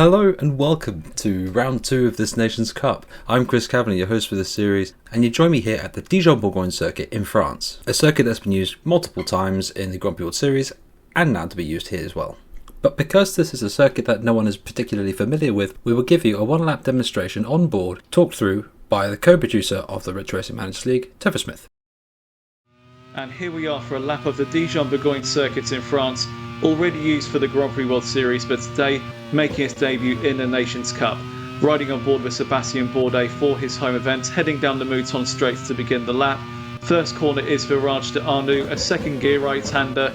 Hello and welcome to round 2 of this Nations Cup. I'm Chris Kavaney, your host for this series, and you join me here at the Dijon-Bourgogne circuit in France, a circuit that's been used multiple times in the Grand Prix World Series and now to be used here as well. But because this is a circuit that no one is particularly familiar with, we will give you a one-lap demonstration on board, talked through by the co-producer of the Rich Racing Managers League, Topher Smith. And here we are for a lap of the Dijon-Bourgogne circuit in France, already used for the Grand Prix World Series, but today making its debut in the Nations Cup. Riding on board with Sébastien Bourdais for his home event, heading down the Mouton straight to begin the lap. First corner is Virage de Arnoux, a second gear right-hander,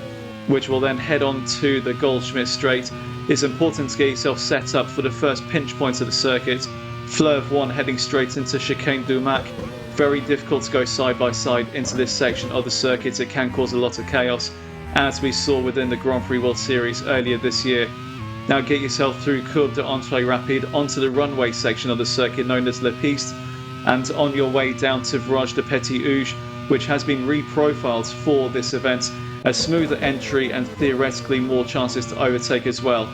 which will then head on to the Goldschmidt straight. It's important to get yourself set up for the first pinch point of the circuit. Fleuve 1 heading straight into Chicane du Mac. Very difficult to go side by side into this section of the circuit. It can cause a lot of chaos, as we saw within the Grand Prix World Series earlier this year. Now get yourself through Courbe d'Entrée Rapide onto the runway section of the circuit known as Le Piste, and on your way down to Virage de Petit Houge, which has been reprofiled for this event. A smoother entry and theoretically more chances to overtake as well.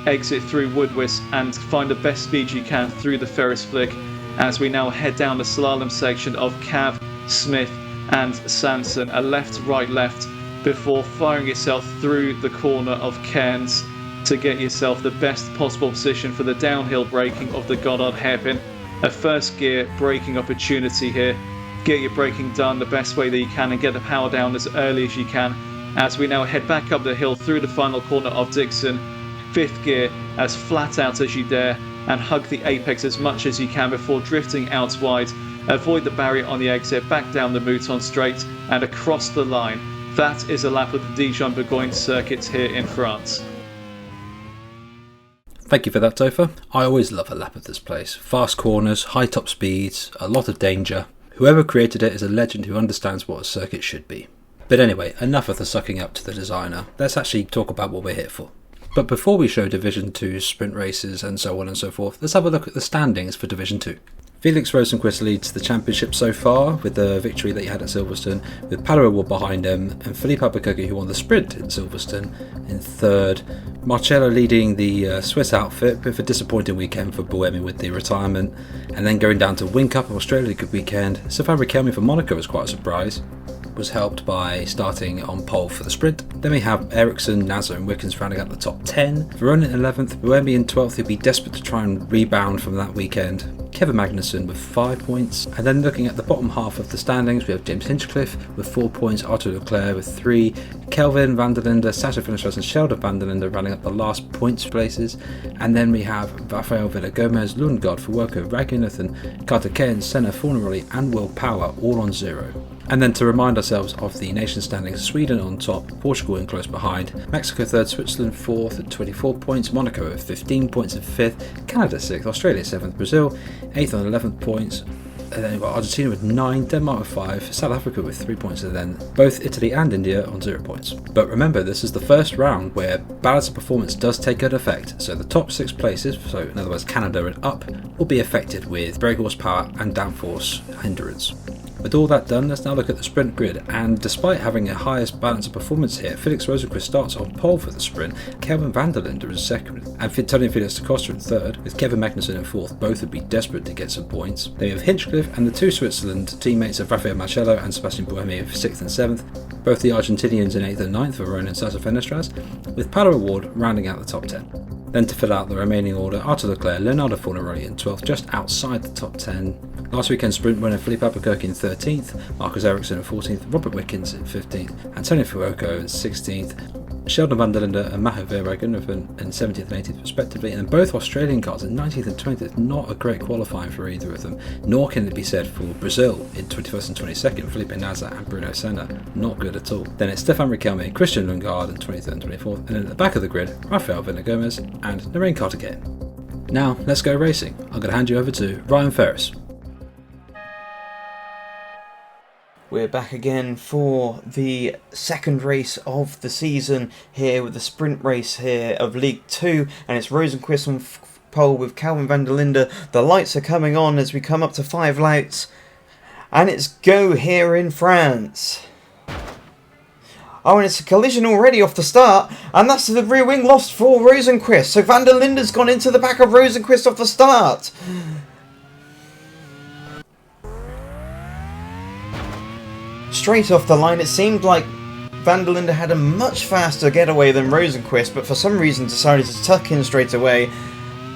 Exit through Woodwis and find the best speed you can through the Ferris flick, as we now head down the slalom section of Cav, Smith and Sanson, a left, left, before firing yourself through the corner of Cairns to get yourself the best possible position for the downhill braking of the Goddard hairpin. A first gear braking opportunity here. Get your braking done the best way that you can and get the power down as early as you can, as we now head back up the hill through the final corner of Dixon. Fifth gear as flat out as you dare and hug the apex as much as you can before drifting out wide. Avoid the barrier on the exit, back down the Mouton straight and across the line. That is a lap of the Dijon-Bourgogne circuit here in France. Thank you for that, Topher. I always love a lap of this place. Fast corners, high top speeds, a lot of danger. Whoever created it is a legend who understands what a circuit should be. But anyway, enough of the sucking up to the designer. Let's actually talk about what we're here for. But before we show Division 2 sprint races and so on and so forth, let's have a look at the standings for Division 2. Felix Rosenqvist leads the championship so far with the victory that he had at Silverstone, with Paolo behind him and Philippe Albuquerque, who won the sprint in Silverstone, in third. Marcello leading the Swiss outfit, bit of a disappointing weekend for Buemi with the retirement, and then going down to Wing Cup Australia, good weekend. Stéphane Riquelme for Monaco was quite a surprise. Was helped by starting on pole for the sprint. Then we have Ericsson, Nazar and Wickens rounding out the top 10. Verona in 11th, Buemi in 12th, who'll be desperate to try and rebound from that weekend. Kevin Magnussen with 5 points. And then looking at the bottom half of the standings, we have James Hinchcliffe with 4 points, Arthur Leclerc with 3, Kelvin van der Linde, Sasha Finishers and Sheldon van der Linde running up the last points places. And then we have Rafael Villagomez, Lundgaard, Fuoco, Raghunathan, Carter Cairns, Senna, Fornaroli and Will Power all on 0. And then to remind ourselves of the nation standings, Sweden on top, Portugal in close behind, Mexico 3rd, Switzerland 4th at 24 points, Monaco at 15 points at 5th, Canada 6th, Australia 7th, Brazil 8th on 11 points, and then we've got Argentina with 9, Denmark with 5, South Africa with 3 points, and then both Italy and India on 0 points. But remember, this is the first round where balance of performance does take an effect, so the top 6 places, so in other words Canada and up, will be affected with brake horsepower and downforce hindrance. With all that done, let's now look at the sprint grid, and despite having a highest balance of performance here, Felix Rosenqvist starts on pole for the sprint, Kelvin van der Linde is second, and Tony Felix da Costa in third, with Kevin Magnussen in fourth. Both would be desperate to get some points. Then we have Hinchcliffe and the two Switzerland teammates of Rafael Marcello and Sébastien Buemi of 6th and 7th, both the Argentinians in 8th and 9th for Verona and Sasa Fenestras, with Paolo Award rounding out the top 10. Then to fill out the remaining order, Arthur Leclerc, Leonardo Fornaroli in 12th, just outside the top 10. Last weekend's sprint winner Philippe Albuquerque in 13th, Marcus Ericsson in 14th, Robert Wickens in 15th, Antonio Fuoco in 16th, Sheldon van der Linde and Maho Verhoeven in 17th and 18th respectively, and both Australian cars in 19th and 20th. Not a great qualifying for either of them, nor can it be said for Brazil in 21st and 22nd, Felipe Nasr and Bruno Senna. Not good at all. Then it's Stéphane Riquelme, Christian Lundgaard in 23rd and 24th, and then at the back of the grid, Rafael Villagomez and Narain Carter-Cairns. Now let's go racing. I'm going to hand you over to Ryan Ferris. We're back again for the second race of the season here with the sprint race here of League 2, and it's Rosenqvist on pole with Kelvin van der Linde. The lights are coming on as we come up to 5 lights, and it's go here in France. Oh, and it's a collision already off the start, and that's the rear wing lost for Rosenqvist. So Van der Linde's gone into the back of Rosenqvist off the start. Straight off the line, it seemed like Van der Linde had a much faster getaway than Rosenqvist, but for some reason decided to tuck in straight away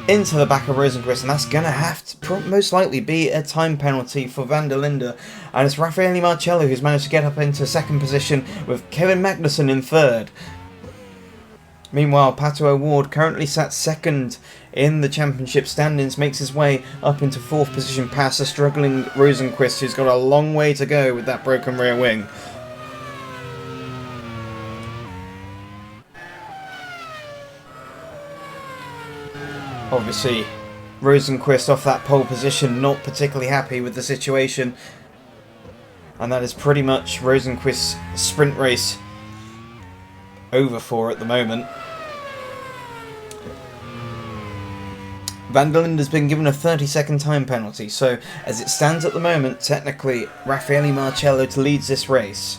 into the back of Rosenqvist, and that's going to have to most likely be a time penalty for Van der Linde. And it's Raffaele Marcello who's managed to get up into second position with Kevin Magnussen in third. Meanwhile, Pato O'Ward, currently sat second in the championship standings, makes his way up into fourth position past a struggling Rosenqvist, who's got a long way to go with that broken rear wing. Obviously, Rosenqvist off that pole position, not particularly happy with the situation. And that is pretty much Rosenqvist's sprint race over for at the moment. Van der Linde has been given a 30-second time penalty, so as it stands at the moment, technically, Raffaele Marcello leads this race.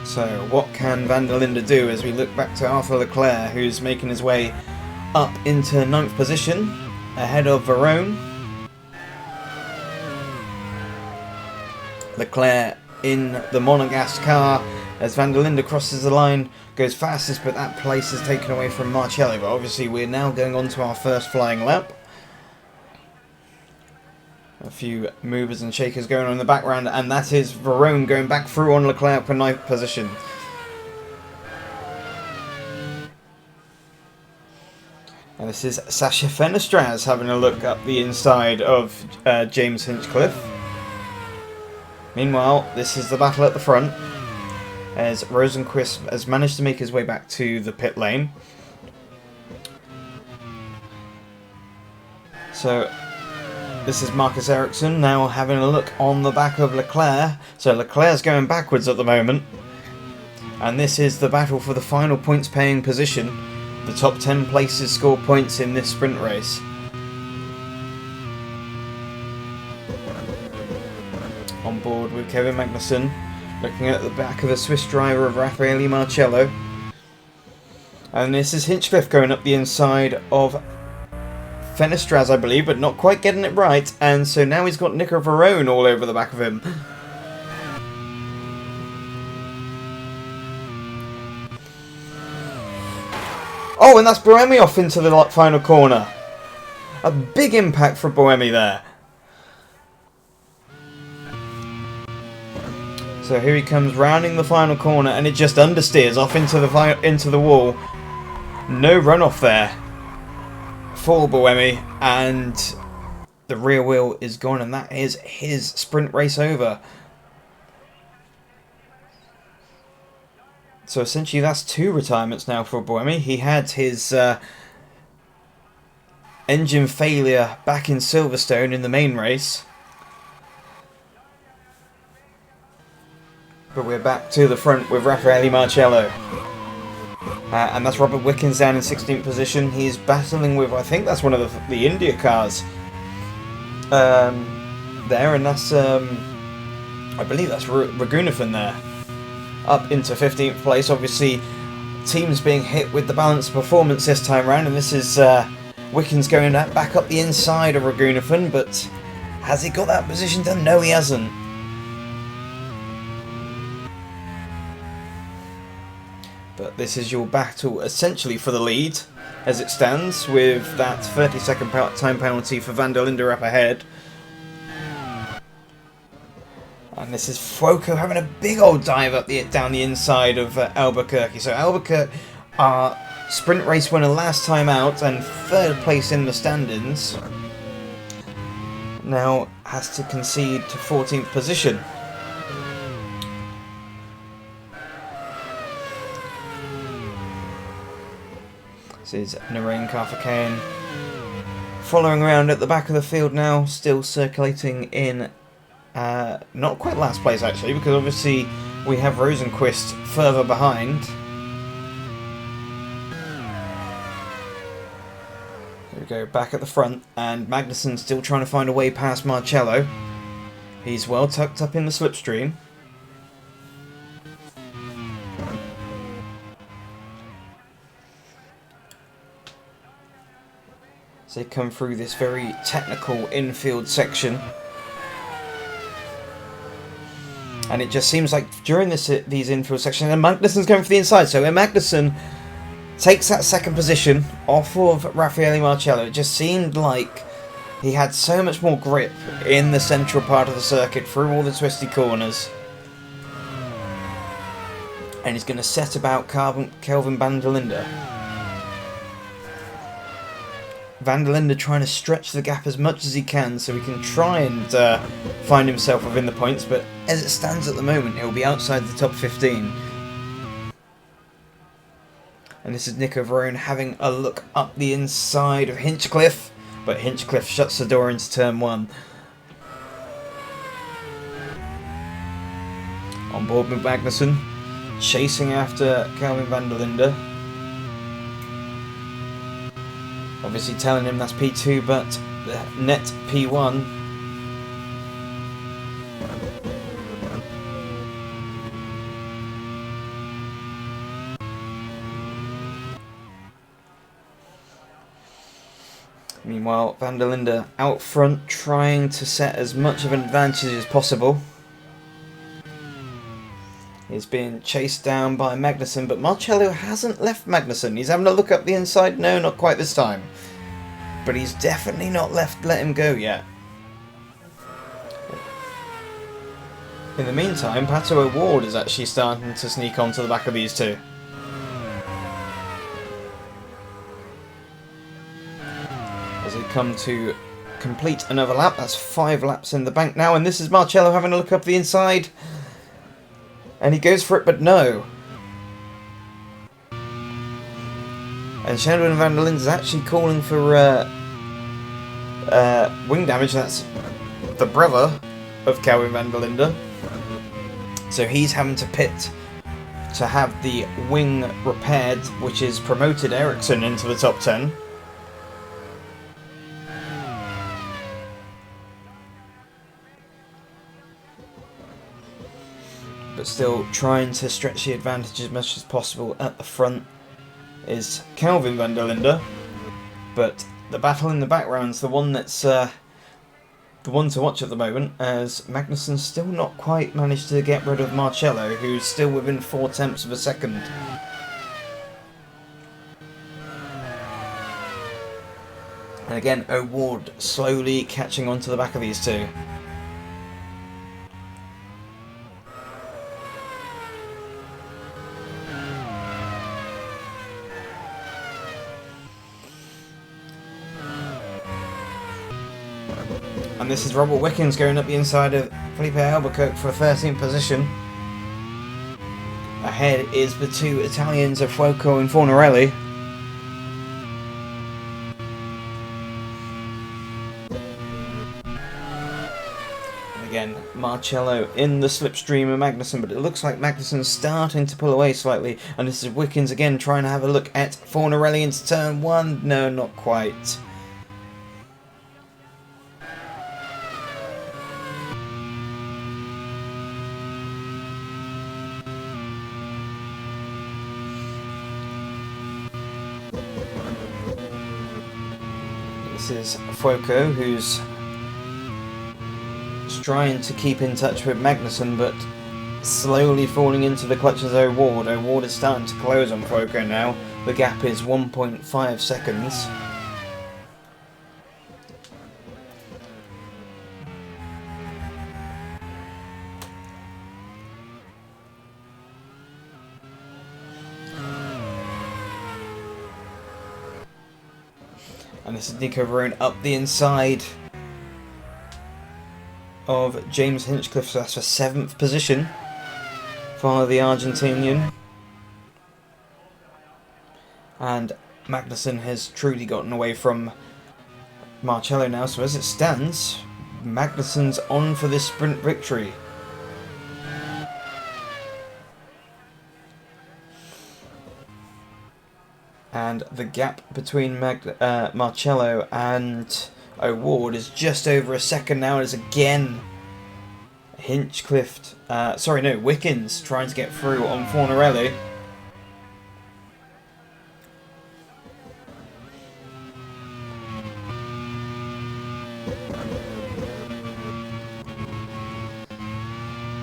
So what can Van der Linde do as we look back to Arthur Leclerc, who's making his way up into 9th position, ahead of Verone. Leclerc in the Monegasque car as Van der Linde crosses the line, goes fastest, but that place is taken away from Marcello. But obviously we're now going on to our first flying lap. A few movers and shakers going on in the background, and that is Verone going back through on Leclerc for 9th position. And this is Sasha Fenestraz having a look up the inside of James Hinchcliffe. Meanwhile, this is the battle at the front, as Rosenqvist has managed to make his way back to the pit lane. So this is Marcus Ericsson now having a look on the back of Leclerc. So Leclerc's going backwards at the moment. And this is the battle for the final points paying position. The top 10 places score points in this sprint race. On board with Kevin Magnussen, looking at the back of the Swiss driver of Raffaele Marcello. And this is Hinchcliffe going up the inside of Fenestraz, I believe, but not quite getting it right. And so now he's got Nico Verone all over the back of him. Oh, and that's Boemi off into the final corner. A big impact for Boemi there. So here he comes rounding the final corner, and it just understeers off into the wall. No runoff there for Boemi, and the rear wheel is gone, and that is his sprint race over. So essentially that's 2 retirements now for Boemi. He had his engine failure back in Silverstone in the main race. But we're back to the front with Raffaele Marcello. And that's Robert Wickens down in 16th position. He's battling with, I think that's one of the India cars there, and that's, I believe that's Raghunathan there. Up into 15th place. Obviously, teams being hit with the balanced performance this time round, and this is Wickens going back up the inside of Raghunathan, but has he got that position done? No, he hasn't. But this is your battle essentially for the lead as it stands, with that 30-second time penalty for Van der Linde up ahead. And this is Fuoco having a big old dive up down the inside of Albuquerque. So Albuquerque, our sprint race winner last time out and 3rd place in the standings, now has to concede to 14th position. This is Narain Karthikeyan following around at the back of the field now, still circulating in not quite last place actually, because obviously we have Rosenqvist further behind. Here we go, back at the front, and Magnussen still trying to find a way past Marcello. He's well tucked up in the slipstream. they come through this very technical infield section. And it just seems like during these infield sections, and Magnussen's going for the inside, so Magnussen takes that second position off of Raffaele Marcello. It just seemed like he had so much more grip in the central part of the circuit through all the twisty corners. And he's going to set about Kelvin van der Linde. Van der Linde trying to stretch the gap as much as he can so he can try and find himself within the points, but as it stands at the moment, he'll be outside the top 15. And this is Nico Varone having a look up the inside of Hinchcliffe, but Hinchcliffe shuts the door into turn 1. On board with Magnussen, chasing after Kelvin van der Linde. Obviously telling him that's P2, but the net P1. Meanwhile, van der Linde out front, trying to set as much of an advantage as possible. He's being chased down by Magnussen, but Marcello hasn't left Magnussen. He's having a look up the inside. No, not quite this time. But he's definitely not let him go yet. In the meantime, Pato O'Ward is actually starting to sneak onto the back of these two. As they come to complete another lap. That's 5 laps in the bank now, and this is Marcello having a look up the inside. And he goes for it, but no. And Sheldon van der Linde is actually calling for wing damage. That's the brother of Kelvin van der Linde. So he's having to pit to have the wing repaired, which has promoted Ericsson into the top 10. But still trying to stretch the advantage as much as possible at the front is Kelvin van der Linde. But the battle in the background is the one that's the one to watch at the moment, as Magnussen's still not quite managed to get rid of Marcello, who's still within 0.4 of a second. And again, O'Ward slowly catching on to the back of these two. And this is Robert Wickens going up the inside of Felipe Albuquerque for a 13th position. Ahead is the two Italians of Fuoco and Fornarelli. And again, Marcello in the slipstream of Magnussen, but it looks like Magnussen's starting to pull away slightly. And this is Wickens again trying to have a look at Fornarelli into turn 1. No, not quite. This is Fuoco, who's trying to keep in touch with Magnussen, but slowly falling into the clutches of O'Ward. O'Ward is starting to close on Fuoco now. The gap is 1.5 seconds. And this is Nico Varone up the inside of James Hinchcliffe, so that's for 7th position for the Argentinian. And Magnussen has truly gotten away from Marcello now, so as it stands, Magnussen's on for this sprint victory. And the gap between Marcello and O'Ward is just over a second now. It's again Wickens trying to get through on Fornarelli.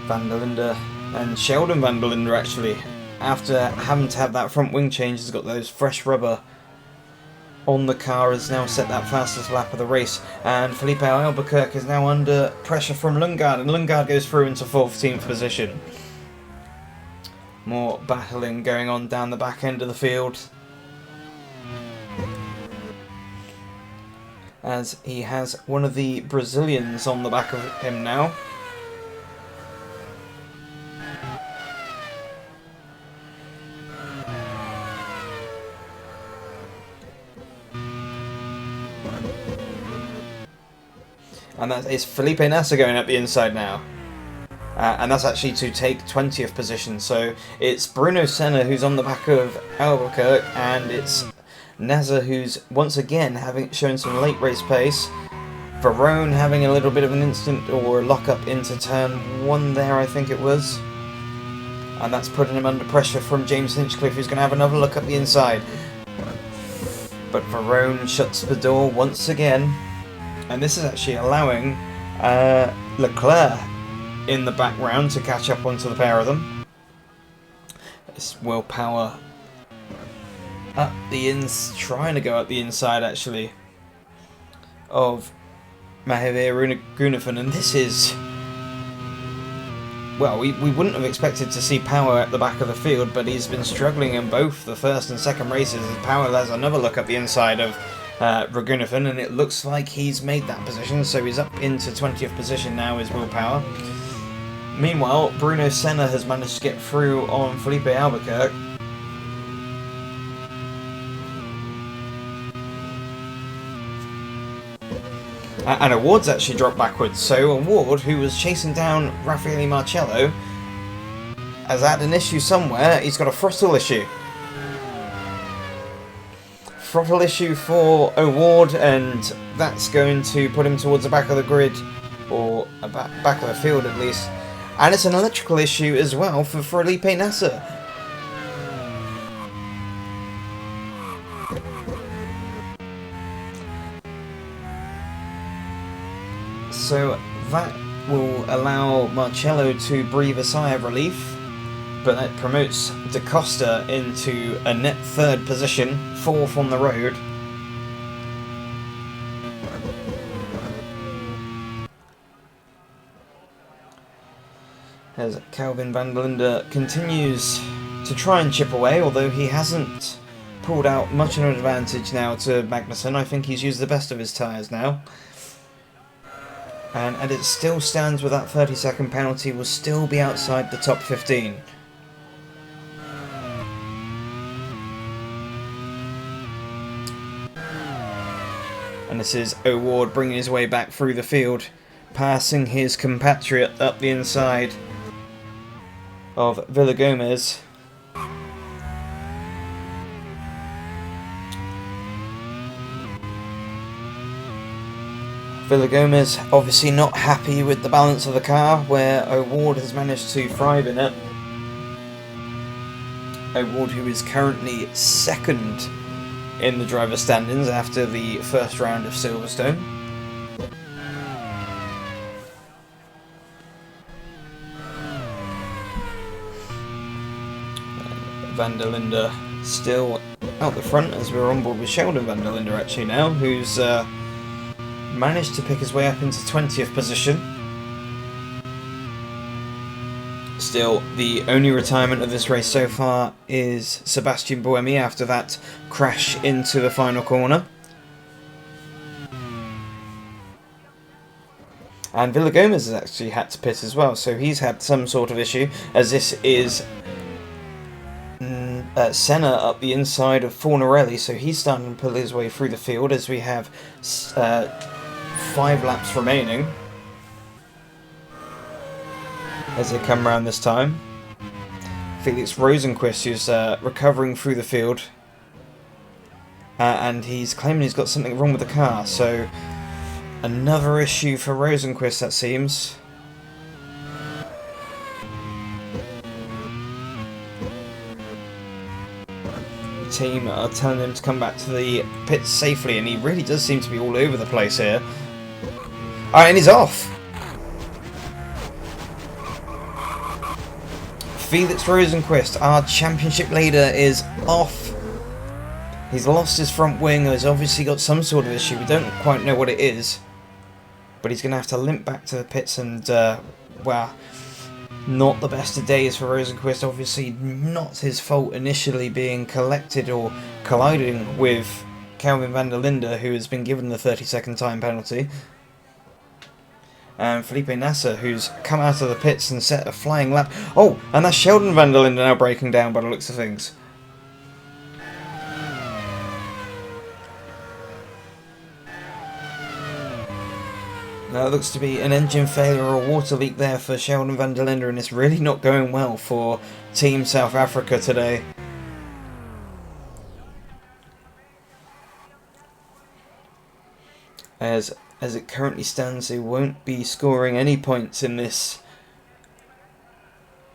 Van der Linde and Sheldon Van der Linde, actually, after having to have that front wing change, has got those fresh rubber on the car, has now set that fastest lap of the race, and Felipe Albuquerque is now under pressure from Lundgaard, and Lundgaard goes through into 14th position. More battling going on down the back end of the field, as he has one of the Brazilians on the back of him now. And that is Felipe Nasser going up the inside now. And that's actually to take 20th position. So it's Bruno Senna who's on the back of Albuquerque, and it's Nasser who's once again having shown some late race pace. Verone having a little bit of an instant or lock up into turn 1 there, I think it was. And that's putting him under pressure from James Hinchcliffe, who's going to have another look up the inside. But Verone shuts the door once again. And this is actually allowing Leclerc in the background to catch up onto the pair of them. It's Willpower up the trying to go up the inside, actually, of Mahir Gunnafen, and this is, well, we wouldn't have expected to see Power at the back of the field, but he's been struggling in both the first and second races. Power has another look up the inside of Ragunathan, and it looks like he's made that position, so he's up into 20th position now, is Willpower. Meanwhile, Bruno Senna has managed to get through on Felipe Albuquerque. And Award's actually dropped backwards, so Award, who was chasing down Raffaele Marcello, has had an issue somewhere. He's got a throttle issue. Throttle issue for Award, and that's going to put him towards the back of the grid, or back of the field at least. And it's an electrical issue as well for Felipe Nasser. So that will allow Marcello to breathe a sigh of relief, but that promotes Da Costa into a net third position, 4th on the road. As Calvin van der Linde continues to try and chip away, although he hasn't pulled out much of an advantage now to Magnussen. I think he's used the best of his tyres now. And it still stands with that 30-second penalty, will still be outside the top 15. And this is O'Ward bringing his way back through the field, passing his compatriot up the inside of Villagomez. Villagomez obviously not happy with the balance of the car, where O'Ward has managed to thrive in it. O'Ward, who is currently second in the driver's standings after the first round of Silverstone. Van der Linde still out the front, as we're on board with Sheldon Van der Linde actually now, who's managed to pick his way up into 20th position. Still, the only retirement of this race so far is Sebastian Buemi after that crash into the final corner. And Villagomez has actually had to pit as well, so he's had some sort of issue, as this is Senna up the inside of Fornarelli, so he's starting to pull his way through the field as we have 5 laps remaining as they come around this time. Felix Rosenquist, who's recovering through the field, and he's claiming he's got something wrong with the car, so another issue for Rosenquist, that seems. The team are telling him to come back to the pits safely, and he really does seem to be all over the place here. Alright, and he's off. Felix Rosenqvist, our championship leader, is off. He's lost his front wing. He's obviously got some sort of issue. We don't quite know what it is. But he's going to have to limp back to the pits and, well, not the best of days for Rosenqvist. Obviously not his fault initially being collected or colliding with Calvin van der Linde, who has been given the 30-second time penalty. And Felipe Nasser, who's come out of the pits and set a flying lap. Oh, and that's Sheldon van der Linde now breaking down by the looks of things. Now it looks to be an engine failure or a water leak there for Sheldon van der Linde, and it's really not going well for Team South Africa today. As it currently stands, they won't be scoring any points in this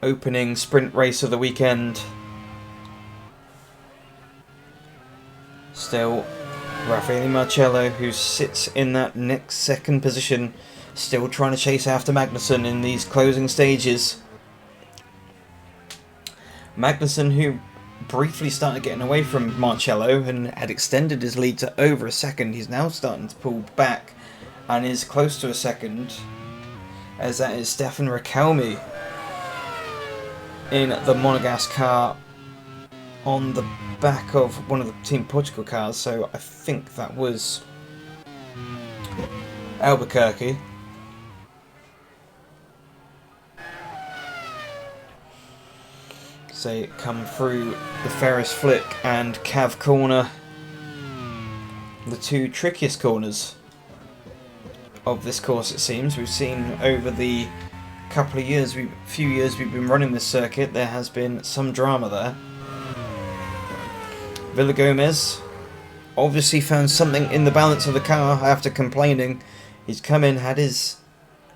opening sprint race of the weekend. Still, Raffaele Marcello, who sits in that next second position, still trying to chase after Magnussen in these closing stages. Magnussen, who briefly started getting away from Marcello and had extended his lead to over a second, he's now starting to pull back and is close to a second, as that is Stefan Rakalmi in the Monegasque car on the back of one of the Team Portugal cars, so I think that was Albuquerque. So come through the Ferris flick and Cav corner, the two trickiest corners of this course it seems. We've seen over the few years we've been running this circuit, there has been some drama there. Villagomez obviously found something in the balance of the car after complaining. He's come in, had his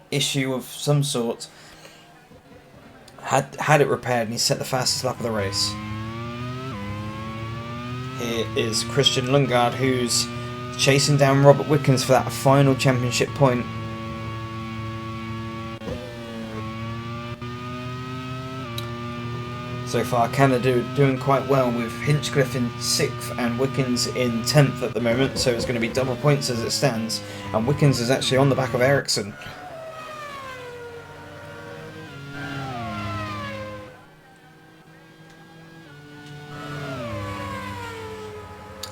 issue of some sort, had it repaired, and he set the fastest lap of the race. Here is Christian Lundgaard, who's chasing down Robert Wickens for that final championship point. So far, Canada doing quite well, with Hinchcliffe in 6th and Wickens in 10th at the moment, so it's going to be double points as it stands, and Wickens is actually on the back of Ericsson.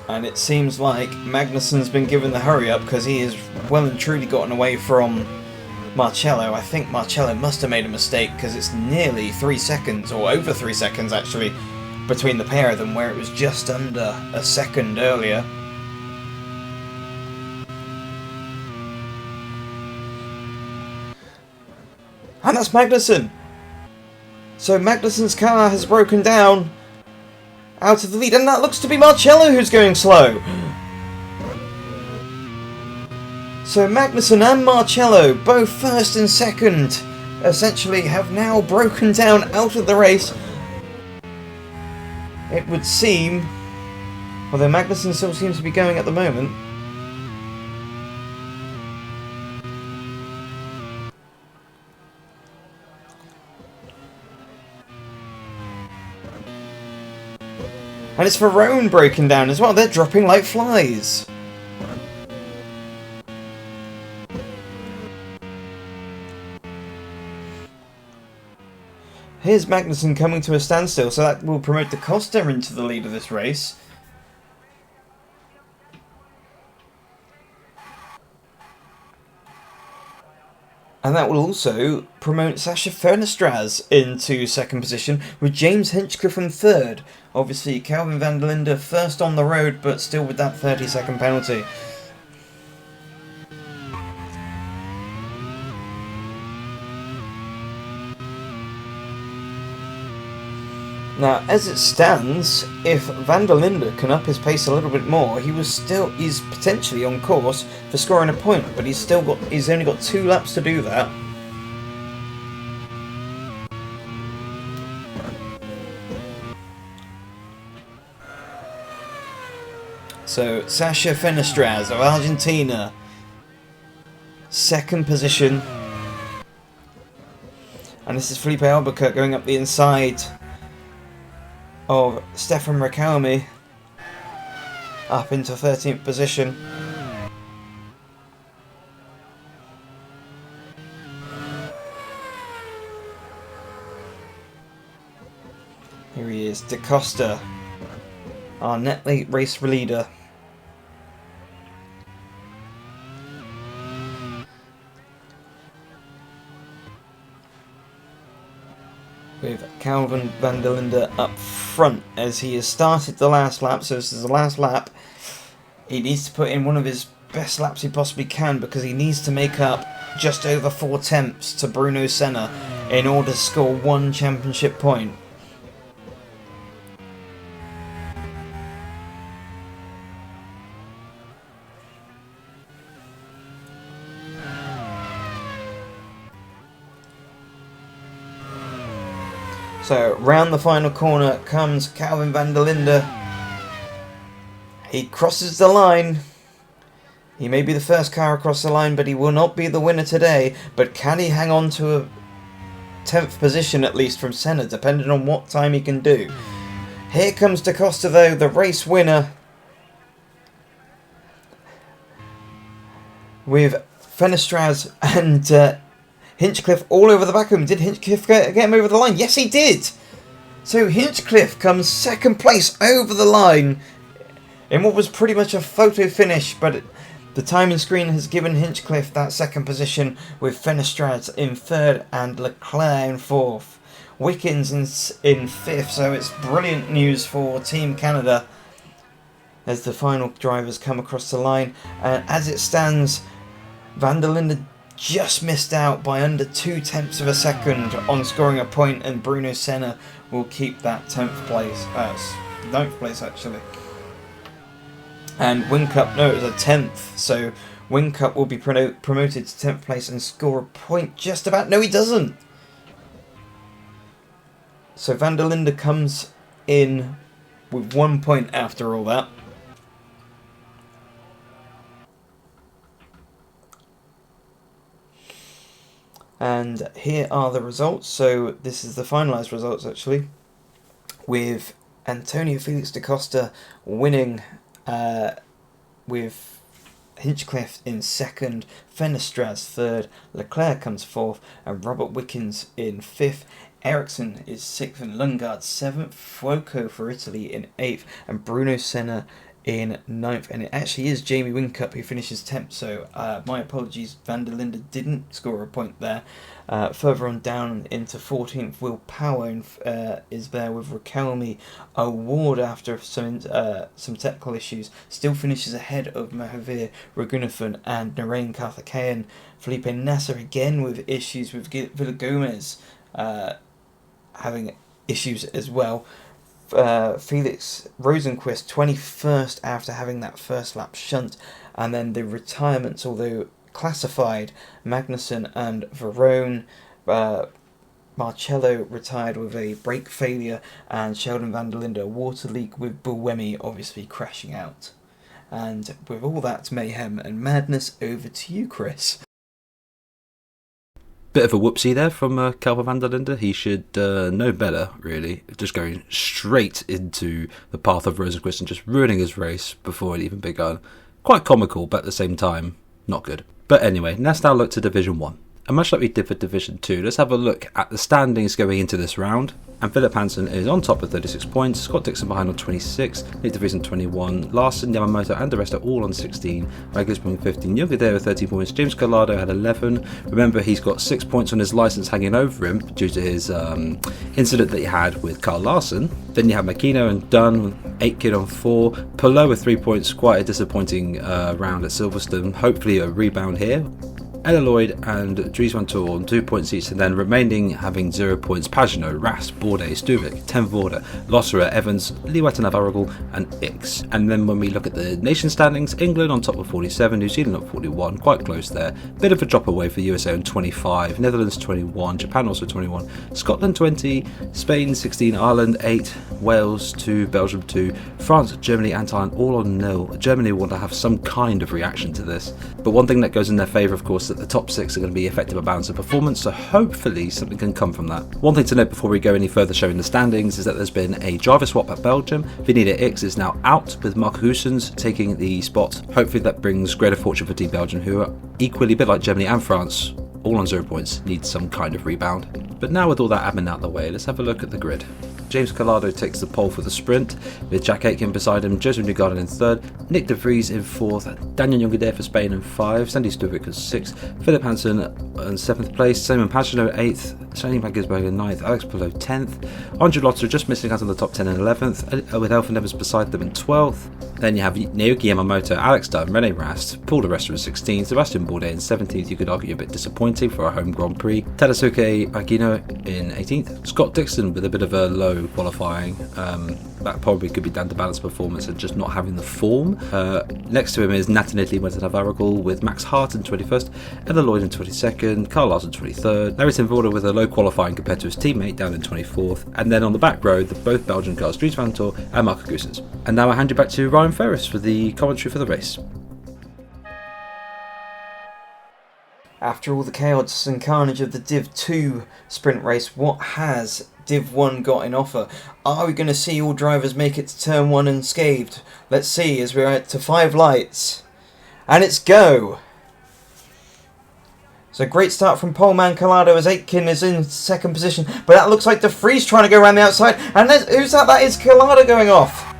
And it seems like Magnussen's been given the hurry up because he has well and truly gotten away from Marcello. I think Marcello must have made a mistake because it's nearly 3 seconds, or over 3 seconds actually, between the pair of them, where it was just under a second earlier. And that's Magnussen! So Magnussen's car has broken down out of the lead, and that looks to be Marcello who's going slow. So Magnussen and Marcello, both first and second, essentially have now broken down out of the race. It would seem, although Magnussen still seems to be going at the moment. And it's Verone breaking down as well. They're dropping like flies. Here's Magnussen coming to a standstill, so that will promote Da Costa into the lead of this race. And that will also promote Sasha Fernestraz into second position, with James Hinchcliffe in third. Obviously, Calvin van der Linde first on the road, but still with that 30-second penalty. Now, as it stands, if van der Linde can up his pace a little bit more, he's potentially on course for scoring a point, but he's only got 2 laps to do that. So, Sasha Fenestraz of Argentina second position. And this is Felipe Albuquerque going up the inside of Stefan Rakoumi up into 13th position. Here he is, Da Costa, our net race leader. With Calvin van der Linde up front as he has started the last lap, so this is the last lap. He needs to put in one of his best laps he possibly can because he needs to make up just over 4 tenths to Bruno Senna in order to score 1 championship point. So round the final corner comes Calvin van der Linde. He crosses the line. He may be the first car across the line, but he will not be the winner today. But can he hang on to a 10th position at least from Senna, depending on what time he can do? Here comes Da Costa though, the race winner. With Fenestraz and Hinchcliffe all over the back of him. Did Hinchcliffe get him over the line? Yes, he did! So Hinchcliffe comes second place over the line in what was pretty much a photo finish, but the timing screen has given Hinchcliffe that second position with Fenestraz in third and Leclerc in fourth. Wickens in fifth, so it's brilliant news for Team Canada as the final drivers come across the line. As it stands, van der Linde just missed out by under 2 tenths of a second on scoring a point, and Bruno Senna will keep that 10th place, 9th place actually. And Whincup, no, it was a 10th, so Whincup will be promoted to 10th place and score a point just about. No, he doesn't. So van der Linde comes in with 1 point after all that. And here are the results. So this is the finalised results actually, with Antonio Felix da Costa winning, with Hinchcliffe in second, Fenestraz third, Leclerc comes fourth, and Robert Wickens in fifth. Ericsson is sixth and Lundgaard seventh. Fuoco for Italy in eighth, and Bruno Senna in 9th, and it actually is Jamie Whincup who finishes 10th, so my apologies, van der Linde didn't score a point there. Further on down into 14th, Will Power is there with Rakoumi. Award after some technical issues still finishes ahead of Mahavir Raghunathan and Narain Karthikeyan. Felipe Nasser again with issues with Villagomez having issues as well. Felix Rosenqvist 21st after having that first lap shunt, and then the retirements, although classified, Magnussen and Verone. Marcello retired with a brake failure, and Sheldon van der Linde a water leak, with Buemi obviously crashing out. And with all that mayhem and madness, over to you, Chris. Bit of a whoopsie there from Calvin van der Linde. He should know better, really. Just going straight into the path of Rosenqvist and just ruining his race before it even begun. Quite comical, but at the same time, not good. But anyway, let's now look to Division 1. And much like we did for Division 2, let's have a look at the standings going into this round. And Philip Hansen is on top with 36 points, Scott Dixon behind on 26, Nick DeVries on 21, Larson, Yamamoto and the rest are all on 16, Magnussen 15, Juncker there with 13 points, James Collado had 11. Remember, he's got 6 points on his licence hanging over him due to his incident that he had with Carl Larson. Then you have Makino and Dunn, 8 kid on 4, Pelot with 3 points, quite a disappointing round at Silverstone, hopefully a rebound here. Ella Lloyd and Dries Van Toor on 2 points each, and then remaining having 0 points, Pagano, Rast, Bourdais, Stuvik, Ten Voorde, Losserer, Evans, Liwet and Navarregel and Ix. And then when we look at the nation standings, England on top with 47, New Zealand at 41, quite close there. Bit of a drop away for USA on 25, Netherlands 21, Japan also 21, Scotland 20, Spain 16, Ireland 8, Wales 2, Belgium 2, France, Germany and Thailand all on 0. Germany want to have some kind of reaction to this. But one thing that goes in their favour, of course, is that the top 6 are going to be effective a balance of performance, so hopefully something can come from that. One thing to note before we go any further showing the standings is that there's been a driver swap at Belgium. Vinita X is now out with Mark Goossens taking the spot. Hopefully that brings greater fortune for Team Belgium, who are equally, a bit like Germany and France, all on 0 points, need some kind of rebound. But now with all that admin out of the way, let's have a look at the grid. James Collado takes the pole for the sprint, with Jack Aitken beside him, Joseph Newgarden in 3rd, Nick de Vries in 4th, Daniel Jongedaer for Spain in 5th, Sandy Stuvik in 6th, Philip Hansen in 7th place, Simon Pagenaud 8th, Sonny van Gisbergen in 9th, Alex Palou 10th, Andre Lotto just missing out on the top 10 in 11th, with Elfyn Evans beside them in 12th. Then you have Naoki Yamamoto, Alex Dunn, Rene Rast, Paul de Resta in 16th, Sebastian Bourdais in 17th, you could argue a bit disappointing for a home Grand Prix, Tadasuke Agino in 18th, Scott Dixon with a bit of a low qualifying, that probably could be down to balance performance and just not having the form. Next to him is Nathan Italy Navarro with Max Hart in 21st, Ella Lloyd in 22nd, Carl Larson 23rd, Larry Tinvorder with a low qualifying compared to his teammate down in 24th, and then on the back row, both Belgian cars, Dries van Tor and Marco Goossens. And now I hand you back to Ryan Ferris for the commentary for the race. After all the chaos and carnage of the Div 2 sprint race, what has Div 1 got in offer? Are we going to see all drivers make it to turn 1 unscathed? Let's see as we're at to 5 lights. And it's go! So great start from poleman Collado as Aitken is in 2nd position, but that looks like De Vries trying to go around the outside, and who's that? That is Collado going off!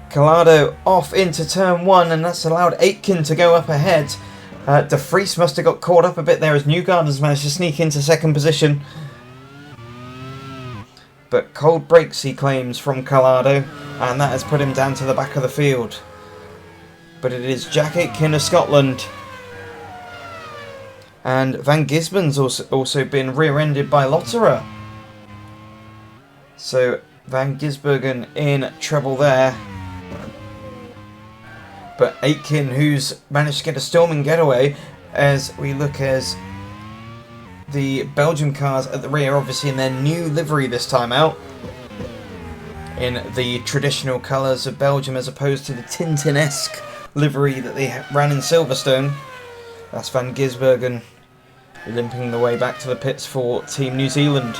Collado off into turn 1, and that's allowed Aitken to go up ahead. De Vries must have got caught up a bit there as Newgarden's managed to sneak into 2nd position. But cold brakes, he claims, from Collado, and that has put him down to the back of the field. But it is Jack Aitken of Scotland. And Van Gisbergen's also been rear-ended by Lotterer. So Van Gisbergen in trouble there. But Aitken, who's managed to get a storming getaway, as we look as the Belgium cars at the rear, obviously in their new livery this time out, in the traditional colours of Belgium as opposed to the Tintin-esque livery that they ran in Silverstone. That's Van Gisbergen limping the way back to the pits for Team New Zealand.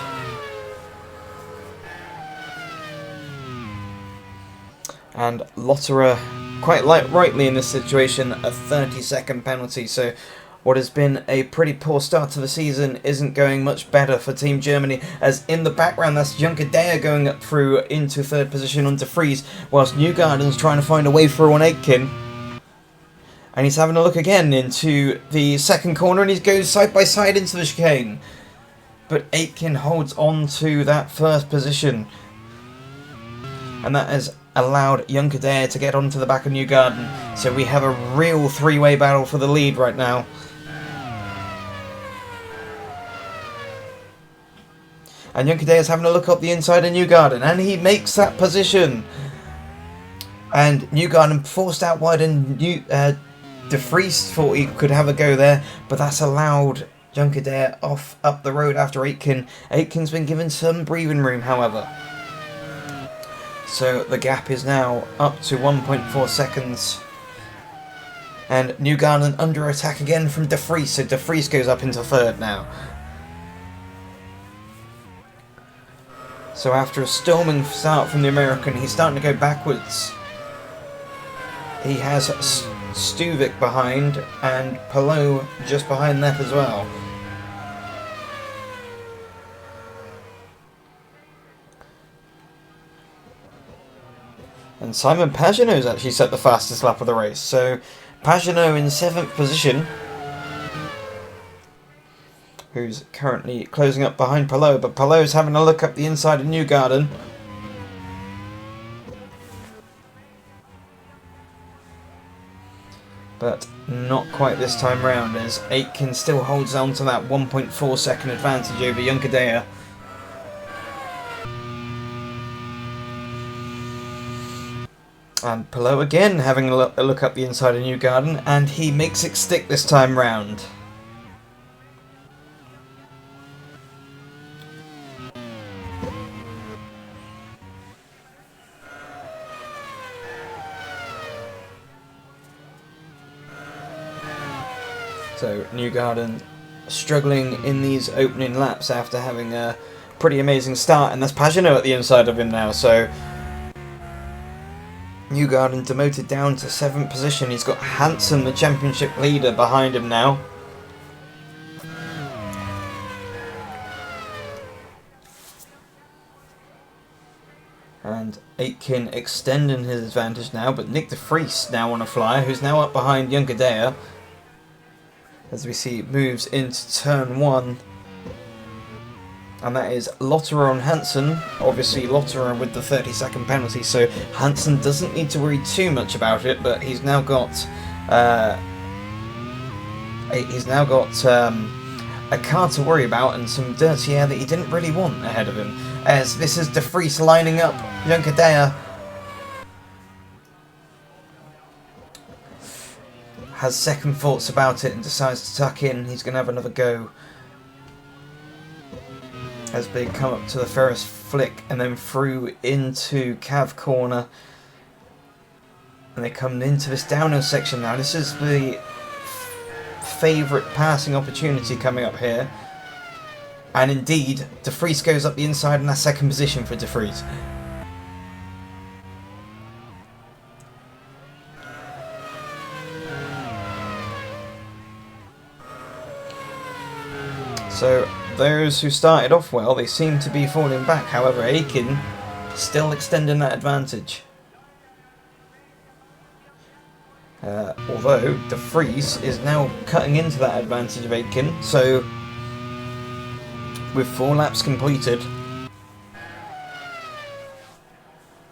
And Lotterer, quite rightly in this situation, a 30-second penalty. So what has been a pretty poor start to the season isn't going much better for Team Germany, as in the background that's Jongedaer going up through into 3rd position on De Vries, whilst Newgarden's trying to find a way through on Aitken. And he's having a look again into the 2nd corner, and he goes side by side into the chicane. But Aitken holds on to that 1st position, and that has allowed Jongedaer to get onto the back of Newgarden. So we have a real 3-way battle for the lead right now. And Jongedaer is having a look up the inside of Newgarden, and he makes that position. And Newgarden forced out wide, and De Vries thought he could have a go there, but that's allowed Jongedaer off up the road after Aitken. Aitken's been given some breathing room, however. So the gap is now up to 1.4 seconds. And Newgarden under attack again from De Vries, so De Vries goes up into 3rd now. So after a storming start from the American, he's starting to go backwards. He has Stuvik behind, and Palou just behind that as well. And Simon Pagenaud's actually set the fastest lap of the race. So Pagenaud in 7th position, who's currently closing up behind Palou, but Palou's having a look up the inside of Newgarden. But not quite this time round, as Aitken still holds on to that 1.4 second advantage over Jongedaer. And Palou again having a look up the inside of Newgarden, and he makes it stick this time round. So Newgarden struggling in these opening laps after having a pretty amazing start, and that's Pagenaud at the inside of him now. So Newgarden demoted down to 7th position. He's got Hansen, the championship leader, behind him now. And Aitken extending his advantage now, but Nick de Vries now on a flyer, who's now up behind Junkadea. As we see, moves into turn 1. And that is Lotterer on Hansen. Obviously Lotterer with the 30-second penalty, so Hansen doesn't need to worry too much about it, but he's now got a car to worry about and some dirty air that he didn't really want ahead of him. As this is de Vries lining up Junkadea. Has second thoughts about it and decides to tuck in. He's going to have another go. As they come up to the Ferris flick and then through into Cav corner. And they come into this downhill section now. This is the favourite passing opportunity coming up here. And indeed, de Vries goes up the inside in that second position for de Vries. So those who started off well, they seem to be falling back. However, Aitken still extending that advantage. Although de Vries is now cutting into that advantage of Aitken. So with 4 laps completed,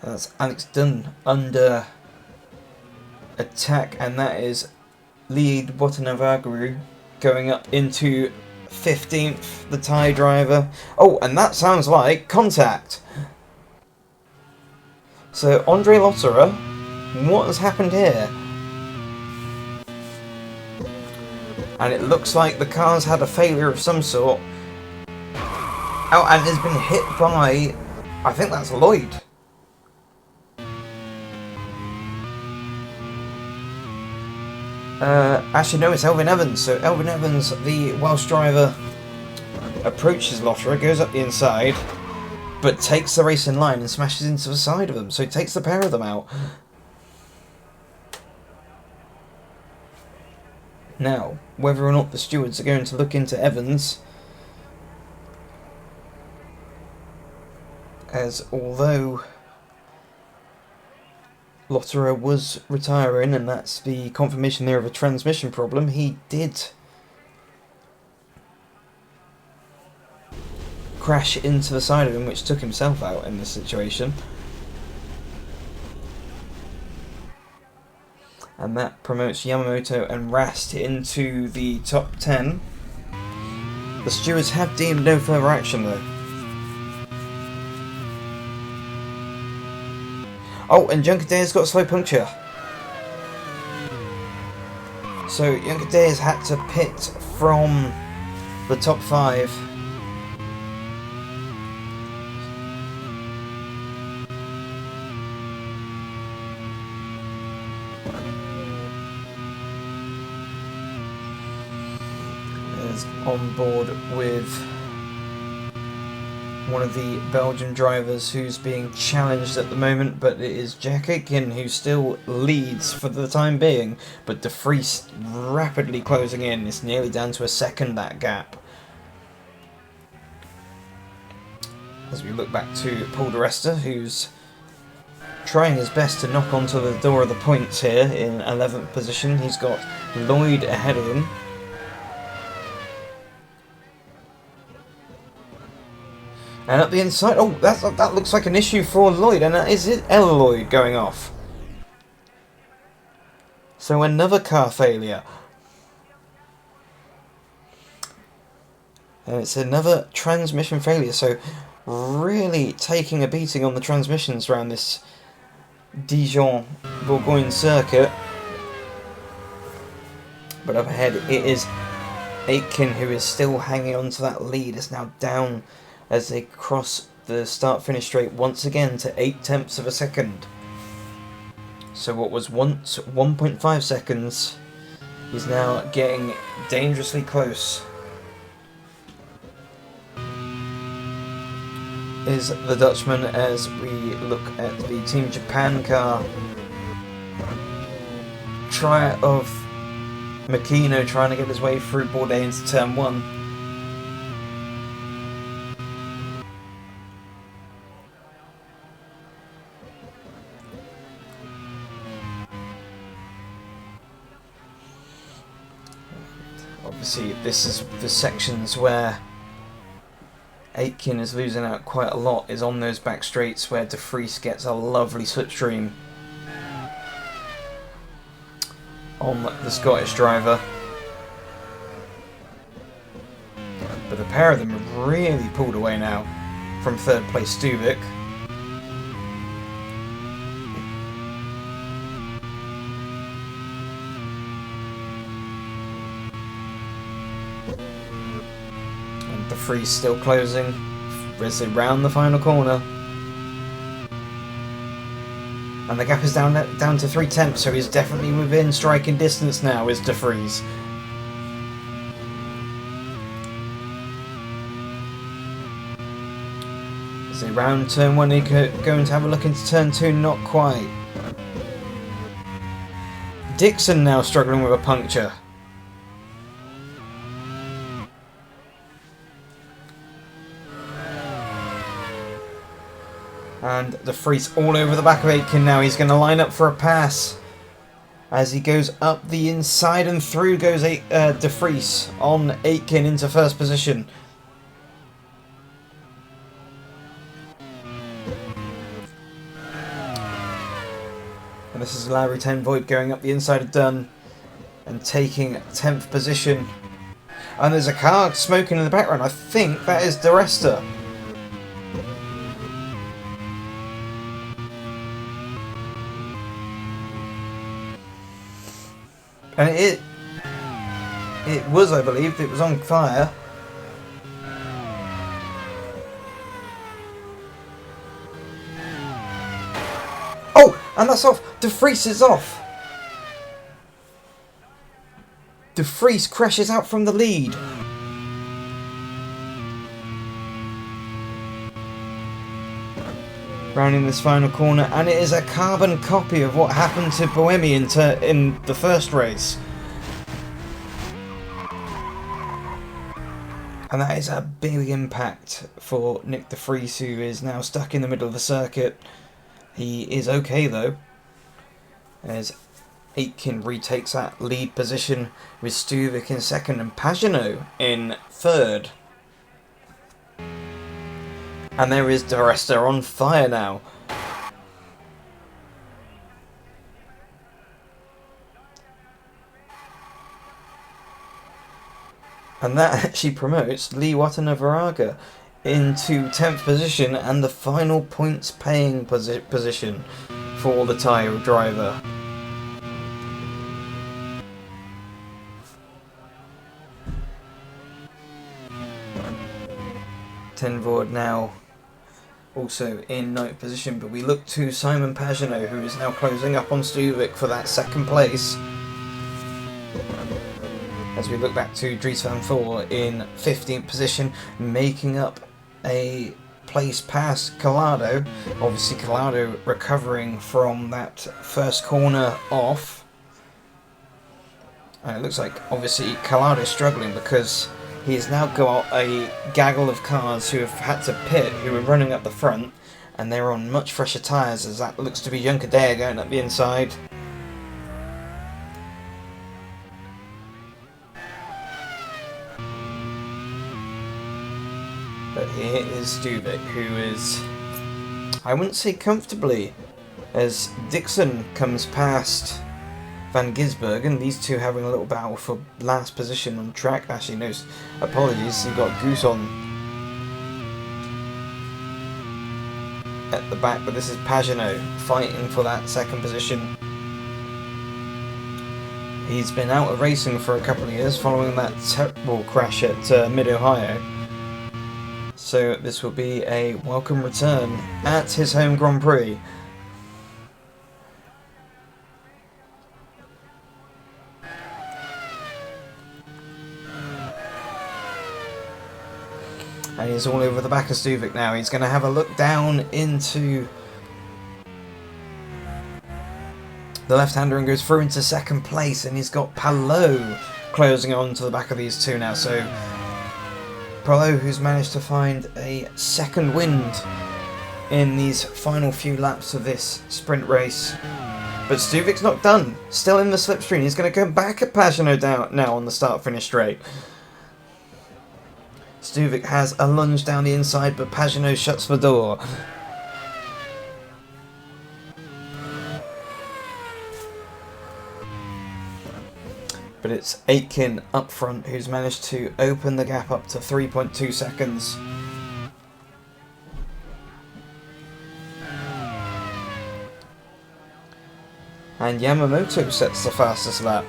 that's Alex Dunn under attack, and that is Lead Botanavagru going up into 15th, the Thai driver. Oh, and that sounds like contact. So Andre Lotterer, what has happened here? And it looks like the car's had a failure of some sort. Oh, and has been hit by, I think that's Lloyd. Actually, no, it's Elvin Evans. So Elvin Evans, the Welsh driver, approaches Lotterer, goes up the inside, but takes the race in line and smashes into the side of them. So he takes the pair of them out. Now, whether or not the stewards are going to look into Evans, as although Lotterer was retiring, and that's the confirmation there of a transmission problem, he did crash into the side of him, which took himself out in this situation. And that promotes Yamamoto and Rast into the top 10. The stewards have deemed no further action though. Oh, and Junkadea's got a slow puncture. So Junkadea's had to pit from the top 5. Is on board with one of the Belgian drivers who's being challenged at the moment, but it is Jack Aitken who still leads for the time being, but de Vries rapidly closing in. It's nearly down to a second, that gap. As we look back to Paul de Resta, who's trying his best to knock onto the door of the points here in 11th position. He's got Lloyd ahead of him. And at the inside, oh, that looks like an issue for Lloyd, and that is it, Ella Lloyd going off. So another car failure. And it's another transmission failure, so really taking a beating on the transmissions around this Dijon-Bourgogne circuit. But up ahead, it is Aitken who is still hanging on to that lead. It's now down as they cross the start-finish straight once again to 0.8 of a second. So what was once 1.5 seconds He's now getting dangerously close. Is the Dutchman as we look at the Team Japan car. Try of Makino trying to get his way through Bourdais into turn 1. Obviously, this is the sections where Aitken is losing out quite a lot, is on those back straights where De Vries gets a lovely slipstream on the Scottish driver. But the pair of them have really pulled away now from third place Stuvik. The Freeze still closing as they round the final corner. And the gap is down to 3/10, so he's definitely within striking distance now, is De Vries. As they round turn 1, they're going to have a look into turn 2, not quite. Dixon now struggling with a puncture. And De Vries all over the back of Aitken now. He's going to line up for a pass. As he goes up the inside and through goes De Vries on Aitken into first position. And this is Larry Ten Voigt going up the inside of Dunn and taking 10th position. And there's a car smoking in the background. I think that is De Resta. And it was, I believe, it was on fire. Oh, and that's off. De Vries is off. De Vries crashes out from the lead. Rounding this final corner, and it is a carbon copy of what happened to Bohemian in the first race. And that is a big impact for Nick De Vries, who is now stuck in the middle of the circuit. He is okay though, as Aitken retakes that lead position with Stuvik in second and Pagenaud in third. And there is De Resta on fire now. And that actually promotes Lee Watanabe into 10th position and the final points paying position for the Thai driver. Ten Voigt now also in 9th position, but we look to Simon Pagenaud, who is now closing up on Stuvik for that second place. As we look back to Dries van Thor in 15th position, making up a place past Collado. Obviously Collado recovering from that first corner off. And it looks like obviously Collado is struggling because he has now got a gaggle of cars who have had to pit, who are running up the front, and they're on much fresher tyres, as that looks to be Junkadea going up the inside. But here is Stuvik, who is, I wouldn't say comfortably, as Dixon comes past Van Gisbergen, these two having a little battle for last position on track. Actually, no, apologies, you've got Goose on at the back, but this is Pagenaud fighting for that second position. He's been out of racing for a couple of years following that terrible crash at Mid-Ohio. So this will be a welcome return at his home Grand Prix. And he's all over the back of Stuvik now. He's going to have a look down into the left-hander and goes through into second place. And he's got Palou closing on to the back of these two now. So Palou, who's managed to find a second wind in these final few laps of this sprint race. But Stuvik's not done. Still in the slipstream. He's going to go back at Pagenaud down now on the start-finish straight. Stuvik has a lunge down the inside, but Pagenaud shuts the door. But it's Aitken up front who's managed to open the gap up to 3.2 seconds. And Yamamoto sets the fastest lap.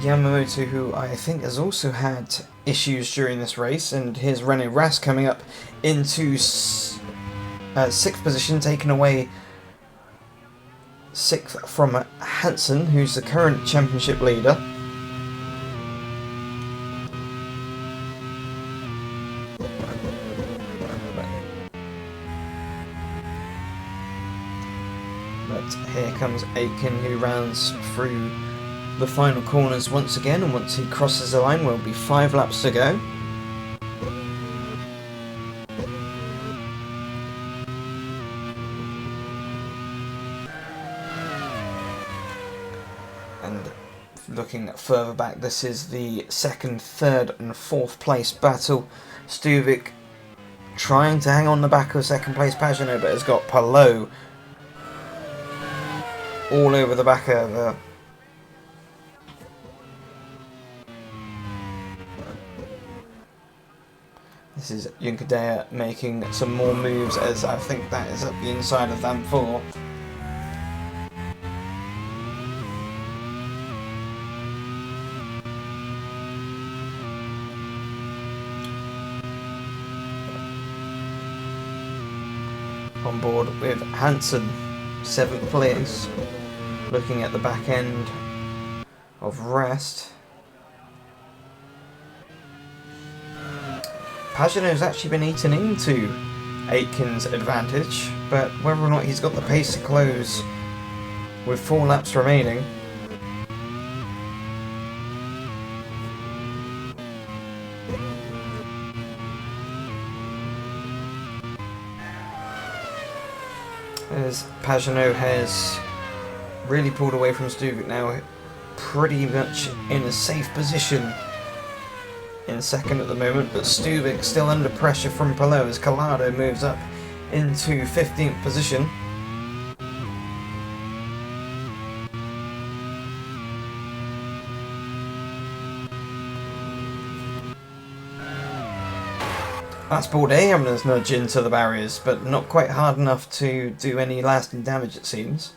Yamamoto, who I think has also had issues during this race, and his Renault Ras coming up into 6th position, taken away 6th from Hansen, who's the current championship leader. But here comes Aitken, who rounds through the final corners once again, and once he crosses the line, will be 5 laps to go. And looking further back, this is the 2nd, 3rd and 4th place battle. Stuvik trying to hang on the back of 2nd place Pagenaud, but has got Palou all over the back of This is Junkadea making some more moves, as I think that is up the inside of lap 4. On board with Hansen, 7th place, looking at the back end of Rest. Pagenaud's actually been eaten into Aitken's advantage, but whether or not he's got the pace to close with 4 laps remaining. As Pagenaud has really pulled away from Stuvik now, pretty much in a safe position in 2nd at the moment, but Stuvik still under pressure from Palou as Collado moves up into 15th position. That's Bourdais having a nudge into the barriers, but not quite hard enough to do any lasting damage, it seems.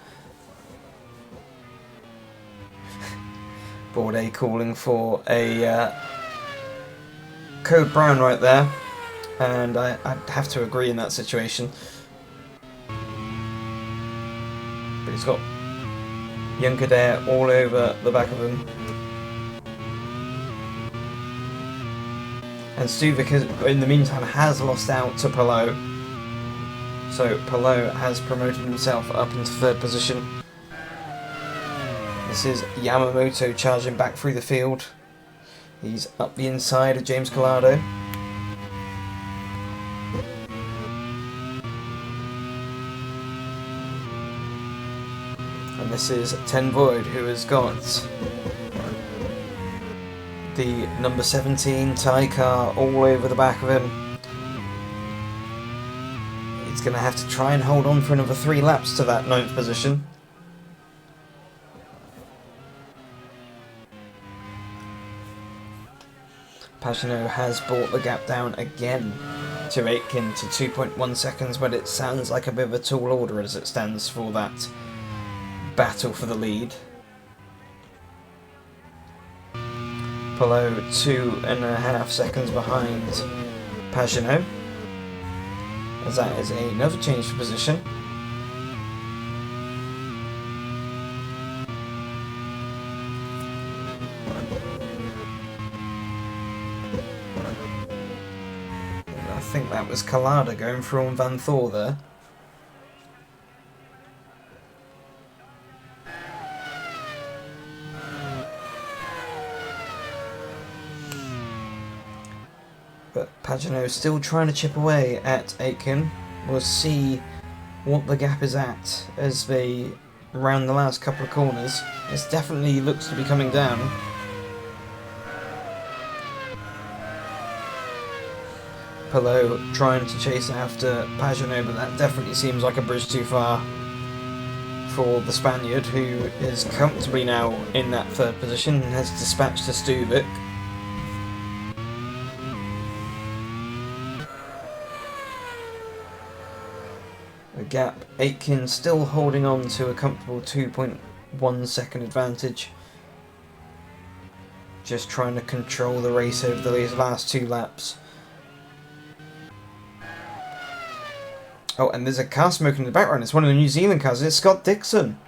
Bourdais calling for a code brown right there, and I'd have to agree in that situation. But he's got Junkadea all over the back of him. And Stuvik, in the meantime, has lost out to Palou. So Palou has promoted himself up into 3rd position. This is Yamamoto charging back through the field. He's up the inside of James Collado. And this is Ten Void, who has got the number 17 Thai car all over the back of him. He's going to have to try and hold on for another 3 laps to that 9th position. Pagenaud has brought the gap down again to Aitken to 2.1 seconds, but it sounds like a bit of a tall order as it stands for that battle for the lead. Palou 2.5 seconds behind Pagenaud, as that is another change for position. think that was Collada going through on Van Thor there. But Pagenaud still trying to chip away at Aitken. We'll see what the gap is at as they round the last couple of corners. It definitely looks to be coming down. Pelot trying to chase after Pagenaud, but that definitely seems like a bridge too far for the Spaniard, who is comfortably now in that third position and has dispatched to Stuvik. The gap, Aitken still holding on to a comfortable 2.1 second advantage. Just trying to control the race over the last 2 laps. Oh, and there's a car smoking in the background. It's one of the New Zealand cars. It's Scott Dixon.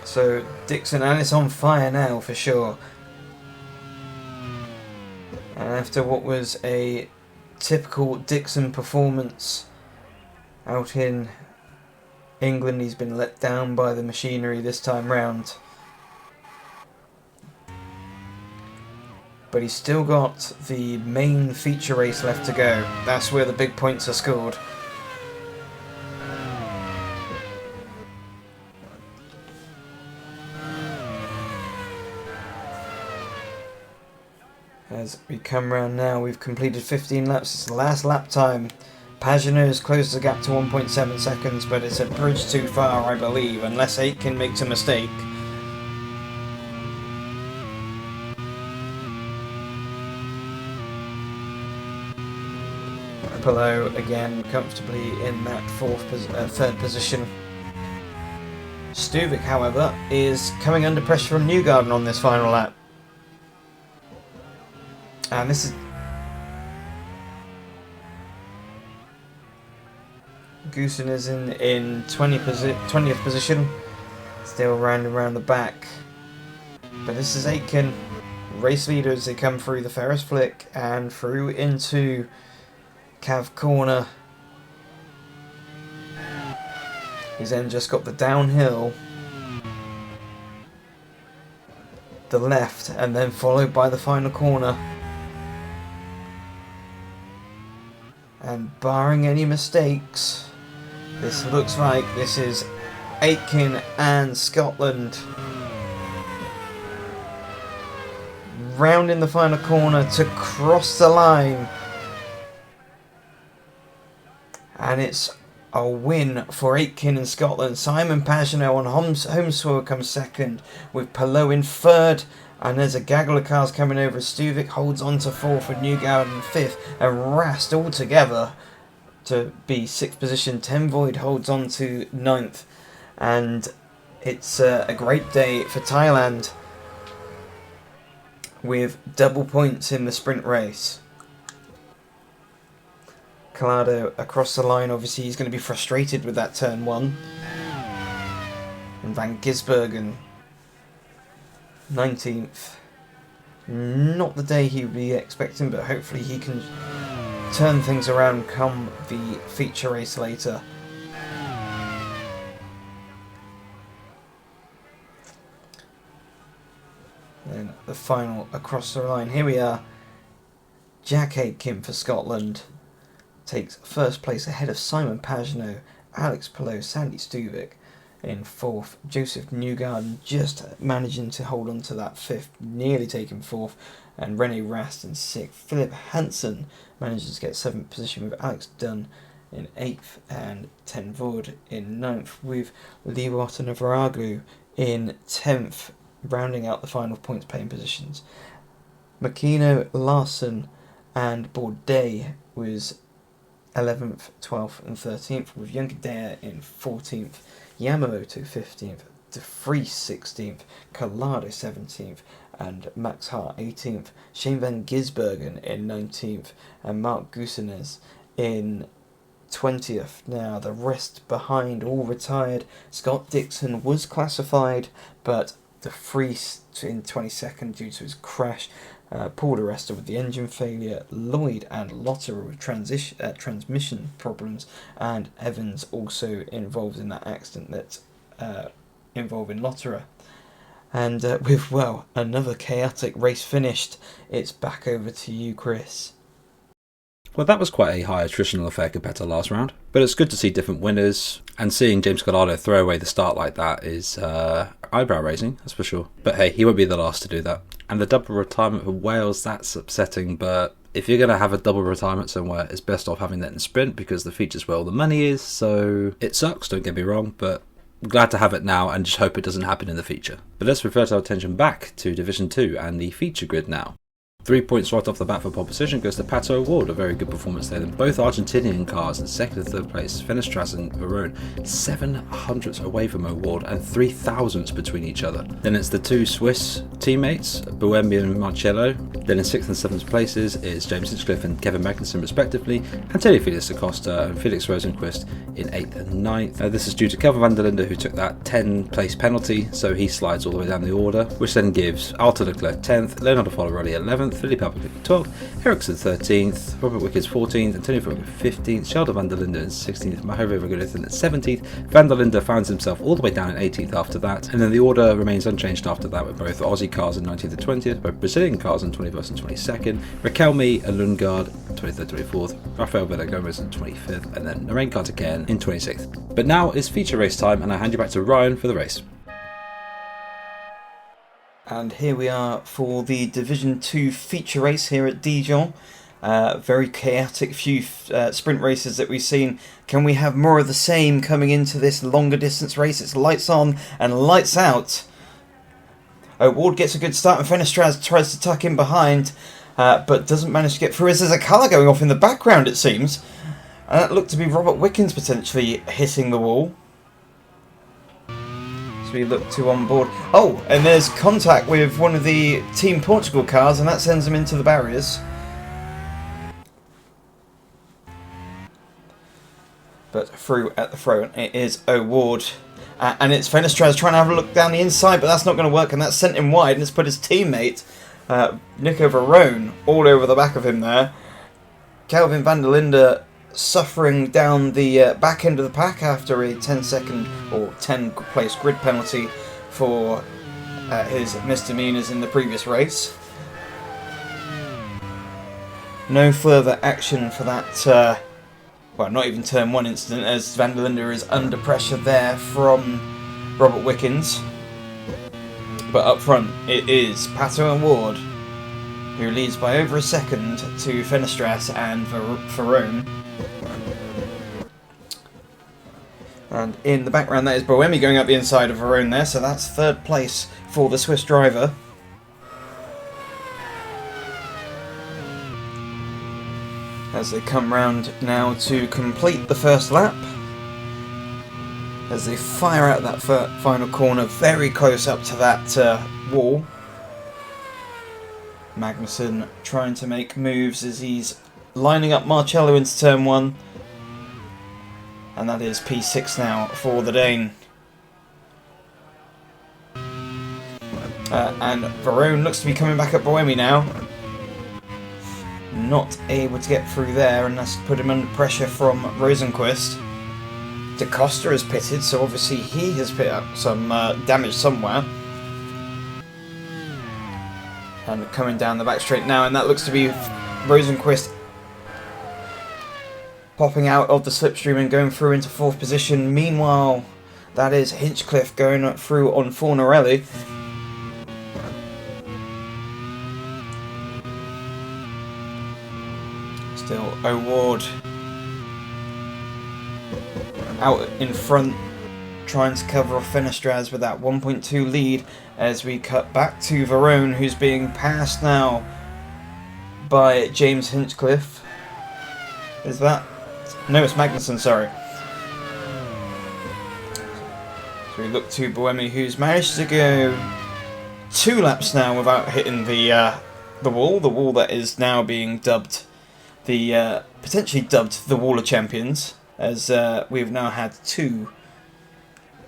So Dixon, and it's on fire now for sure. And after what was a typical Dixon performance out in England, he's been let down by the machinery this time round. But he's still got the main feature race left to go. That's where the big points are scored. As we come round now, we've completed 15 laps. It's the last lap time. Pagenaud has closed the gap to 1.7 seconds, but it's a bridge too far, I believe, unless Aitken makes a mistake. Pelot again comfortably in that third position. Stuvik, however, is coming under pressure from Newgarden on this final lap. And this is Goosen is in 20th position, still round and round the back. But this is Aitken, race leader as they come through the Ferris flick and through into Cav corner. He's then just got the downhill, the left, and then followed by the final corner. And barring any mistakes, this looks like this is Aitken and Scotland rounding the final corner to cross the line. And it's a win for Aitken and Scotland. Simon Pagenaud on home soil comes second, with Pelot in third. And there's a gaggle of cars coming over. Stuvik holds on to fourth with Newgarden fifth, and Rast all together to be sixth position. Ten Void holds on to ninth, and it's a great day for Thailand with double points in the sprint race. Collado across the line, obviously he's going to be frustrated with that turn one. And Van Gisbergen 19th. Not the day he would be expecting, but hopefully he can turn things around come the feature race later. Then the final across the line. Here we are. Jack Aitken for Scotland takes first place ahead of Simon Pagenaud, Alex Pelot, Sandy Stuvik in fourth. Joseph Newgarden just managing to hold on to that fifth, nearly taking fourth, and Rene Rast in sixth. Philip Hansen manages to get seventh position with Alex Dunn in eighth, and Ten Voord in ninth, with Liwat and Varagu in 10th, rounding out the final points paying positions. Makino, Larson and Bourdais was 11th, 12th and 13th, with Juncker in 14th, Yamamoto 15th, De Vries 16th, Collado 17th, and Max Hart 18th, Shane Van Gisbergen in 19th, and Mark Goosenes in 20th. Now, the rest behind all retired. Scott Dixon was classified, but the Ferris in 22nd due to his crash. Paul Arrester with the engine failure, Lloyd and Lotterer with transmission problems, and Evans also involved in that accident that involving Lotterer. And with, well, another chaotic race finished, it's back over to you, Chris. Well, that was quite a high attritional affair compared to last round, but it's good to see different winners, and seeing James Collado throw away the start like that is eyebrow raising, that's for sure. But hey, he won't be the last to do that. And the double retirement for Wales, that's upsetting, but if you're going to have a double retirement somewhere, it's best off having that in sprint because the feature's where all the money is, so it sucks, don't get me wrong, but I'm glad to have it now and just hope it doesn't happen in the feature. But let's revert our attention back to Division 2 and the feature grid now. 3 points right off the bat for pole position goes to Pato O'Ward, a very good performance there. Then both Argentinian cars in second and third place, Fenestras and Varone, 700ths away from O'Ward and 3,000ths between each other. Then it's the two Swiss teammates, Buemi and Marcello. Then in 6th and 7th places is James Hinchcliffe and Kevin Magnussen respectively, and Teddy Felix Acosta and Felix Rosenquist in 8th and 9th. This is due to Kelvin van der Linde, who took that 10 place penalty, so he slides all the way down the order, which then gives Alton Leclerc 10th, Leonardo Folorelli 11th, Philippe Albuquerque 12th, Ericsson 13th, Robert Wickens 14th, Antonio Ferrari 15th, Sheldon van der Linde in 16th, Mahovo Vergunnethan at 17th. Van der Linde finds himself all the way down in 18th after that, and then the order remains unchanged after that, with both Aussie cars in 19th and 20th, both Brazilian cars in 21st and 22nd, Raquelme and Lundgaard 23rd, 24th, Rafael Villa Gomez in 25th, and then Narain Karthikeyan in 26th. But now it's feature race time, and I hand you back to Ryan for the race. And here we are for the Division 2 feature race here at Dijon. Very chaotic few sprint races that we've seen. Can we have more of the same coming into this longer distance race? It's lights on and lights out. O'Ward gets a good start and Fenestras tries to tuck in behind, but doesn't manage to get through as there's a colour going off in the background, it seems. And that looked to be Robert Wickens potentially hitting the wall. We look to on board. Oh, and there's contact with one of the Team Portugal cars, and that sends them into the barriers. But through at the front, it is O'Ward. And it's Fenestras trying to have a look down the inside, but that's not going to work, and that's sent him wide, and it's put his teammate, Nico Varone, all over the back of him there. Kelvin van der Linde suffering down the back end of the pack after a 10-second or 10-place grid penalty for his misdemeanors in the previous race. No further action for that, well, not even turn 1 incident, as van der Linde is under pressure there from Robert Wickens. But up front, it is Pato O'Ward, who leads by over a second to Fenestras and Varone. And in the background, that is Buemi going up the inside of Varone there, so that's 3rd place for the Swiss driver. As they come round now to complete the first lap. As they fire out that final corner, very close up to that wall. Magnussen trying to make moves as he's lining up Marcello into turn 1. And that is P6 now for the Dane. And Varone looks to be coming back at Buemi now. Not able to get through there, and that's put him under pressure from Rosenquist. Da Costa has pitted, so obviously he has put up some damage somewhere. And coming down the back straight now, and that looks to be Rosenquist popping out of the slipstream and going through into 4th position. Meanwhile, that is Hinchcliffe going through on Fornarelli. Still O'Ward out in front, trying to cover off Fenestras with that 1.2 lead, as we cut back to Varone, who's being passed now by James Hinchcliffe. Is that? No, it's Magnussen, sorry. So we look to Buemi, who's managed to go 2 laps now without hitting the wall that is now being dubbed potentially dubbed the Wall of Champions. as we've now had 2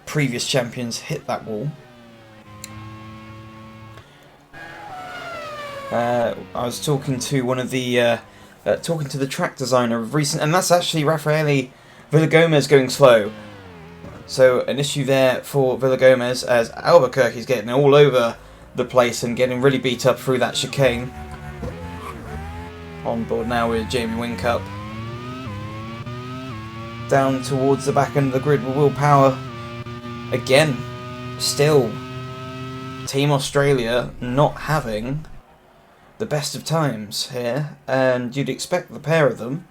previous champions hit that wall. I was talking to one of the talking to the track designer of recent, and that's actually Raffaele Villagomez going slow. So an issue there for Villagomez as Albuquerque's getting all over the place and getting really beat up through that chicane. On board now with Jamie Whincup. Down towards the back end of the grid with Will Power. Again, still Team Australia not having the best of times here, and you'd expect the pair of them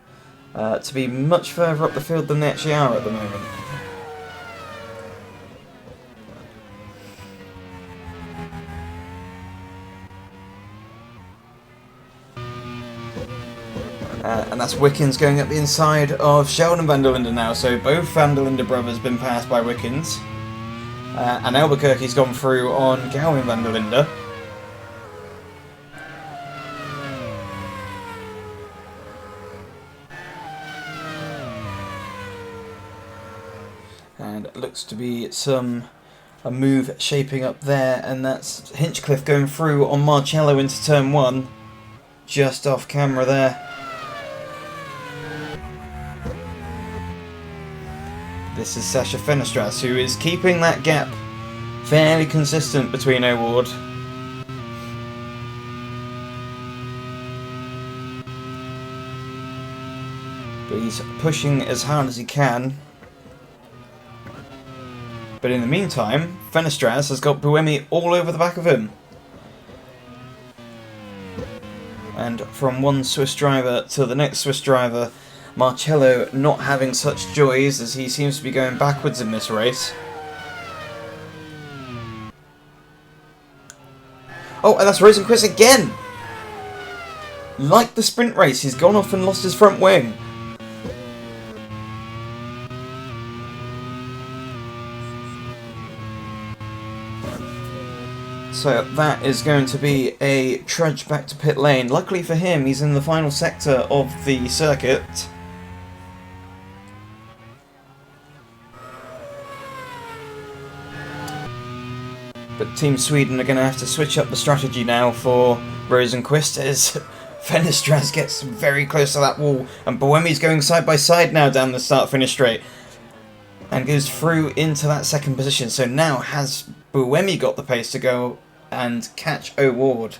to be much further up the field than they actually are at the moment. And that's Wickens going up the inside of Sheldon van der Linde now. So both van der Linde brothers been passed by Wickens. And Albuquerque's gone through on Gowin van der Linde. And it looks to be a move shaping up there. And that's Hinchcliffe going through on Marcello into turn 1. Just off camera there. This is Sasha Fenestras, who is keeping that gap fairly consistent between O'Ward. But he's pushing as hard as he can. But in the meantime, Fenestras has got Buemi all over the back of him. And from one Swiss driver to the next Swiss driver, Marcello not having such joys as he seems to be going backwards in this race. Oh, and that's Rosenquist again! Like the sprint race, he's gone off and lost his front wing. So that is going to be a trudge back to pit lane. Luckily for him, he's in the final sector of the circuit. But Team Sweden are going to have to switch up the strategy now for Rosenquist as Fenestras gets very close to that wall. And Buemi's going side by side now down the start-finish straight. And goes through into that second position. So now has Buemi got the pace to go and catch O'Ward.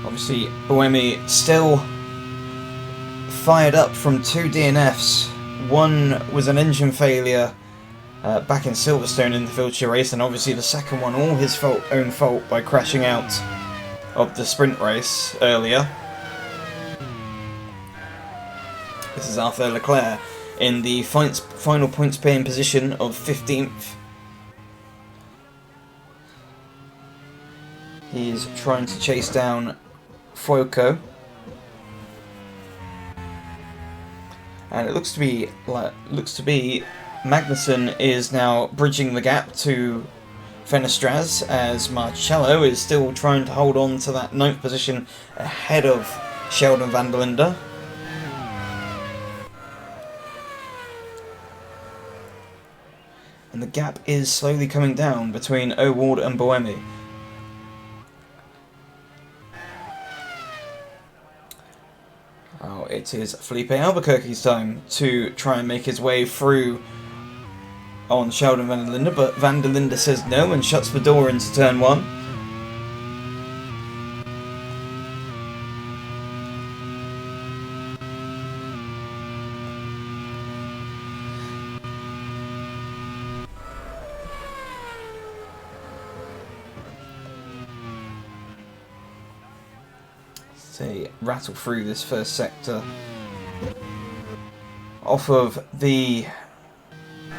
Obviously, Buemi still fired up from 2 DNFs. One was an engine failure back in Silverstone in the Filcher race, and obviously the second one all his own fault by crashing out of the sprint race earlier. This is Arthur Leclerc in the final points paying position of 15th. He's trying to chase down Foyko. And it looks to be Magnussen is now bridging the gap to Fenestras as Marcello is still trying to hold on to that 9th position ahead of Sheldon van der Linde. And the gap is slowly coming down between O'Ward and Buemi. Oh, it is Felipe Albuquerque's time to try and make his way through on Sheldon van der Linde, but van der Linde says no and shuts the door into turn 1. Rattle through this first sector off of the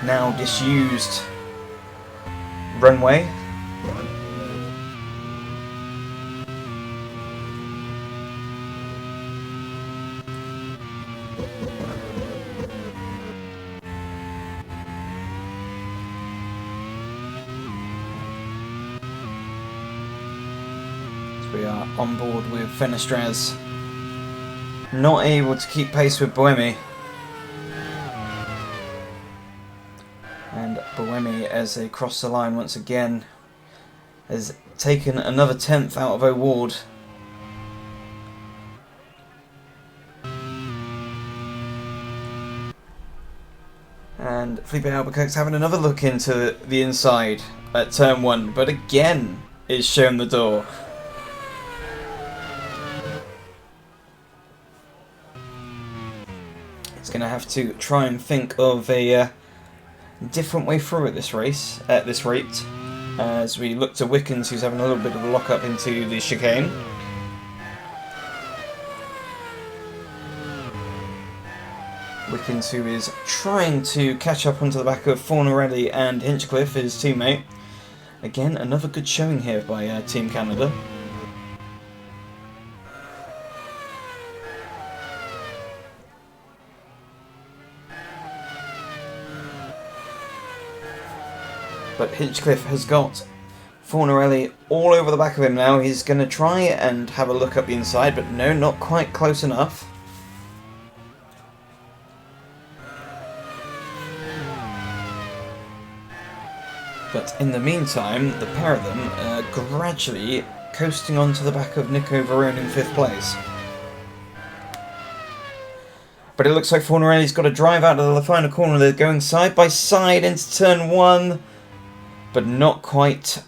now disused runway. We are on board with Fenestraz. Not able to keep pace with Buemi. And Buemi, as they cross the line once again, has taken another 10th out of O'Ward. And Felipe Albuquerque's having another look into the inside at turn 1, but again is shown the door. It's going to have to try and think of a different way through at this race, at this rate, as we look to Wickens, who's having a little bit of a lock-up into the chicane. Wickens, who is trying to catch up onto the back of Fornarelli and Hinchcliffe, his teammate. Again, another good showing here by Team Canada. But Hinchcliffe has got Fornarelli all over the back of him now. He's going to try and have a look up the inside, but no, not quite close enough. But in the meantime, the pair of them are gradually coasting onto the back of Nico Varone in 5th place. But it looks like Fornarelli's got to drive out of the final corner. They're going side by side into turn 1, but not quite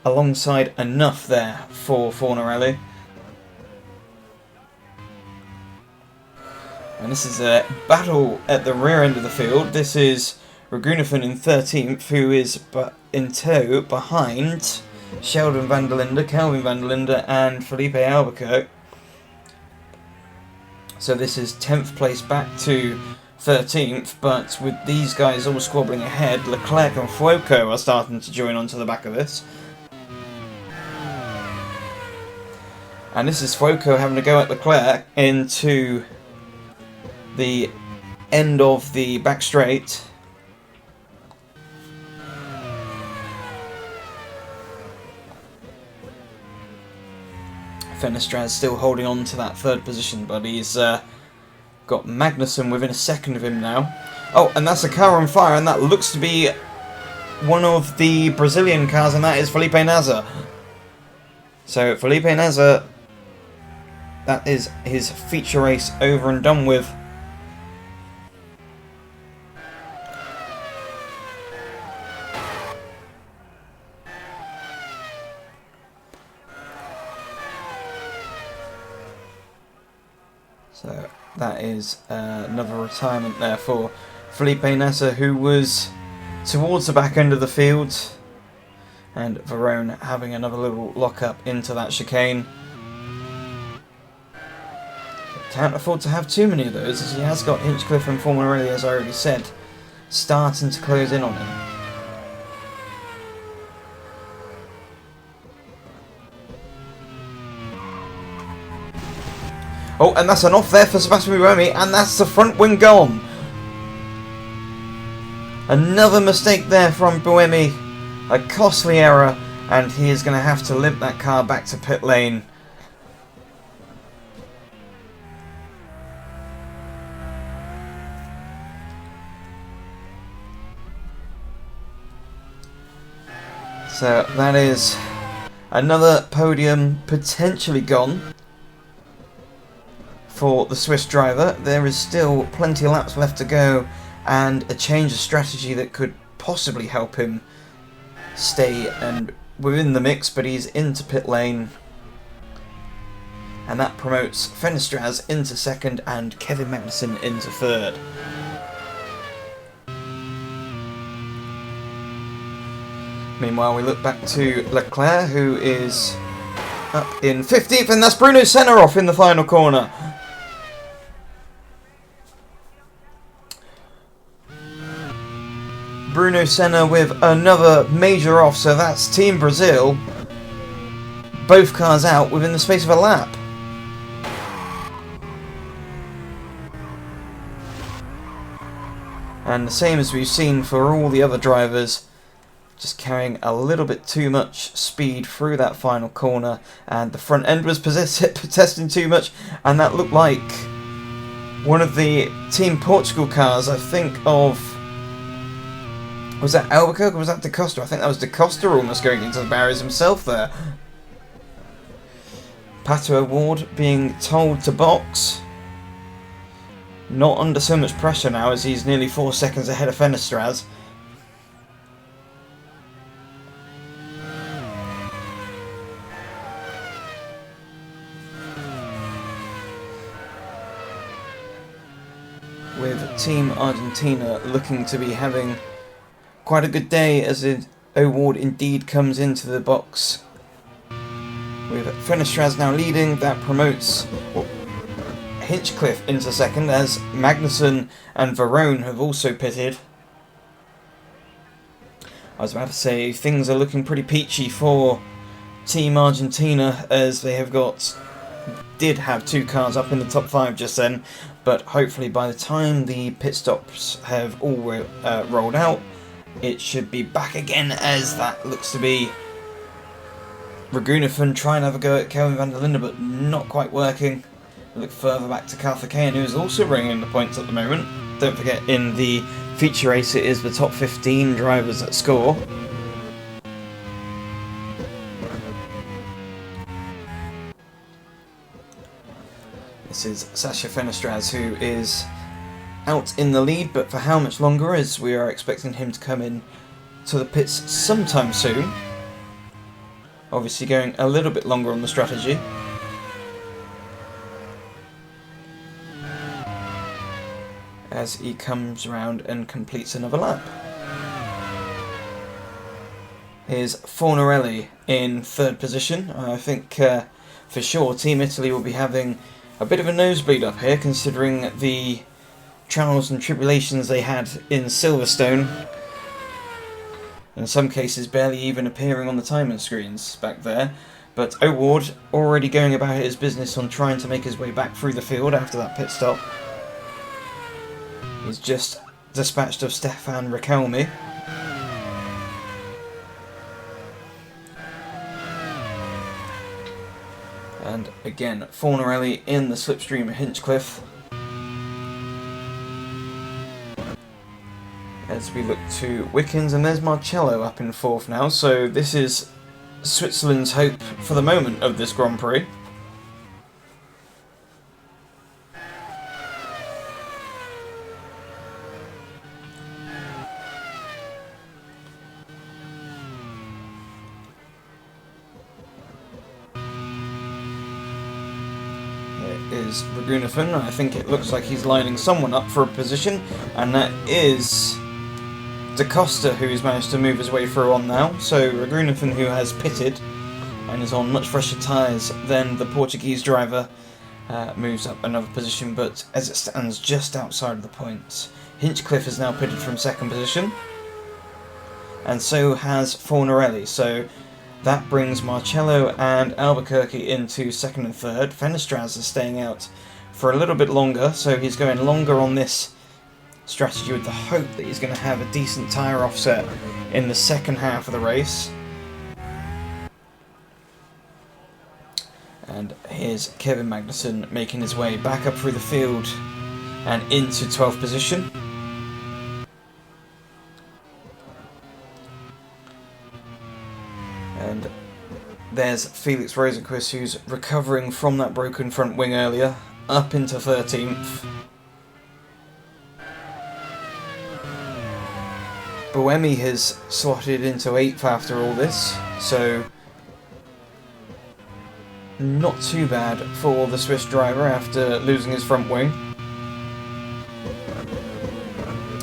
alongside enough there for Fornarelli. And this is a battle at the rear end of the field. This is Ragunathan in 13th, who is in tow behind Sheldon van der Linde, Kelvin van der Linde and Felipe Albuquerque. So this is 10th place back to 13th, but with these guys all squabbling ahead, Leclerc and Fuoco are starting to join onto the back of this. And this is Fuoco having to go at Leclerc into the end of the back straight. Fenestraz still holding on to that 3rd position, but he's got Magnussen within a second of him now. Oh, and that's a car on fire, and that looks to be one of the Brazilian cars, and that is Felipe Nasr. So Felipe Nasr, that is his feature race over and done with. So that is another retirement there for Felipe Nasr, who was towards the back end of the field, and Varone having another little lock-up into that chicane. Can't afford to have too many of those, as he has got Hinchcliffe and Fornarelli, as I already said, starting to close in on him. Oh, and that's an off there for Sebastian Buemi, and that's the front wing gone. Another mistake there from Buemi, a costly error, and he is going to have to limp that car back to pit lane. So that is another podium potentially gone for the Swiss driver. There is still plenty of laps left to go, and a change of strategy that could possibly help him stay and within the mix, but he's into pit lane, and that promotes Fenestraz into 2nd and Kevin Magnussen into 3rd. Meanwhile, we look back to Leclerc, who is up in 15th, and that's Bruno Senna off in the final corner. Bruno Senna with another major off, so that's Team Brazil. Both cars out within the space of a lap. And the same as we've seen for all the other drivers, just carrying a little bit too much speed through that final corner, and the front end was protesting too much, and that looked like one of the Team Portugal cars. I think of, was that Albuquerque or was that Da Costa? I think that was Da Costa almost going into the barriers himself there. Pato O'Ward being told to box. Not under so much pressure now, as he's nearly 4 seconds ahead of Fenestraz. With Team Argentina looking to be having quite a good day, as O'Ward indeed comes into the box. With Fenestraz now leading, that promotes Hinchcliffe into second, as Magnussen and Verone have also pitted. I was about to say, things are looking pretty peachy for Team Argentina, as they did have 2 cars up in the top 5 just then, but hopefully by the time the pit stops have all rolled out, it should be back again, as that looks to be Ragunathan trying to have a go at Kelvin van der Linde, but not quite working. We look further back to Karthikeyan, who is also bringing the points at the moment. Don't forget, in the feature race, it is the top 15 drivers that score. This is Sasha Fenestraz, who is out in the lead, but for how much longer, as we are expecting him to come in to the pits sometime soon. Obviously going a little bit longer on the strategy. As he comes around and completes another lap. Here's Fornarelli in 3rd position. I think for sure Team Italy will be having a bit of a nosebleed up here, considering the trials and tribulations they had in Silverstone. In some cases barely even appearing on the timing screens back there. But O'Ward already going about his business on trying to make his way back through the field after that pit stop. He's just dispatched of Stefan Riquelme. And again, Fornarelli in the slipstream of Hinchcliffe. As we look to Wickens, and there's Marcello up in 4th now, so this is Switzerland's hope for the moment of this Grand Prix. Is Ragunathan. I think it looks like he's lining someone up for a position, and that is Da Costa, who's managed to move his way through on now. So Ragunathan, who has pitted and is on much fresher tyres than the Portuguese driver, moves up another position, but as it stands just outside of the points. Hinchcliffe is now pitted from 2nd position, and so has Fornarelli. So that brings Marcello and Albuquerque into 2nd and 3rd. Fenestraz is staying out for a little bit longer, so he's going longer on this strategy with the hope that he's going to have a decent tyre offset in the second half of the race. And here's Kevin Magnussen making his way back up through the field and into 12th position. And there's Felix Rosenqvist, who's recovering from that broken front wing earlier, up into 13th. Buemi has slotted into 8th after all this, so not too bad for the Swiss driver after losing his front wing.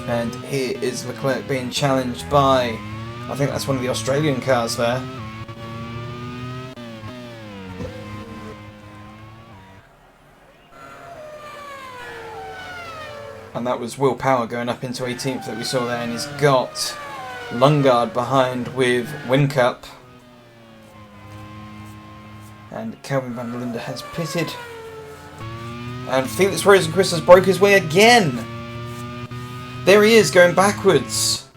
And here is Leclerc being challenged by, I think that's one of the Australian cars there. And that was Will Power going up into 18th that we saw there, and he's got Lundgaard behind with Whincup. And Kelvin van der Linde has pitted. And Felix Rosenqvist has broke his way again. There he is, going backwards.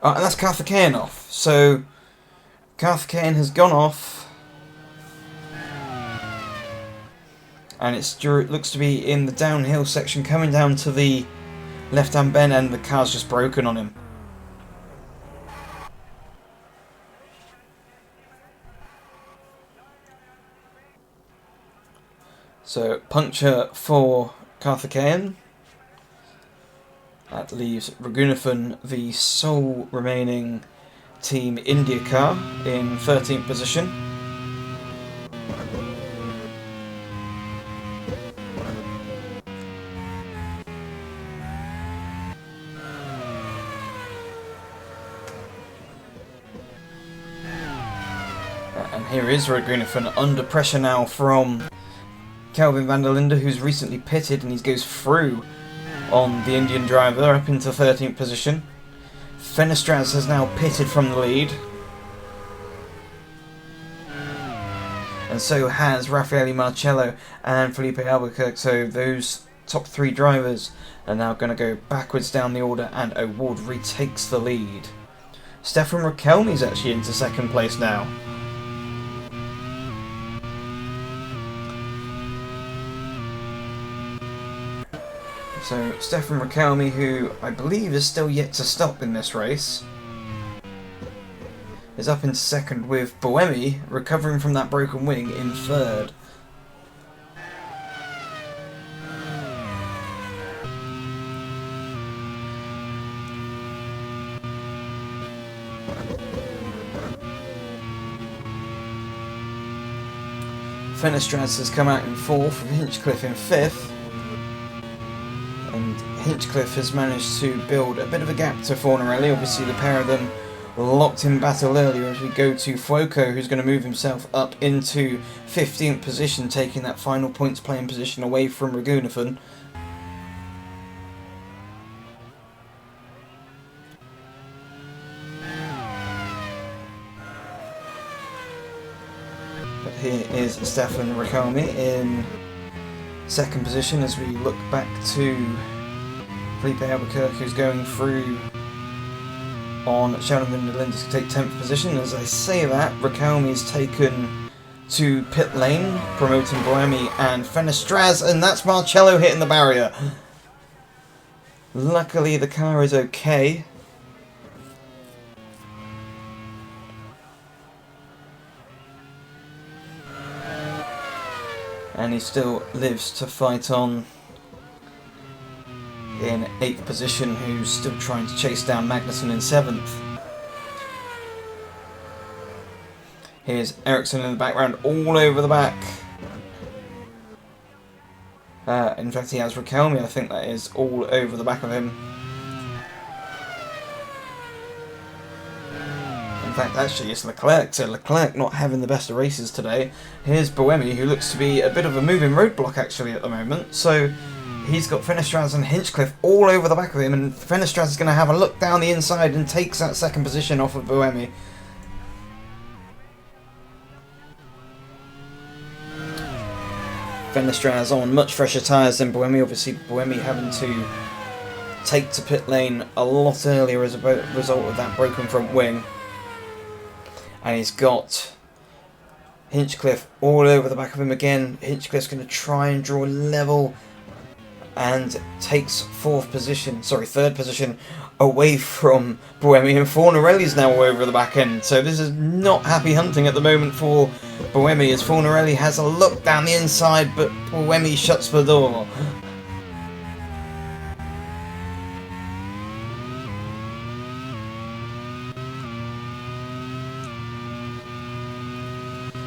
And that's Kavaney off. So Kavaney has gone off. And it looks to be in the downhill section, coming down to the left-hand bend, and the car's just broken on him. So, puncture for Kavaney. That leaves Raghunathan, the sole remaining Team India car, in 13th position. And here is Raghunathan under pressure now from Kelvin van der Linde, who's recently pitted, and he goes through on the Indian driver up into 13th position. Fenestraz has now pitted from the lead. And so has Raffaele Marcello and Felipe Albuquerque. So those top three drivers are now going to go backwards down the order, and O'Ward retakes the lead. Stefan Rakelny's actually into second place now. So Stefan Rakelny, who I believe is still yet to stop in this race, is up in second, with Buemi recovering from that broken wing in third. Fenestraz has come out in fourth, with Hinchcliffe in fifth. And Hinchcliffe has managed to build a bit of a gap to Fornarelli. Obviously the pair of them locked in battle earlier, as we go to Fuoco, who's going to move himself up into 15th position, taking that final points playing position away from Raghunathan. But here is Stefan Rakelny in second position, as we look back to Felipe Albuquerque, who's going through on Sheldon van der Linde to take 10th position. As I say that, Rakelny's taken to pit lane, promoting Buemi and Fenestraz, and that's Marcello hitting the barrier. Luckily the car is okay. And he still lives to fight on in 8th position, who's still trying to chase down Magnussen in 7th. Here's Ericsson in the background, all over the back. In fact, he has Rakelny, I think that is, all over the back of him. In fact, actually, it's Leclerc. So Leclerc not having the best of races today. Here's Buemi, who looks to be a bit of a moving roadblock actually at the moment. So he's got Fenestraz and Hinchcliffe all over the back of him, and Fenestraz is going to have a look down the inside and takes that second position off of Buemi. Fenestraz on much fresher tyres than Buemi. Obviously, Buemi having to take to pit lane a lot earlier as a result of that broken front wing. And he's got Hinchcliffe all over the back of him again. Hinchcliffe's going to try and draw level and takes third position away from Buemi, and Fornarelli's now over the back end. So this is not happy hunting at the moment for Buemi, as Fornarelli has a look down the inside, but Buemi shuts the door.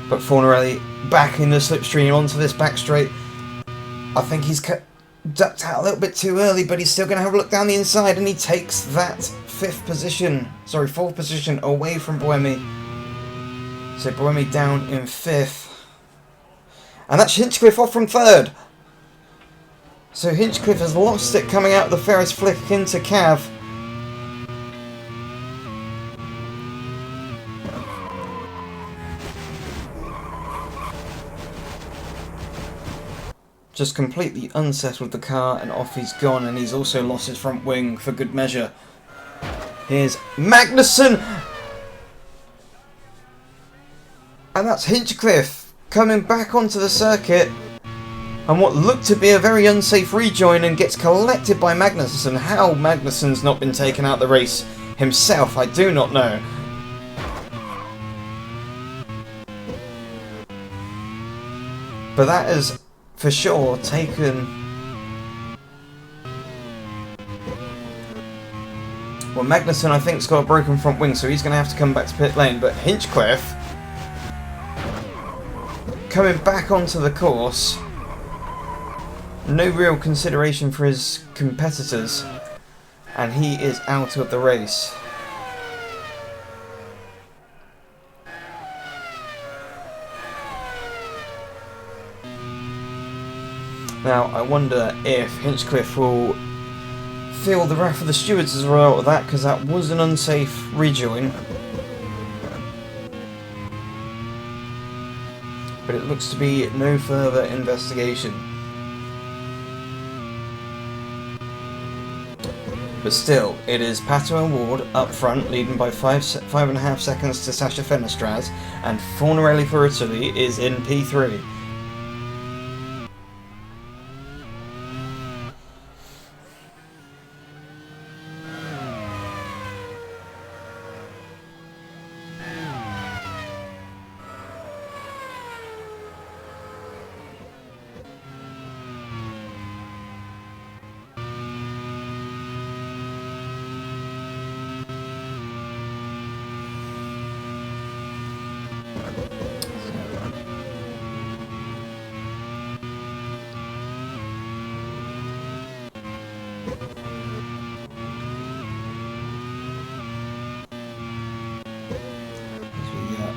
But Fornarelli back in the slipstream onto this back straight. I think he's ducked out a little bit too early, but he's still going to have a look down the inside, and he takes that fourth position away from Buemi. So Buemi down in 5th. And that's Hinchcliffe off from 3rd. So Hinchcliffe has lost it coming out of the Ferris flick into Cav. Just completely unsettled the car, and off he's gone, and he's also lost his front wing for good measure. Here's Magnussen. And that's Hinchcliffe coming back onto the circuit. And what looked to be a very unsafe rejoin and gets collected by Magnussen. How Magnussen's not been taken out the race himself, I do not know. But that is for sure taken... Well, Magnussen I think's got a broken front wing, so he's going to have to come back to pit lane. But Hinchcliffe coming back onto the course. No real consideration for his competitors, and he is out of the race. Now, I wonder if Hinchcliffe will feel the wrath of the stewards as a result of that, because that was an unsafe rejoin. But it looks to be no further investigation. But still, it is Pato O'Ward up front, leading by 5.5 seconds to Sasha Fenestraz, and Fornarelli for Italy is in P3.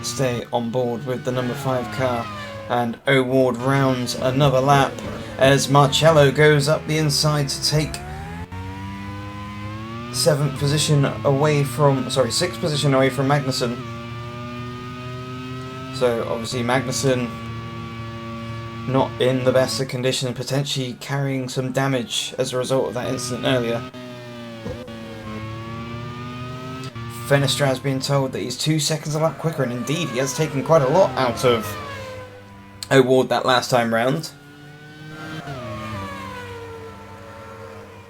Stay on board with the number 5 car, and O'Ward rounds another lap as Marcello goes up the inside to take 6th position away from Magnussen. So obviously Magnussen not in the best of condition, potentially carrying some damage as a result of that incident earlier. Fenestraz being told that he's 2 seconds a lap quicker, and indeed he has taken quite a lot out of O'Ward that last time round.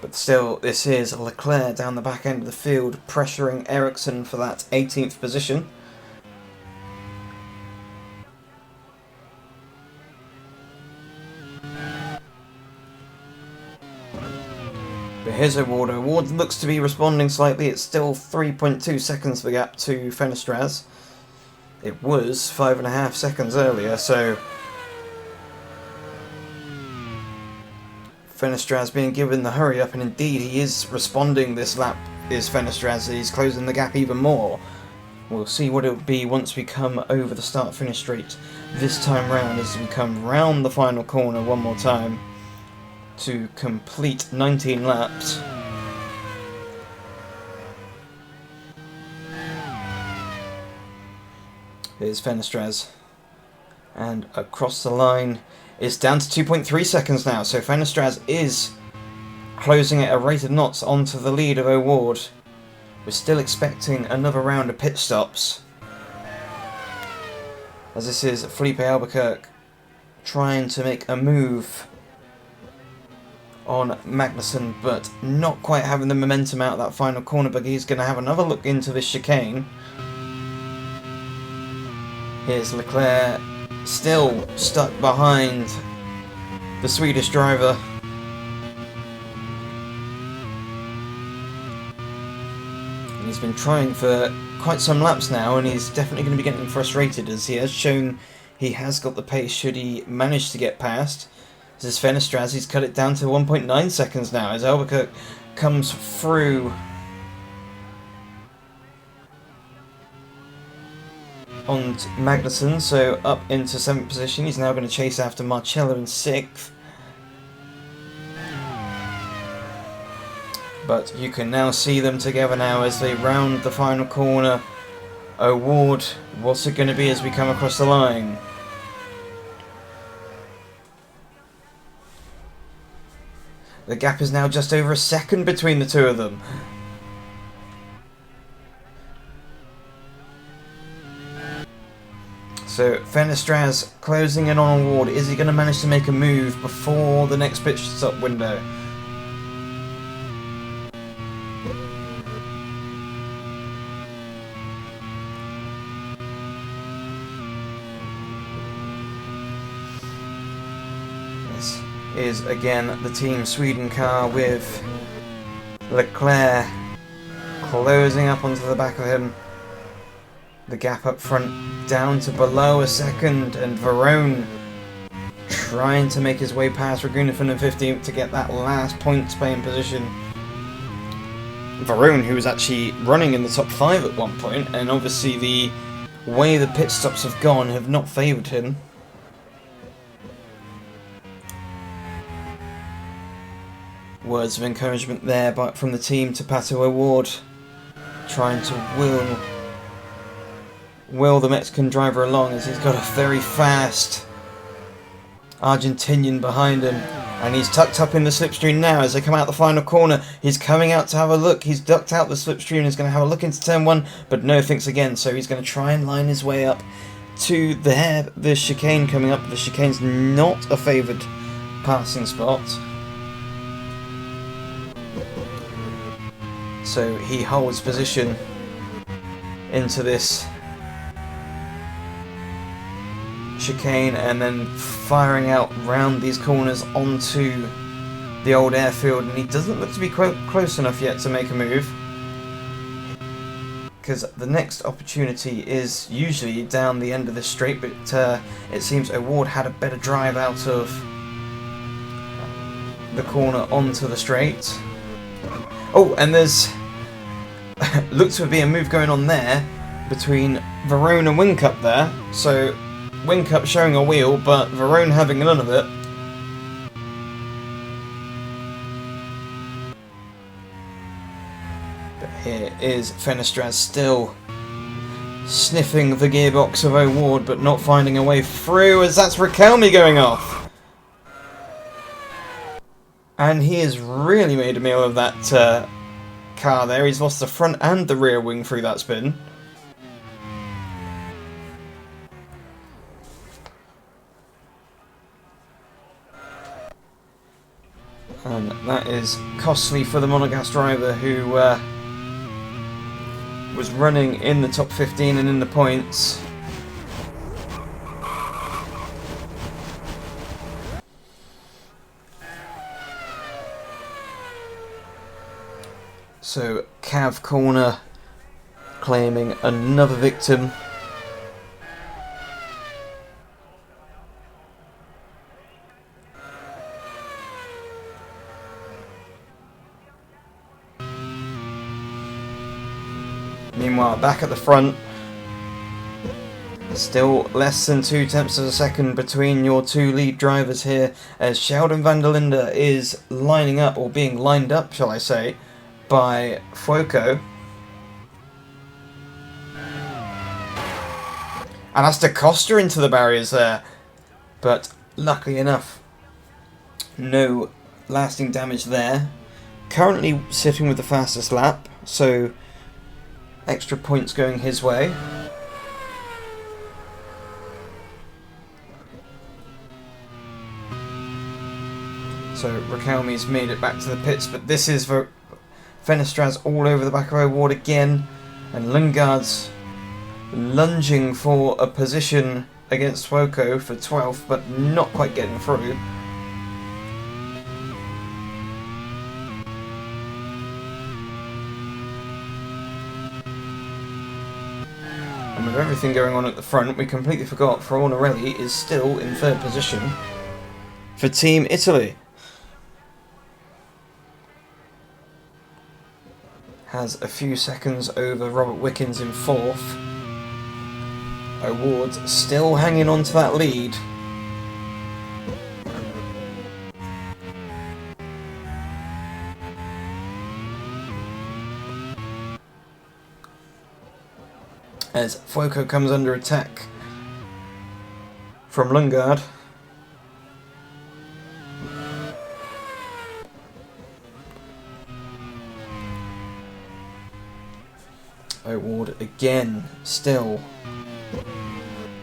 But still, this is Leclerc down the back end of the field, pressuring Ericsson for that 18th position. But here's O'Ward. O'Ward looks to be responding slightly. It's still 3.2 seconds the gap to Fenestraz. It was 5.5 seconds earlier, so Fenestraz being given the hurry up, and indeed he is responding this lap, is Fenestraz. He's closing the gap even more. We'll see what it will be once we come over the start-finish straight this time round, as we come round the final corner one more time to complete 19 laps. Here's Fenestraz, and across the line is down to 2.3 seconds now, so Fenestraz is closing at a rate of knots onto the lead of O'Ward. We're still expecting another round of pit stops, as this is Felipe Albuquerque trying to make a move on Magnussen, but not quite having the momentum out of that final corner. But he's going to have another look into this chicane. Here's Leclerc, still stuck behind the Swedish driver. And he's been trying for quite some laps now, and he's definitely going to be getting frustrated, as he has shown he has got the pace should he manage to get past. This is Fenestraz, he's cut it down to 1.9 seconds now as Albuquerque comes through on Magnussen, so up into 7th position. He's now going to chase after Marcello in 6th. But you can now see them together now as they round the final corner. O'Ward, what's it going to be as we come across the line? The gap is now just over a second between the two of them. So Fenestraz closing in on Ward. Is he going to manage to make a move before the next pitch stop window? This is again the Team Sweden car with Leclerc closing up onto the back of him. The gap up front down to below a second, and Verone trying to make his way past Ragunathan in 15th to get that last points playing position. Verone, who was actually running in the top 5 at one point, and obviously the way the pit stops have gone have not favoured him. Words of encouragement there from the team to Pato O'Ward, trying to will the Mexican driver along, as he's got a very fast Argentinian behind him, and he's tucked up in the slipstream now as they come out the final corner. He's coming out to have a look. He's ducked out the slipstream and he's going to have a look into turn 1, but no thinks again, so he's going to try and line his way up to the chicane coming up. The chicane's not a favoured passing spot, so he holds position into this chicane and then firing out round these corners onto the old airfield, and he doesn't look to be quite close enough yet to make a move, because the next opportunity is usually down the end of this straight, but it seems O'Ward had a better drive out of the corner onto the straight. Oh, and there's looks to be a move going on there between Verone and Whincup there, so Whincup showing a wheel, but Verone having none of it. But here is Fenestraz still sniffing the gearbox of O'Ward, but not finding a way through, as that's Riquelme going off. And he has really made a meal of that car there. He's lost the front and the rear wing through that spin. And that is costly for the Monegasque driver, who was running in the top 15 and in the points. So Cav Corner claiming another victim. Meanwhile, back at the front, still less than 2 tenths of a second between your two lead drivers here, as Sheldon van der Linde is lining up, or being lined up, shall I say, by Fuoco. And has to Costa into the barriers there, but luckily enough, no lasting damage there. Currently sitting with the fastest lap, so extra points going his way. So Riquelme's made it back to the pits, but this is for Fenestraz all over the back of O'Ward again, and Lundgaard's lunging for a position against Fuoco for 12th, but not quite getting through. And with everything going on at the front, we completely forgot Fornarelli is still in 3rd position for Team Italy. Has a few seconds over Robert Wickens in 4th. O'Ward still hanging on to that lead. As Fuoco comes under attack from Lundgaard. O'Ward again, still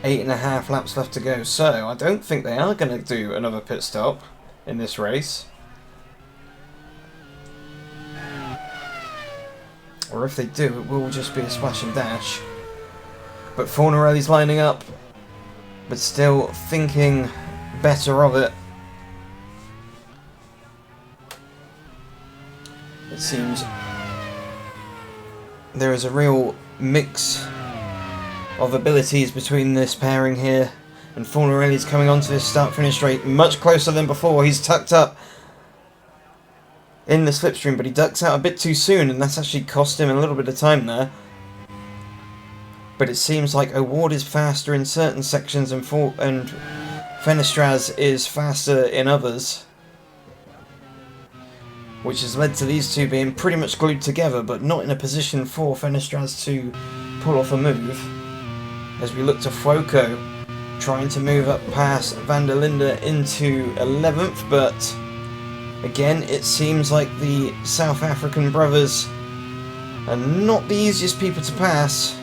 8.5 laps left to go, so I don't think they are going to do another pit stop in this race. Or if they do, it will just be a splash and dash. But Fornarelli's lining up, but still thinking better of it. It seems there is a real mix of abilities between this pairing here, and Fornarelli's coming onto this start-finish straight much closer than before. He's tucked up in the slipstream, but he ducks out a bit too soon, and that's actually cost him a little bit of time there. But it seems like O'Ward is faster in certain sections and Fenestraz is faster in others, which has led to these two being pretty much glued together, but not in a position for Fenestraz to pull off a move. As we look to Fuoco trying to move up past Van der Linde into 11th, but again, it seems like the South African brothers are not the easiest people to pass.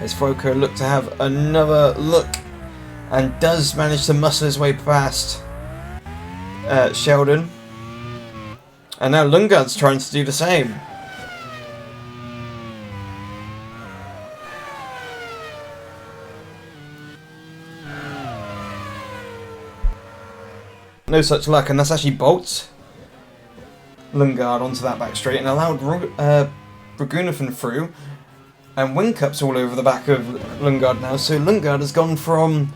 As Fuoco look to have another look and does manage to muscle his way past Sheldon. And now Lundgaard's trying to do the same. No such luck, and that's actually bolts Lundgaard onto that back straight and allowed Brugunifen through. And Wincup's all over the back of Lundgaard now, so Lundgaard has gone from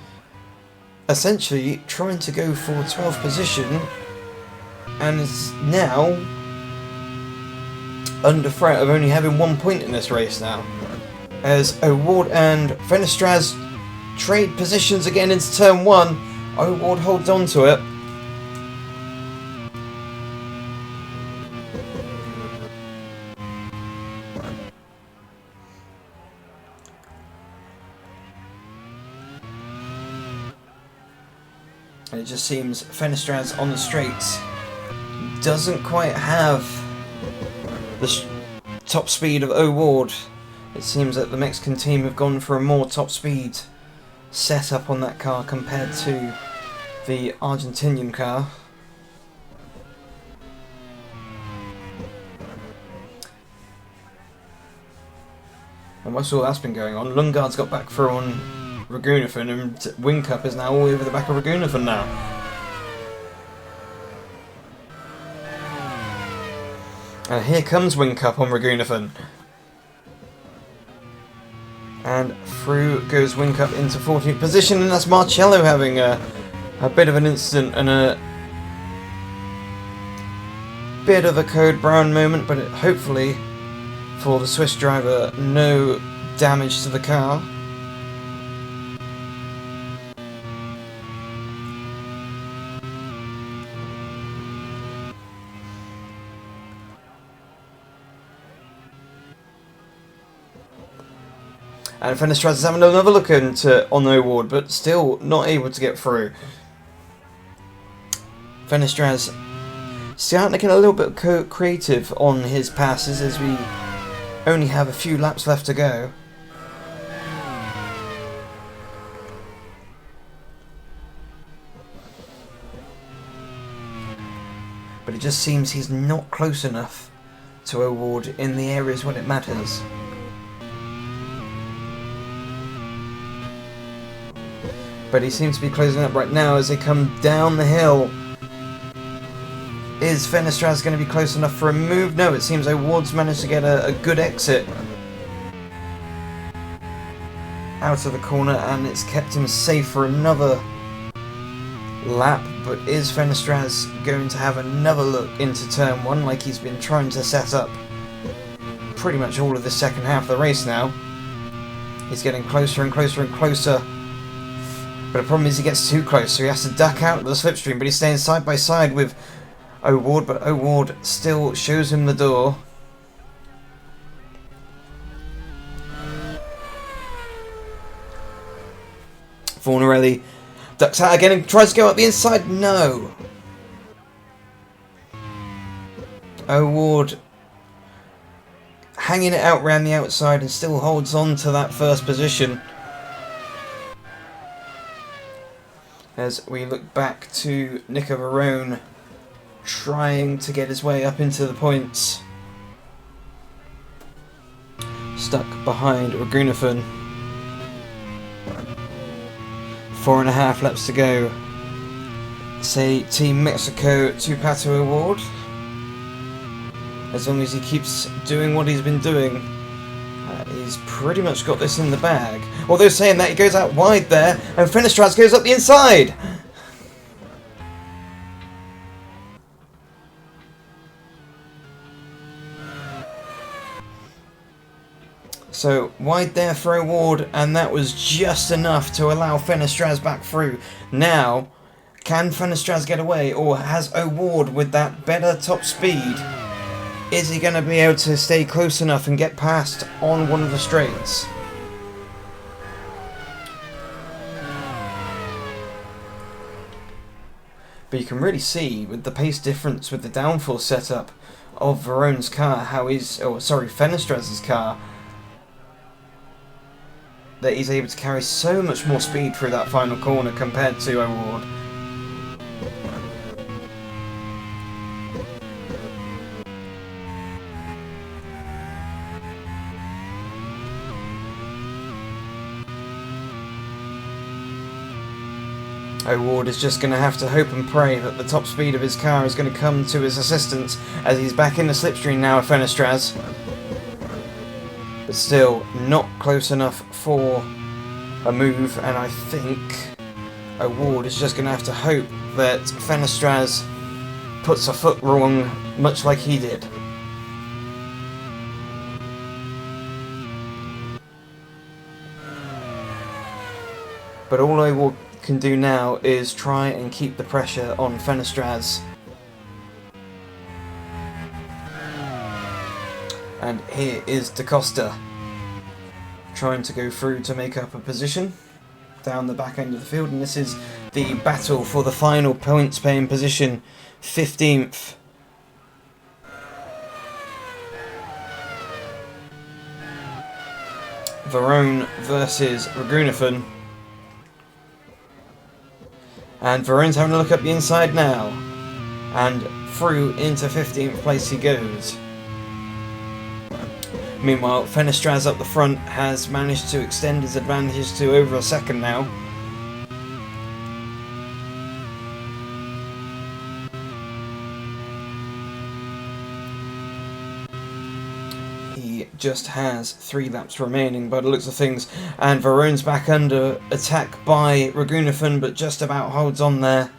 essentially trying to go for 12th position and is now under threat of only having 1 point in this race now. As O'Ward and Fenestraz trade positions again into turn 1, O'Ward holds on to it. And it just seems Fenestraz on the straights doesn't quite have the top speed of O'Ward. It seems that the Mexican team have gone for a more top speed setup on that car compared to the Argentinian car. And whilst all that's been going on, Lundgaard's got back through on Brugunifen, and Wingcup is now all over the back of Brugunifen now. And here comes Wingcup on Brugunifen. And through goes Wingcup into 14th position, and that's Marcello having a bit of an incident and a bit of a Code Brown moment, but hopefully for the Swiss driver, no damage to the car. And Fenestraz is having another look on O'Ward, but still not able to get through. Fenestraz starting to get a little bit creative on his passes as we only have a few laps left to go. But it just seems he's not close enough to O'Ward in the areas when it matters. But he seems to be closing up right now as they come down the hill. Is Fenestraz going to be close enough for a move? No, it seems O'Ward's managed to get a good exit out of the corner, and it's kept him safe for another lap. But is Fenestraz going to have another look into turn 1 like he's been trying to set up pretty much all of the second half of the race now? He's getting closer and closer and closer. But the problem is he gets too close, so he has to duck out of the slipstream, but he's staying side by side with O'Ward, but O'Ward still shows him the door. Fornarelli ducks out again and tries to go up the inside. No! hanging it out round the outside and still holds on to that first position. As we look back to Nico Varone trying to get his way up into the points. Stuck behind Ragunathan. 4.5 laps to go. Say Team Mexico Tupato Award. As long as he keeps doing what he's been doing, he's pretty much got this in the bag. Although saying that, he goes out wide there, and Fenestraz goes up the inside! So, wide there for O'Ward, and that was just enough to allow Fenestraz back through. Now, can Fenestraz get away, or has O'Ward with that better top speed? Is he going to be able to stay close enough and get past on one of the straights? But you can really see with the pace difference with the downforce setup of Verone's car, Fenestraz's car, that he's able to carry so much more speed through that final corner compared to O'Ward. O'Ward is just going to have to hope and pray that the top speed of his car is going to come to his assistance as he's back in the slipstream now of Fenestraz. But still, not close enough for a move, and I think O'Ward is just going to have to hope that Fenestraz puts a foot wrong, much like he did. But all O'Ward can do now is try and keep the pressure on Fenestraz. And here is Da Costa trying to go through to make up a position down the back end of the field, and this is the battle for the final points paying position, 15th. Varone versus Ragunathan. And Verone's having a look up the inside now. And through into 15th place he goes. Meanwhile, Fenestraz up the front has managed to extend his advantage to over a second now. He just has 3 laps remaining by the looks of things, and Verone's back under attack by Ragunathan, but just about holds on there.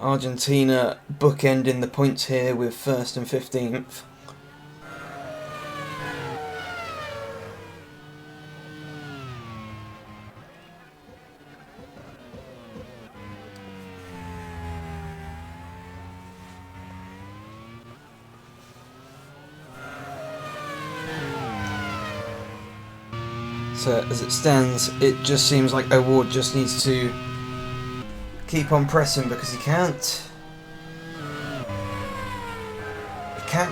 Argentina bookending the points here with 1st and 15th. So as it stands, it just seems like O'Ward just needs to keep on pressing, because he can't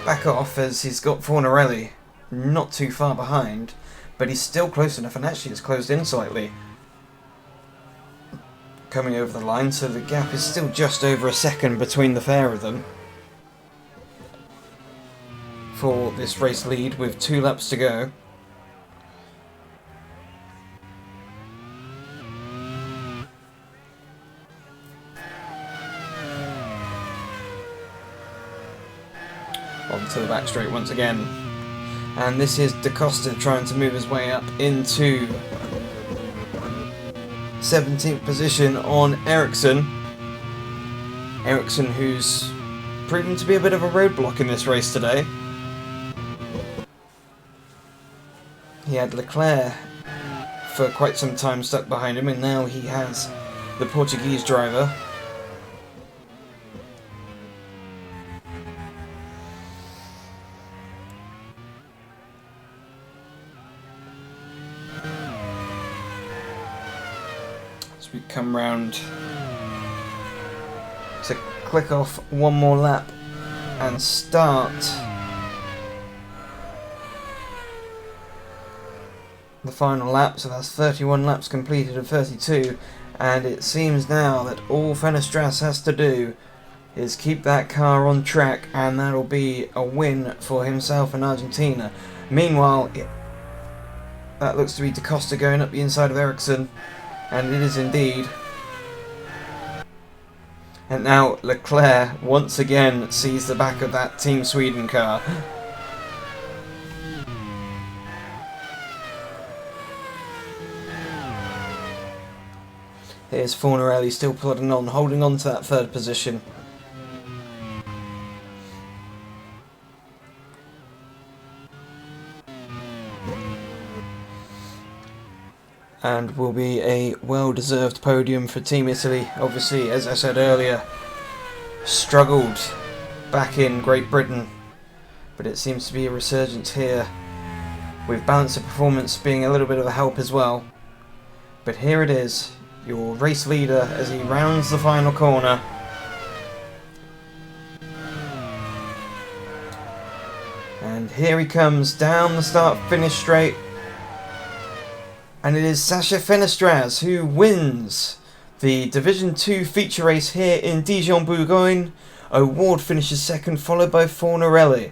back off, as he's got Fornarelli not too far behind, but he's still close enough, and actually it's closed in slightly coming over the line, so the gap is still just over a second between the pair of them for this race lead with 2 laps to go. Onto the back straight once again, and this is Da Costa trying to move his way up into 17th position on Ericsson. Ericsson, who's proven to be a bit of a roadblock in this race today. He had Leclerc for quite some time stuck behind him, and now he has the Portuguese driver. As we come round to click off one more lap and start the final lap. So that's 31 laps completed of 32, and it seems now that all Fenestras has to do is keep that car on track, and that'll be a win for himself and Argentina. Meanwhile, that looks to be Da Costa going up the inside of Ericsson, and it is indeed. And now Leclerc once again sees the back of that Team Sweden car. Here's Fornarelli still plodding on, holding on to that third position. And will be a well-deserved podium for Team Italy. Obviously, as I said earlier, struggled back in Great Britain, but it seems to be a resurgence here, with balance of performance being a little bit of a help as well. But here it is, your race leader as he rounds the final corner. And here he comes down the start-finish straight. And it is Sacha Fenestras who wins the Division 2 feature race here in Dijon-Bourgogne. O'Ward finishes second, followed by Fornarelli.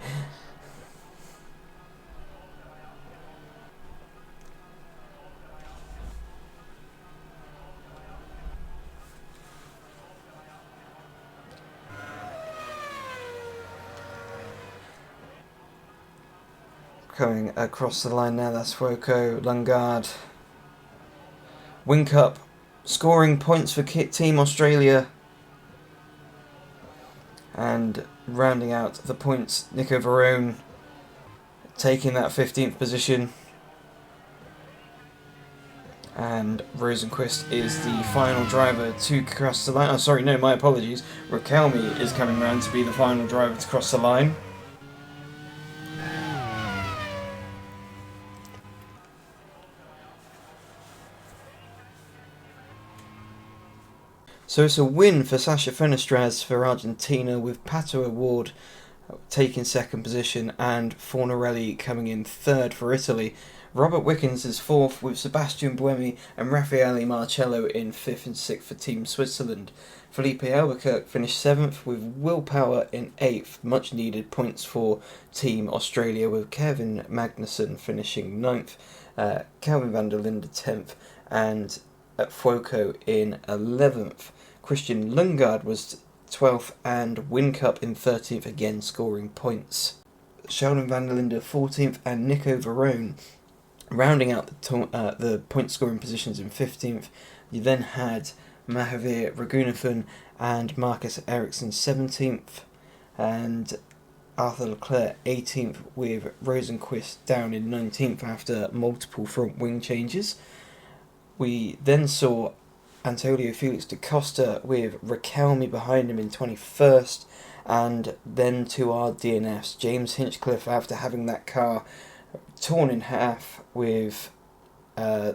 Coming across the line now, that's Fuoco, Lungard. Whincup scoring points for Team Australia, and rounding out the points, Nico Varone taking that 15th position, and Rosenqvist is the final driver to cross the line. Oh, sorry, no, my apologies. Raquelme is coming round to be the final driver to cross the line. So it's a win for Sacha Fenestras for Argentina, with Pato O'Ward taking second position and Fornarelli coming in third for Italy. Robert Wickens is fourth, with Sebastian Buemi and Raffaele Marcello in fifth and sixth for Team Switzerland. Felipe Albuquerque finished seventh, with Will Power in eighth. Much needed points for Team Australia, with Kevin Magnussen finishing ninth, Calvin van der Linde 10th, and Fuoco in 11th. Christian Lungard was 12th, and Whincup in 13th, again scoring points. Sheldon van der Linde 14th, and Nico Varone rounding out the point scoring positions in 15th. You then had Mahavir Raghunathan and Marcus Ericsson 17th, and Arthur Leclerc 18th, with Rosenqvist down in 19th after multiple front wing changes. We then saw Antonio Felix da Costa with Raquelme behind him in 21st, and then to our DNFs, James Hinchcliffe, after having that car torn in half with pretty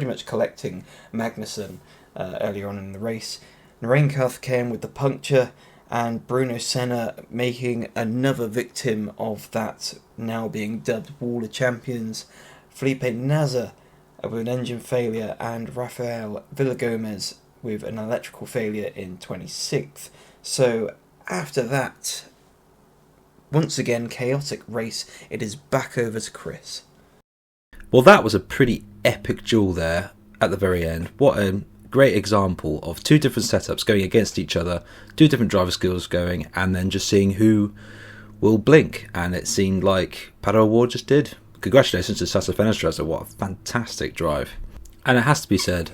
much collecting Magnussen earlier on in the race. Narain Karthikeyan with the puncture, and Bruno Senna making another victim of that now being dubbed Wall of Champions. Felipe Nasr with an engine failure, and Rafael Villagomez with an electrical failure in 26th. So after that, once again, chaotic race, it is back over to Chris. Well, that was a pretty epic duel there at the very end. What a great example of two different setups going against each other, two different driver skills going, and then just seeing who will blink. And it seemed like Pato O'Ward just did. Congratulations to Sacha Fenestras. What a fantastic drive. And it has to be said,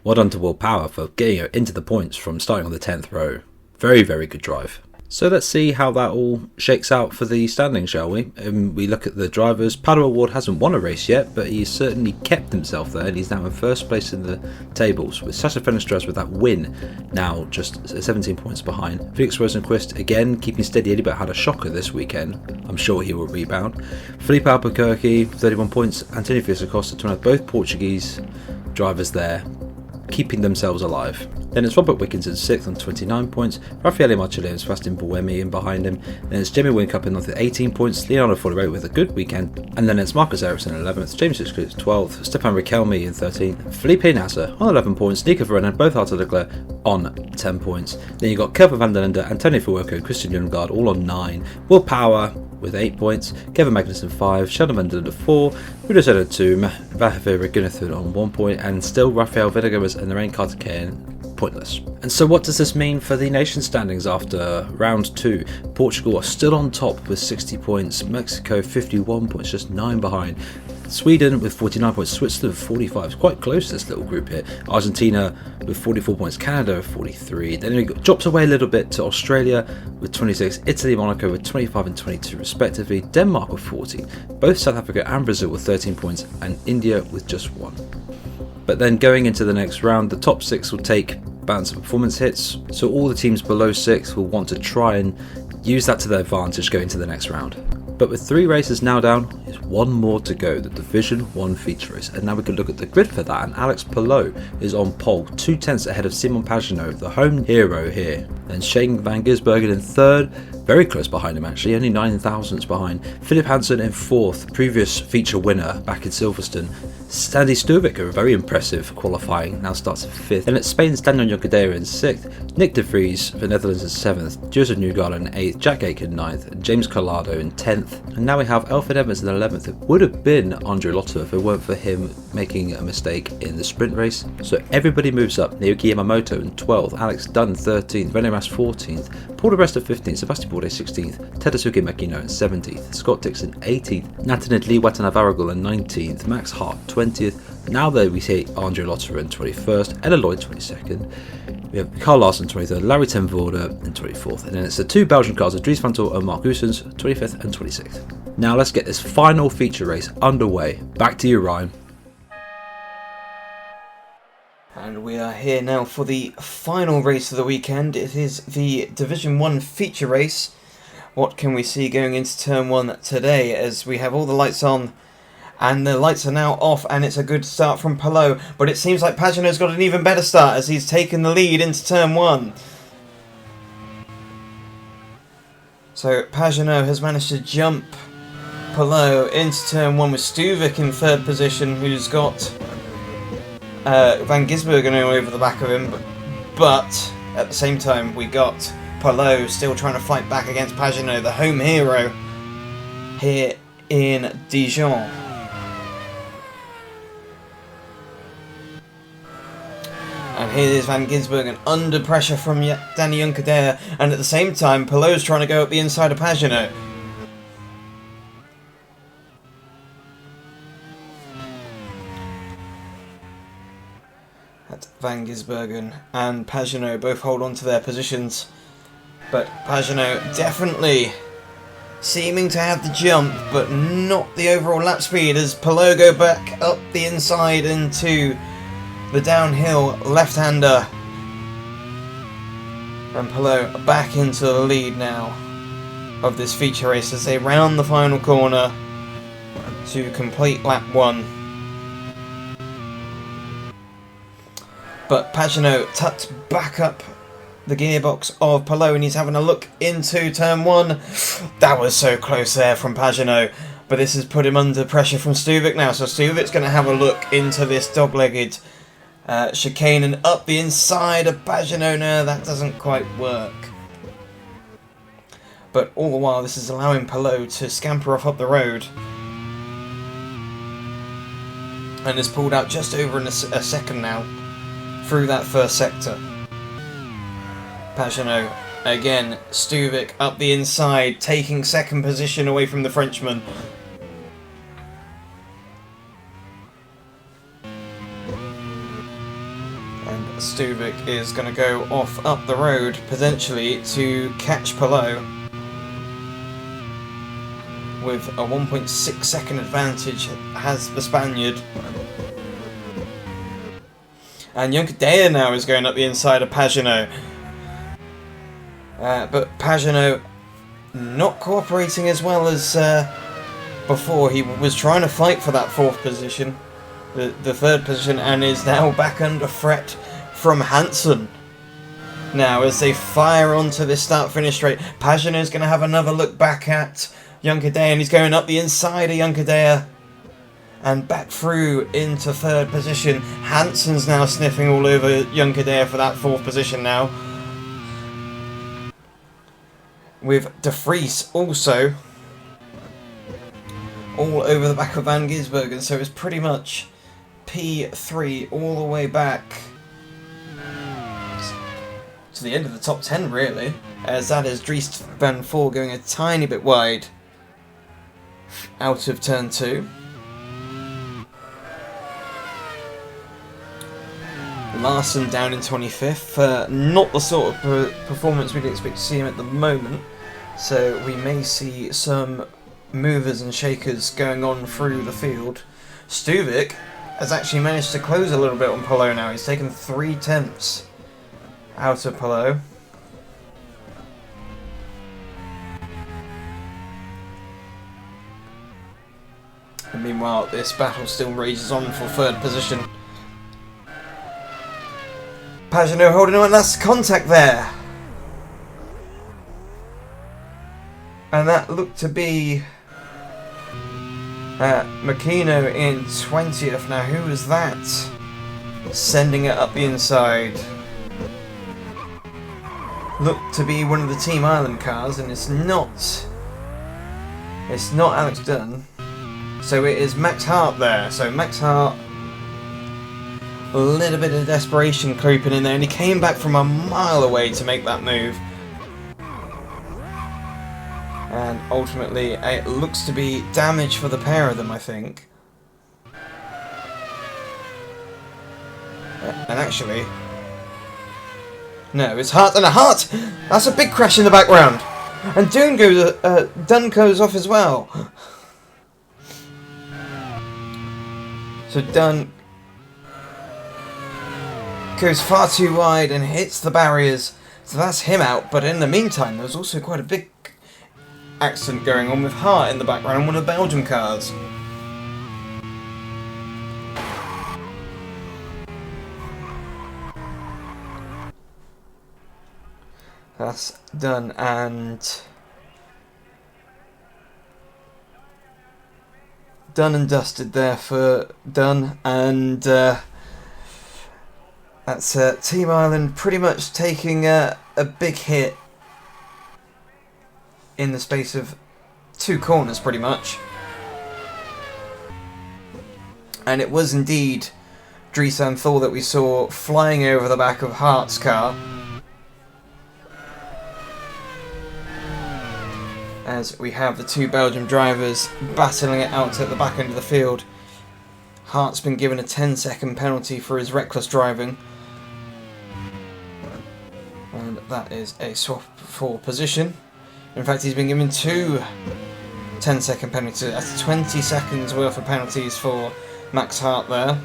well done to Will Power for getting into the points from starting on the 10th row. Very, very good drive. So let's see how that all shakes out for the standings, shall we? We look at the drivers. Pato O'Ward hasn't won a race yet, but he's certainly kept himself there, and he's now in first place in the tables, with Sacha Fenestras with that win now just 17 points behind. Felix Rosenqvist again keeping steady Eddie, but had a shocker this weekend. I'm sure he will rebound. Felipe Albuquerque 31 points. Antonio Felix da Costa, both Portuguese drivers there. keeping themselves alive. Then it's Robert Wickens in 6th on 29 points, Raffaele Marcello and Sebastian Buemi in behind him, then it's Jamie Whincup in 9th with 18 points, Leonardo Folero with a good weekend, and then it's Marcus Ericsson in 11th, James Hitchcock 12th, Stefan Riquelme in 13th, Felipe Nasser on 11 points, Nico Verona, both Arthur Leclerc on 10 points. Then you've got Kelvin van der Linde, Antonio Fuoco, Christian Ljunggaard all on 9, Will Power with 8 points, Kevin Magnussen 5, Sheldon van der Linde 4, Udo Soda 2, Vahve Regunathun on 1 point, and still Rafael Villegas and Lorraine Carter-Cairn pointless. And so what does this mean for the nation standings after round 2? Portugal are still on top with 60 points, Mexico 51 points, just 9 behind. Sweden with 49 points, Switzerland with 45, it's quite close to this little group here. Argentina with 44 points, Canada with 43. Then it drops away a little bit to Australia with 26, Italy, Monaco with 25 and 22 respectively, Denmark with 14, both South Africa and Brazil with 13 points, and India with just 1. But then going into the next round, the top 6 will take balance of performance hits, so all the teams below 6 will want to try and use that to their advantage going to the next round. But with 3 races now down, there's 1 more to go, the Division 1 feature race, and now we can look at the grid for that, and Alex Palou is on pole, 2/10 ahead of Simon Pagenaud, the home hero here. Then Shane van Gisbergen in 3rd, very close behind him actually, only 9 thousandths behind. Philip Hansen in 4th, previous feature winner back in Silverstone. Sandy Stuvik, a very impressive qualifying, now starts in 5th. Then it's Spain's Daniel Jonkadera in 6th, Nick de Vries for Netherlands in 7th, Joseph Newgarden in 8th, Jack Aitken in 9th, and James Collado in 10th. And now we have Alfred Evans in 11th. It would have been Andre Lotto if it weren't for him making a mistake in the sprint race. So everybody moves up. Naoki Yamamoto in 12th, Alex Dunn 13th, René Rast 14th, Paul de Resta 15th, Sebastian Bourdais 16th, Tadasuke Makino in 17th, Scott Dixon 18th, Nathan Lee Watanavaragul in 19th, Max Hart 20th. Now there we see Andre Lotto in 21st, Ella Lloyd 22nd. We have Carl Larson 23rd, Larry ten Voorde in 24th, and then it's the 2 Belgian cars, Dries van Tol and Mark Oosens, 25th and 26th. Now let's get this final feature race underway. Back to you, Ryan. And we are here now for the final race of the weekend. It is the Division 1 feature race. What can we see going into turn 1 today, as we have all the lights on and the lights are now off, and it's a good start from Palou, but it seems like Pagenaud's got an even better start as he's taken the lead into turn 1. So Pagenaud has managed to jump Palou into turn 1 with Stuvik in 3rd position, who's got Van Gisbergen over the back of him, but at the same time we got Palou still trying to fight back against Pagenaud, the home hero here in Dijon. And here is Van Gisbergen under pressure from Danny Juncadere, and at the same time Palou's trying to go up the inside of Pagenaud. Van Gisbergen and Pagenaud both hold on to their positions, but Pagenaud definitely seeming to have the jump, but not the overall lap speed, as Palou go back up the inside into the downhill left-hander, and Palou back into the lead now of this feature race as they round the final corner to complete lap 1. But Pagenaud tucked back up the gearbox of Palou, and he's having a look into turn 1. That was so close there from Pagenaud, but this has put him under pressure from Stuvik now, so Stuvik's going to have a look into this dog-legged chicane and up the inside of Pagenaud. No, that doesn't quite work. But all the while this is allowing Palou to scamper off up the road, and has pulled out just over a second now through that first sector. Pagenaud again, Stuvik up the inside, taking second position away from the Frenchman. And Stuvik is going to go off up the road, potentially to catch Palou with a 1.6 second advantage, has the Spaniard. And Juncadere now is going up the inside of Pagenaud. But Pagenaud not cooperating as well as before. He was trying to fight for that 4th position, the third position, and is now back under threat from Hansen. Now, as they fire onto this start-finish straight, Pagenaud's going to have another look back at Junkadea, and he's going up the inside of Junkadea and back through into third position. Hansen's now sniffing all over Junkadea for that fourth position now, with De Vries also all over the back of Van Gisbergen, so it's pretty much P3 all the way back to the end of the top 10, really, as that is Dries Van Voor going a tiny bit wide out of turn 2. Larson down in 25th, not the sort of performance we'd expect to see him at the moment, so we may see some movers and shakers going on through the field. Stuvik has actually managed to close a little bit on Palou now. He's taken 3 tenths out of Palou. And meanwhile, this battle still rages on for third position. Pagenaud holding on, that's contact there. And that looked to be Makino in 20th. Now, who was that? Sending it up the inside. Looked to be one of the Team Ireland cars, and it's not Alex Dunn. So it is Max Hart there. So Max Hart, a little bit of desperation creeping in there, and he came back from a mile away to make that move. And ultimately, it looks to be damage for the pair of them, I think. And actually, no, it's Hart and a Hart! That's a big crash in the background! And Dunn goes off as well. So Dunn goes far too wide and hits the barriers. So that's him out, but in the meantime, there's also quite a big accident going on with Hart in the background, one of the Belgium cars. That's done, and done and dusted there for Dunn, and that's Team Ireland pretty much taking a big hit in the space of 2 corners, pretty much. And it was indeed Dries Van Voor that we saw flying over the back of Hart's car, as we have the 2 Belgian drivers battling it out at the back end of the field. Hart's been given a 10-second penalty for his reckless driving, and that is a swap for position. In fact, he's been given 2 10-second penalties. That's 20 seconds worth of penalties for Max Hart there.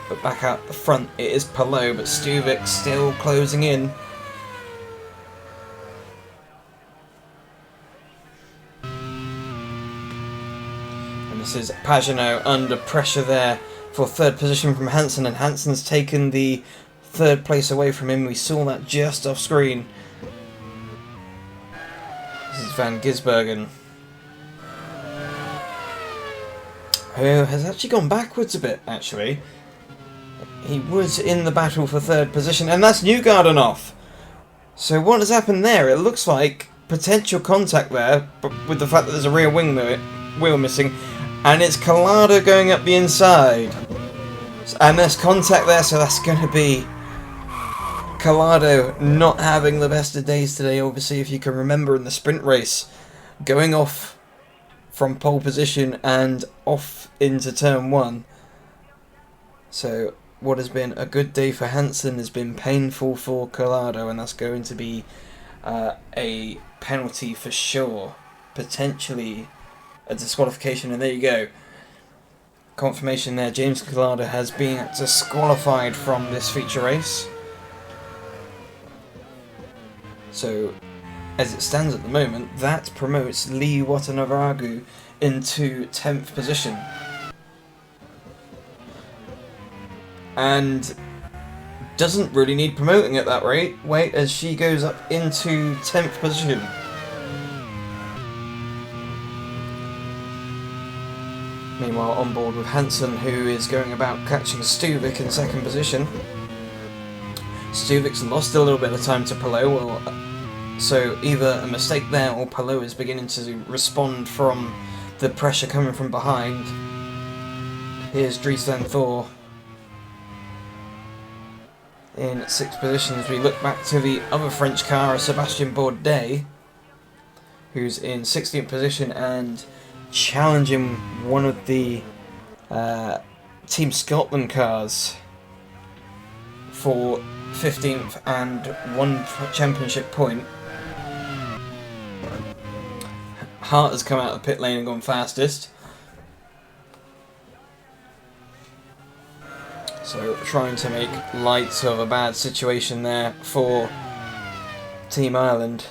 But back out the front, it is Palou, but Stuvik still closing in. And this is Pagenaud under pressure there for third position from Hansen, and Hansen's taken the third place away from him. We saw that just off screen. This is Van Gisbergen, who has actually gone backwards a bit, actually. He was in the battle for third position, and that's Newgarden off. So what has happened there? It looks like potential contact there, but with the fact that there's a rear wheel missing, and it's Collado going up the inside. And there's contact there, so that's going to be Collado not having the best of days today, obviously, if you can remember in the sprint race, going off from pole position and off into turn 1. So what has been a good day for Hansen has been painful for Collado, and that's going to be a penalty for sure, potentially a disqualification, and there you go. Confirmation there, James Collado has been disqualified from this feature race. So, as it stands at the moment, that promotes Lee Watanabe into 10th position. and doesn't really need promoting at that rate, as she goes up into 10th position. Meanwhile, on board with Hansen, who is going about catching Stuvik in 2nd position. Stuvik's lost a little bit of time to Palou, so either a mistake there or Palou is beginning to respond from the pressure coming from behind. Here's Dries van Thor in 6th position as we look back to the other French car, Sebastien Bourdais, who's in 16th position and challenging one of the Team Scotland cars for 15th and 1 championship point. Hart has come out of the pit lane and gone fastest. So trying to make light of a bad situation there for Team Ireland.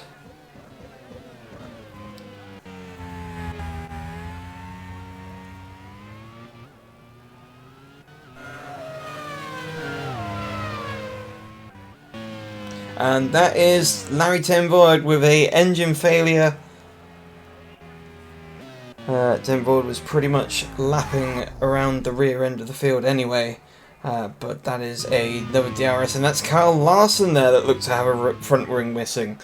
And that is Larry Ten Voord with a engine failure. Ten Voord was pretty much lapping around the rear end of the field anyway. But that is another DRS, and that's Kyle Larson there that looked to have a front wing missing.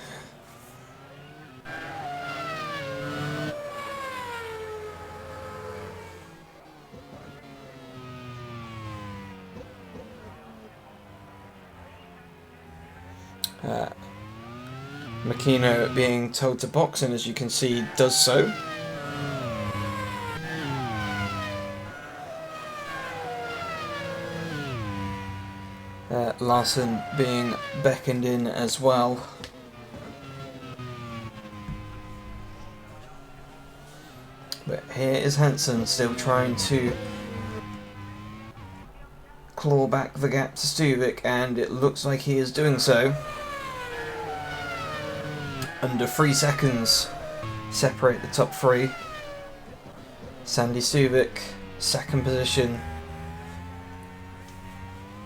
Makino being told to box, and as you can see, does so. Larson being beckoned in as well. But here is Hansen still trying to claw back the gap to Stuvik, and it looks like he is doing so. Under 3 seconds separate the top 3. Sandy Stuvik, 2nd position.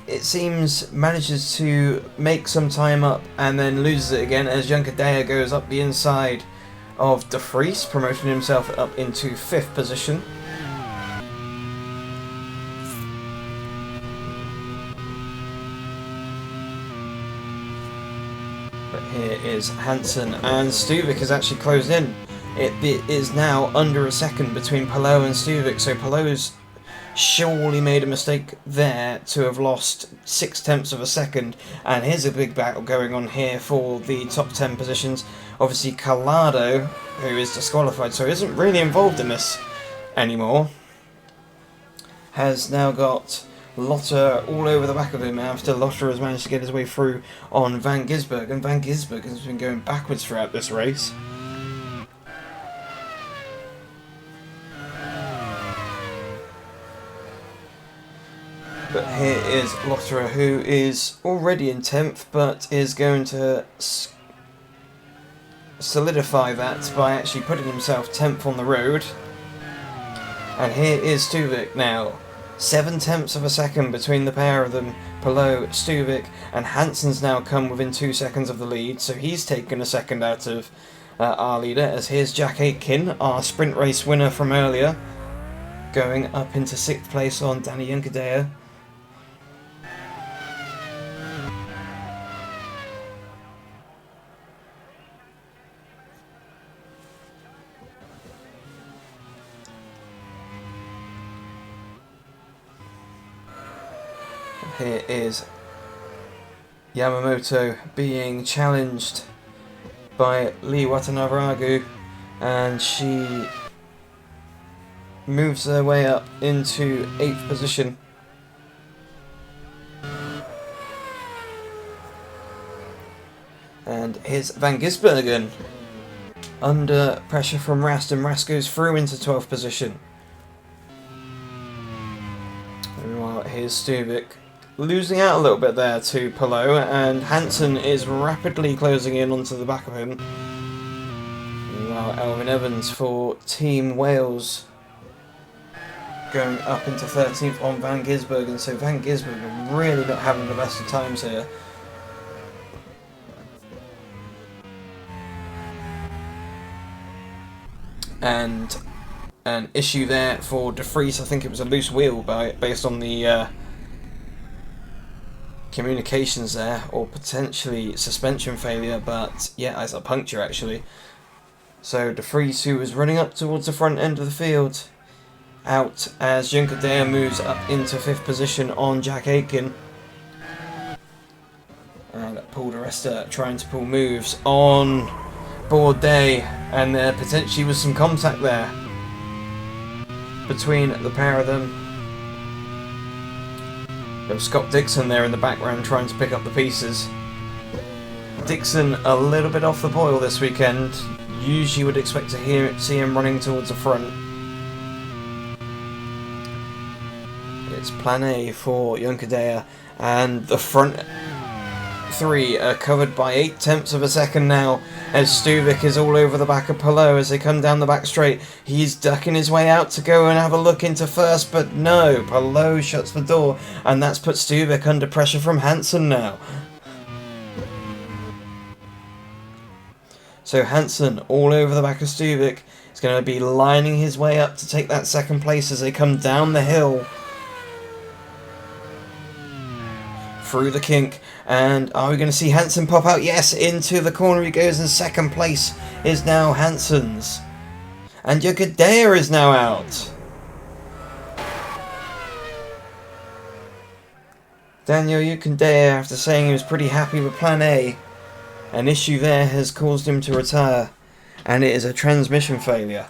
It seems manages to make some time up and then loses it again as Junkadea goes up the inside of De Vries, promoting himself up into 5th position. But here is Hansen, and Stuvik has actually closed in. It is now under a second between Palou and Stuvik, so Palou's surely made a mistake there to have lost 0.6 of a second, and here's a big battle going on here for the top 10 positions. Obviously Collado, who is disqualified, so isn't really involved in this anymore, has now got Lotte all over the back of him after Lotte has managed to get his way through on Van Gisbergen, and Van Gisbergen has been going backwards throughout this race. But here is Lotterer, who is already in 10th, but is going to solidify that by actually putting himself 10th on the road. And here is Stuvik now. 0.7 of a second between the pair of them, Palou, Stuvik, and Hansen's now come within 2 seconds of the lead, so he's taken a second out of our leader, as here's Jack Aitken, our sprint race winner from earlier, going up into 6th place on Danny Junkadea. Here is Yamamoto being challenged by Lee Watanabe, and she moves her way up into 8th position. And here's Van Gisbergen under pressure from Rast, and Rast goes through into 12th position. Meanwhile, here's Stuvik losing out a little bit there to Palou, and Hansen is rapidly closing in onto the back of him. Meanwhile, Elvin Evans for Team Wales going up into 13th on Van Gisbergen, so Van Gisbergen really not having the best of times here. And an issue there for De Vries. I think it was a loose wheel based on the communications there, or potentially suspension failure, but yeah, it's a puncture actually. So De Vries, who was running up towards the front end of the field, out as Junkadea moves up into 5th position on Jack Aitken. And Paul de Resta trying to pull moves on Bourdais, and there potentially was some contact there between the pair of them. There was Scott Dixon there in the background trying to pick up the pieces. Dixon a little bit off the boil this weekend. Usually would expect to see him running towards the front. It's plan A for Junkadea, and the front 3 are covered by 0.8 of a second now, as Stuvik is all over the back of Palou as they come down the back straight. He's ducking his way out to go and have a look into first, but no, Palou shuts the door, and that's put Stuvik under pressure from Hansen now. So Hansen all over the back of Stuvik is going to be lining his way up to take that second place as they come down the hill through the kink. And are we going to see Hansen pop out? Yes, into the corner he goes, and second place is now Hansen's. And Junkadea is now out. Daniel Junkadea, after saying he was pretty happy with plan A, an issue there has caused him to retire, and it is a transmission failure.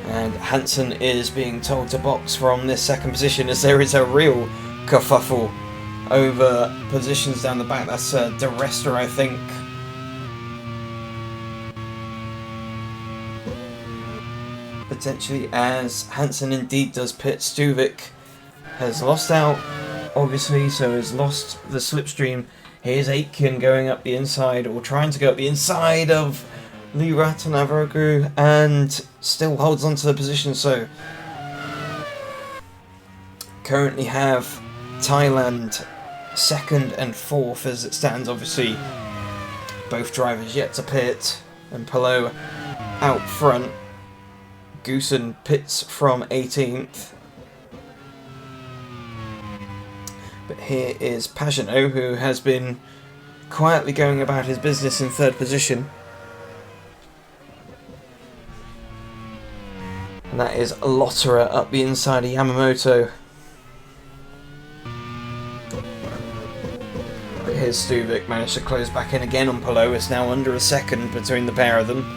And Hansen is being told to box from this second position, as there is a real kerfuffle over positions down the back. That's De Resta, I think. Potentially, as Hansen indeed does pit. Stuvik has lost out, obviously, so has lost the slipstream. Here's Aitken going up the inside, or trying to go up the inside of Lee Ratanavaragu, and still holds on to the position. So currently have Thailand 2nd and 4th as it stands. Obviously both drivers yet to pit, and Palou out front. Goosen pits from 18th. But here is Pagenaud, who has been quietly going about his business in 3rd position. And that is Lotterer up the inside of Yamamoto. But here's Stuvik, managed to close back in again on Palou. It's now under a second between the pair of them.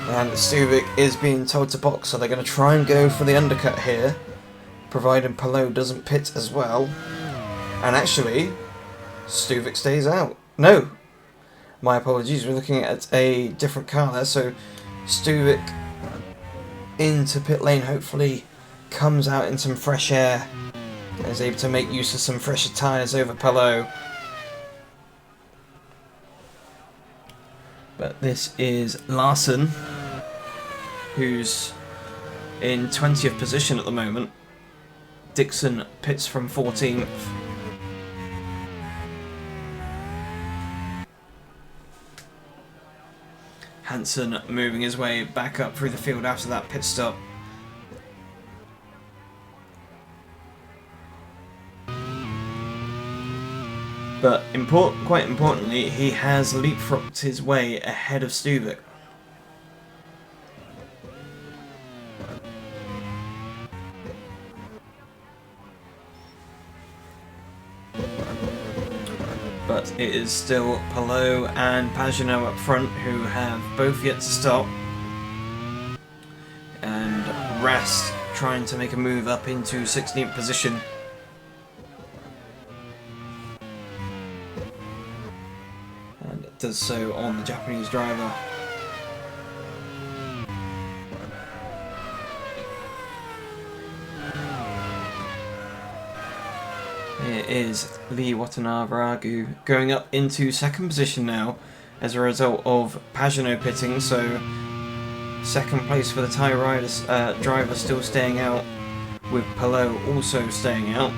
And Stuvik is being told to box, so they're going to try and go for the undercut here, providing Palou doesn't pit as well. And actually, Stuvik stays out. No! My apologies, we're looking at a different car there, so Stuvik into pit lane, hopefully comes out in some fresh air and is able to make use of some fresher tyres over Palou. But this is Larson, who's in 20th position at the moment. Dixon pits from 14th. Hansen moving his way back up through the field after that pit stop. But quite importantly, he has leapfrogged his way ahead of Stuvik. But it is still Palou and Pagenaud up front, who have both yet to stop. And Rast trying to make a move up into 16th position. And it does so on the Japanese driver. is Lee Watanabe going up into second position now as a result of Pagenaud pitting, so second place for the Thai riders, driver still staying out, with Palou also staying out.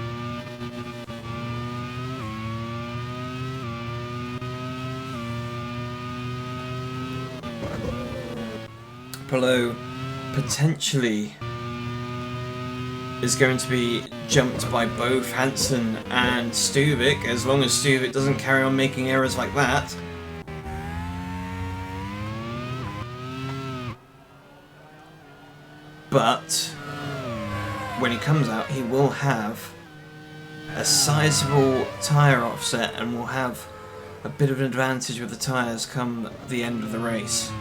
Palou potentially is going to be jumped by both Hansen and Stuvik, as long as Stuvik doesn't carry on making errors like that. But when he comes out, he will have a sizable tyre offset and will have a bit of an advantage with the tyres come the end of the race.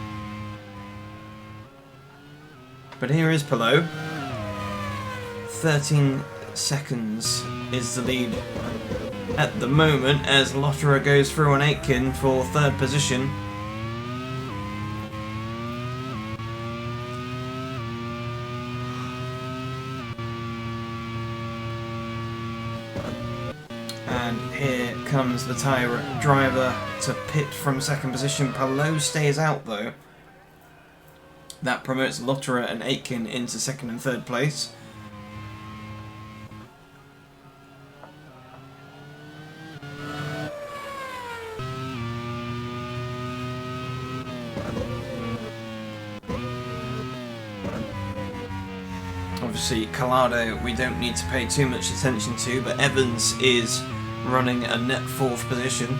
But here is Palou. 13 seconds is the lead at the moment as Lotterer goes through on Aitken for third position. And here comes the tyre driver to pit from second position. Palou stays out though. That promotes Lotterer and Aitken into second and third place. Obviously, Collado we don't need to pay too much attention to, but Evans is running a net fourth position.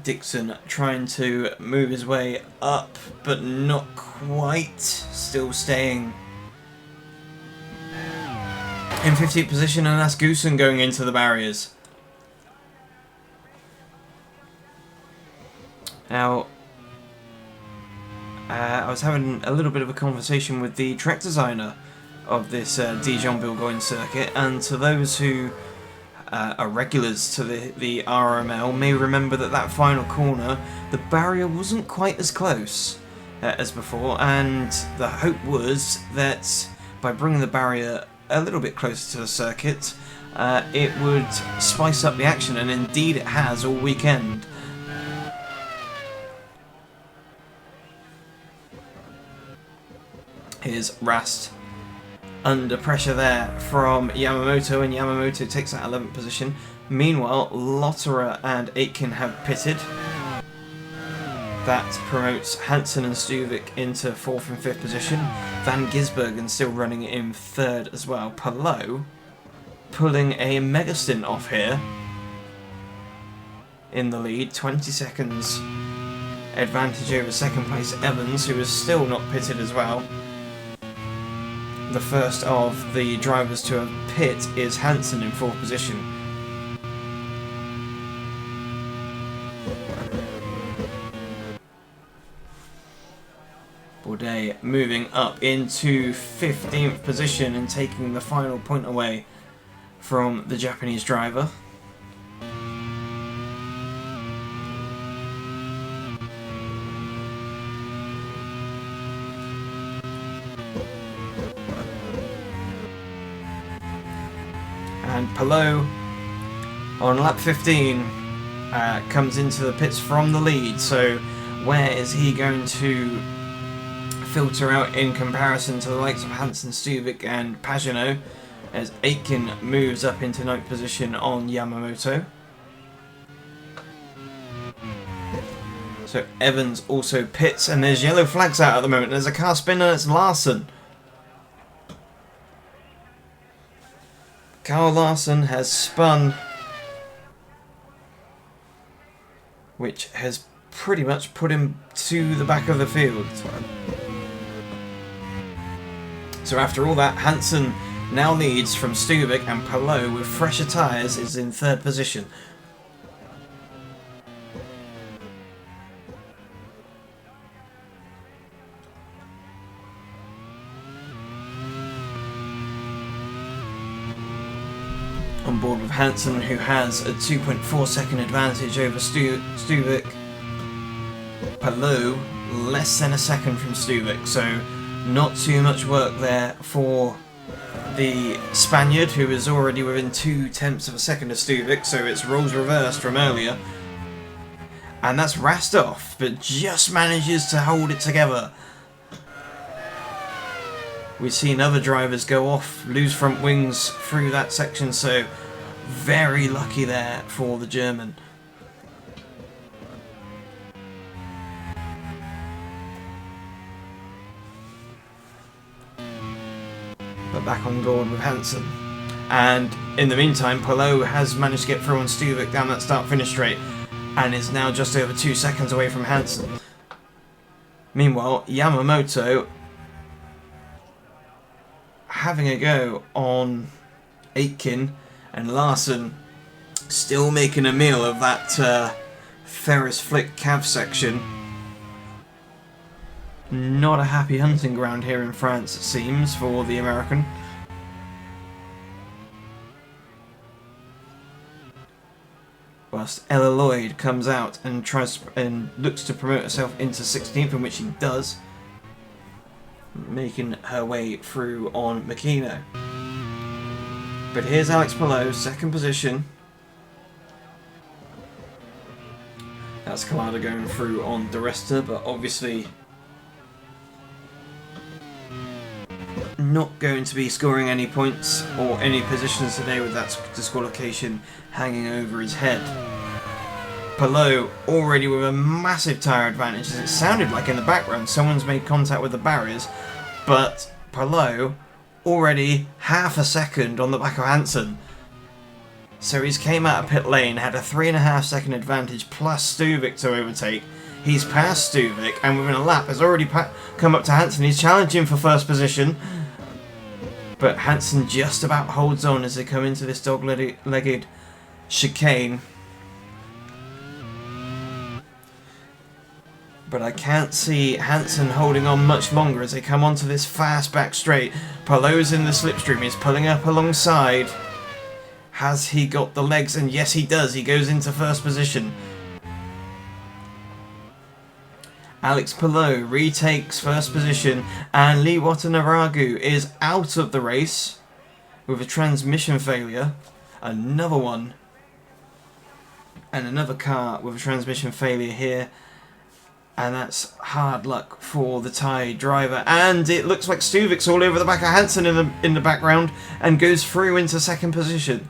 Dixon trying to move his way up, but not quite. Still staying in 15th position, and that's Goosen going into the barriers. Now, I was having a little bit of a conversation with the track designer of this Dijon-Bourgogne circuit, and to those who are regulars to the RML may remember that final corner, the barrier wasn't quite as close as before, and the hope was that by bringing the barrier a little bit closer to the circuit, it would spice up the action, and indeed it has all weekend. Here's Rast under pressure there from Yamamoto, and Yamamoto takes that 11th position. Meanwhile, Lotterer and Aitken have pitted. That promotes Hansen and Stuvik into 4th and 5th position. Van Gisbergen still running in 3rd as well. Palou pulling a mega stint off here in the lead, 20 seconds advantage over second place Evans, who is still not pitted as well. The first of the drivers to have pit is Hansen in 4th position. Bourdais moving up into 15th position and taking the final point away from the Japanese driver. And Palou on lap 15 comes into the pits from the lead, so where is he going to filter out in comparison to the likes of Hansen, Stuvik and Pagenaud, as Aitken moves up into 9th position on Yamamoto. So Evans also pits, and there's yellow flags out at the moment. There's a car spinner, it's Larson. Carl Larson has spun, which has pretty much put him to the back of the field. So after all that, Hansen now leads from Stuvik, and Palou with fresher tyres is in 3rd position. On board with Hansen, who has a 2.4 second advantage over Stuvik. Palou less than a second from Stuvik, so not too much work there for the Spaniard, who is already within 0.2 of a second of Stuvik, so it's roles reversed from earlier. And that's Rastov, but just manages to hold it together. We've seen other drivers go off, lose front wings through that section, so very lucky there for the German. But back on board with Hansen. And in the meantime, Palou has managed to get through on Stuvik down that start-finish straight and is now just over 2 seconds away from Hansen. Meanwhile, Yamamoto having a go on Aitken, and Larson still making a meal of that Ferris flick cav section. Not a happy hunting ground here in France, it seems, for the American. Whilst Ella Lloyd comes out and tries and looks to promote herself into 16th, in which she does, making her way through on Makino. But here's Alex Palou, second position. That's Kalada going through on Duresta, but obviously not going to be scoring any points or any positions today with that disqualification hanging over his head. Palou already with a massive tyre advantage, as it sounded like in the background someone's made contact with the barriers, but Palou already half a second on the back of Hansen. So he's came out of pit lane, had a 3.5 second advantage plus Stuvik to overtake. He's passed Stuvik and within a lap has already come up to Hansen. He's challenging for first position, but Hansen just about holds on as they come into this dog-legged chicane. But I can't see Hansen holding on much longer as they come onto this fast back straight. Palou's in the slipstream, he's pulling up alongside. Has he got the legs? And yes, he does. He goes into first position. Alex Palou retakes first position, and Lee Watanabe is out of the race with a transmission failure. Another one. And another car with a transmission failure here. And that's hard luck for the Thai driver. And it looks like Stuvik's all over the back of Hansen in the background and goes through into second position.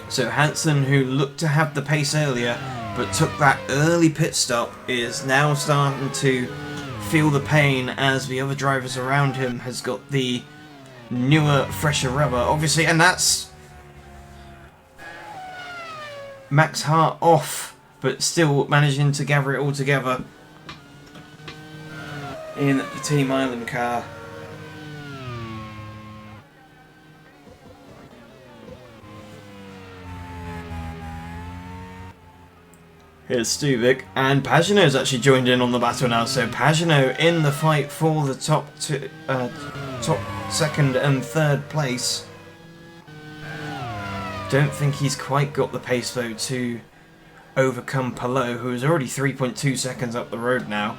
So Hansen, who looked to have the pace earlier but took that early pit stop, is now starting to feel the pain as the other drivers around him has got the newer, fresher rubber, obviously, and that's Max Hart off, but still managing to gather it all together in the Team Island car. Here's Stuvik, and Pagenaud's actually joined in on the battle now, so Pagenaud in the fight for the top second and third place. Don't think he's quite got the pace though to overcome Palou, who is already 3.2 seconds up the road now.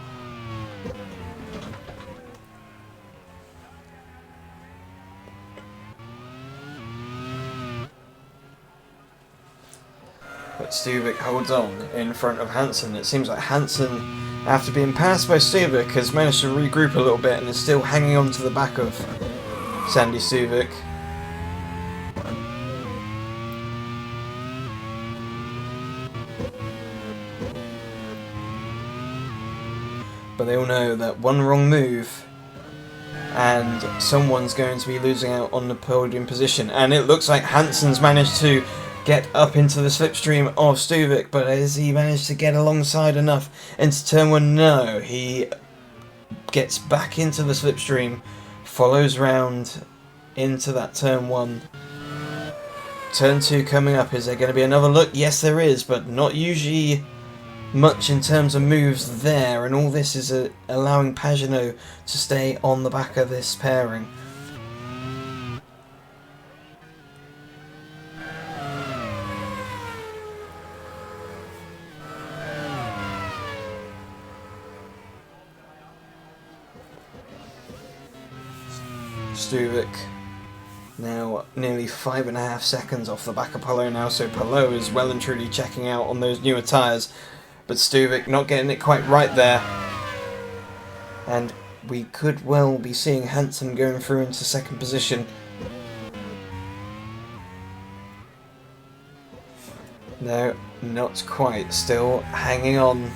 But Stuvik holds on in front of Hansen. It seems like Hansen, after being passed by Stuvik, has managed to regroup a little bit and is still hanging on to the back of Sandy Stuvik. But they all know that one wrong move and someone's going to be losing out on the podium position. And it looks like Hansen's managed to get up into the slipstream of Stuvik, but has he managed to get alongside enough into turn one? No, he gets back into the slipstream, follows round into that turn one. Turn two coming up. Is there going to be another look? Yes, there is, but not usually much in terms of moves there, and all this is allowing Pagenaud to stay on the back of this pairing. Stuvik now nearly 5.5 seconds off the back of Palou now, so Palou is well and truly checking out on those newer tyres, but Stuvik not getting it quite right there, and we could well be seeing Hansen going through into second position. No, not quite. Still hanging on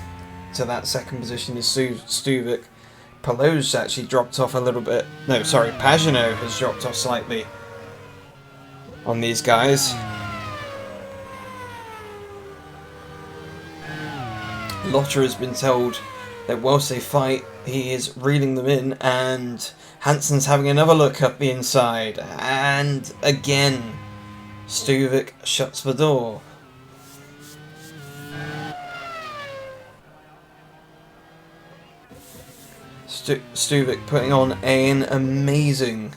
to that second position is Stuvik. Palou's actually dropped off a little bit. No, sorry, Pagenaud has dropped off slightly on these guys. Lotter has been told that whilst they fight, he is reeling them in, and Hansen's having another look up the inside, and again Stuvik shuts the door. Stuvik putting on an amazing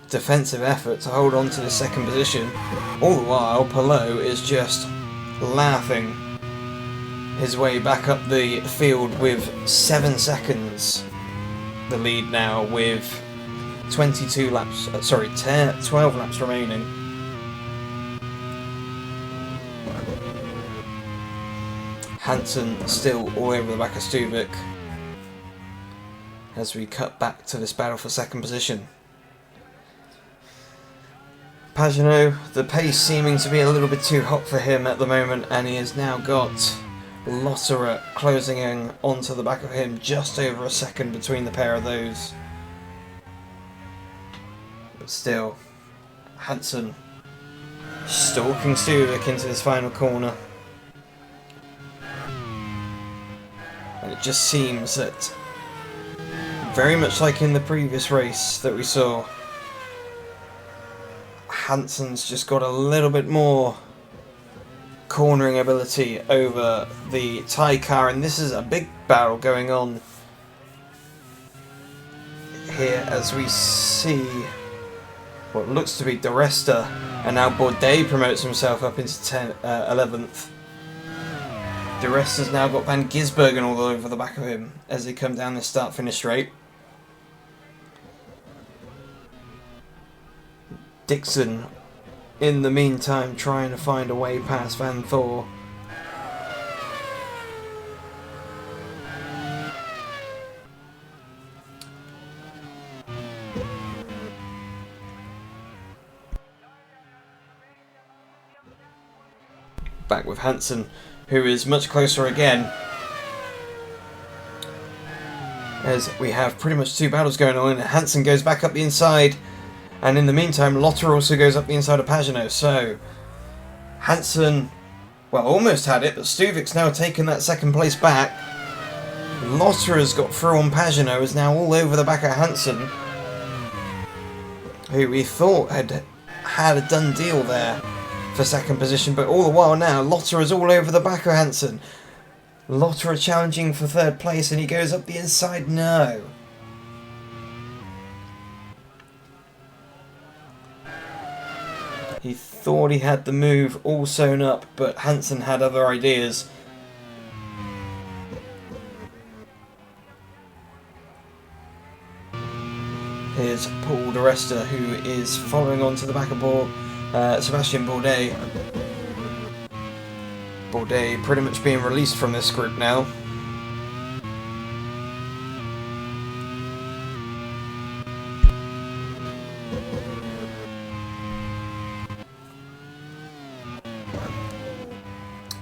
defensive effort to hold on to the second position. All the while, Palou is just laughing his way back up the field with 7 seconds. The lead now with 12 laps remaining. Hansen still all over the back of Stuvik as we cut back to this battle for second position. Pagenaud, the pace seeming to be a little bit too hot for him at the moment, and he has now got Lotterer closing in onto the back of him, just over a second between the pair of those. But still, Hansen stalking Stuvik into this final corner. And it just seems that, very much like in the previous race that we saw, Hansen's just got a little bit more cornering ability over the Thai car, and this is a big battle going on here as we see what looks to be De Resta, and now Bourdais promotes himself up into 11th. De Resta's now got Van Gisbergen all over the back of him as they come down this start-finish straight. Dixon, in the meantime, trying to find a way past Van Thor. Back with Hansen, who is much closer again, as we have pretty much 2 battles going on. Hansen goes back up the inside, and in the meantime Lotter also goes up the inside of Pagenaud. So Hansen, well, almost had it, but Stuvik's now taken that second place back. Lotter has got through on Pagenaud, is now all over the back of Hansen, who we thought had a done deal there for second position, but all the while now Lotter is all over the back of Hansen. Lotter challenging for third place, and he goes up the inside. No. He thought he had the move all sewn up, but Hansen had other ideas. Here's Paul De Resta, who is following on to the back of Sebastian Bourdais. Bourdais pretty much being released from this group now.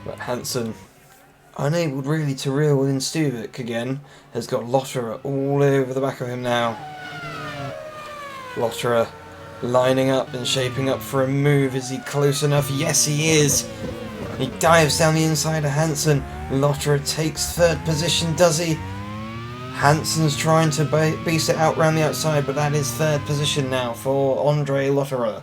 But Hansen, unable really to reel in Stuvik again, has got Lotterer all over the back of him now. Lotterer lining up and shaping up for a move. Is he close enough? Yes, he is. He dives down the inside of Hansen. Lotterer takes third position, does he? Hansen's trying to beast it out round the outside, but that is third position now for Andre Lotterer.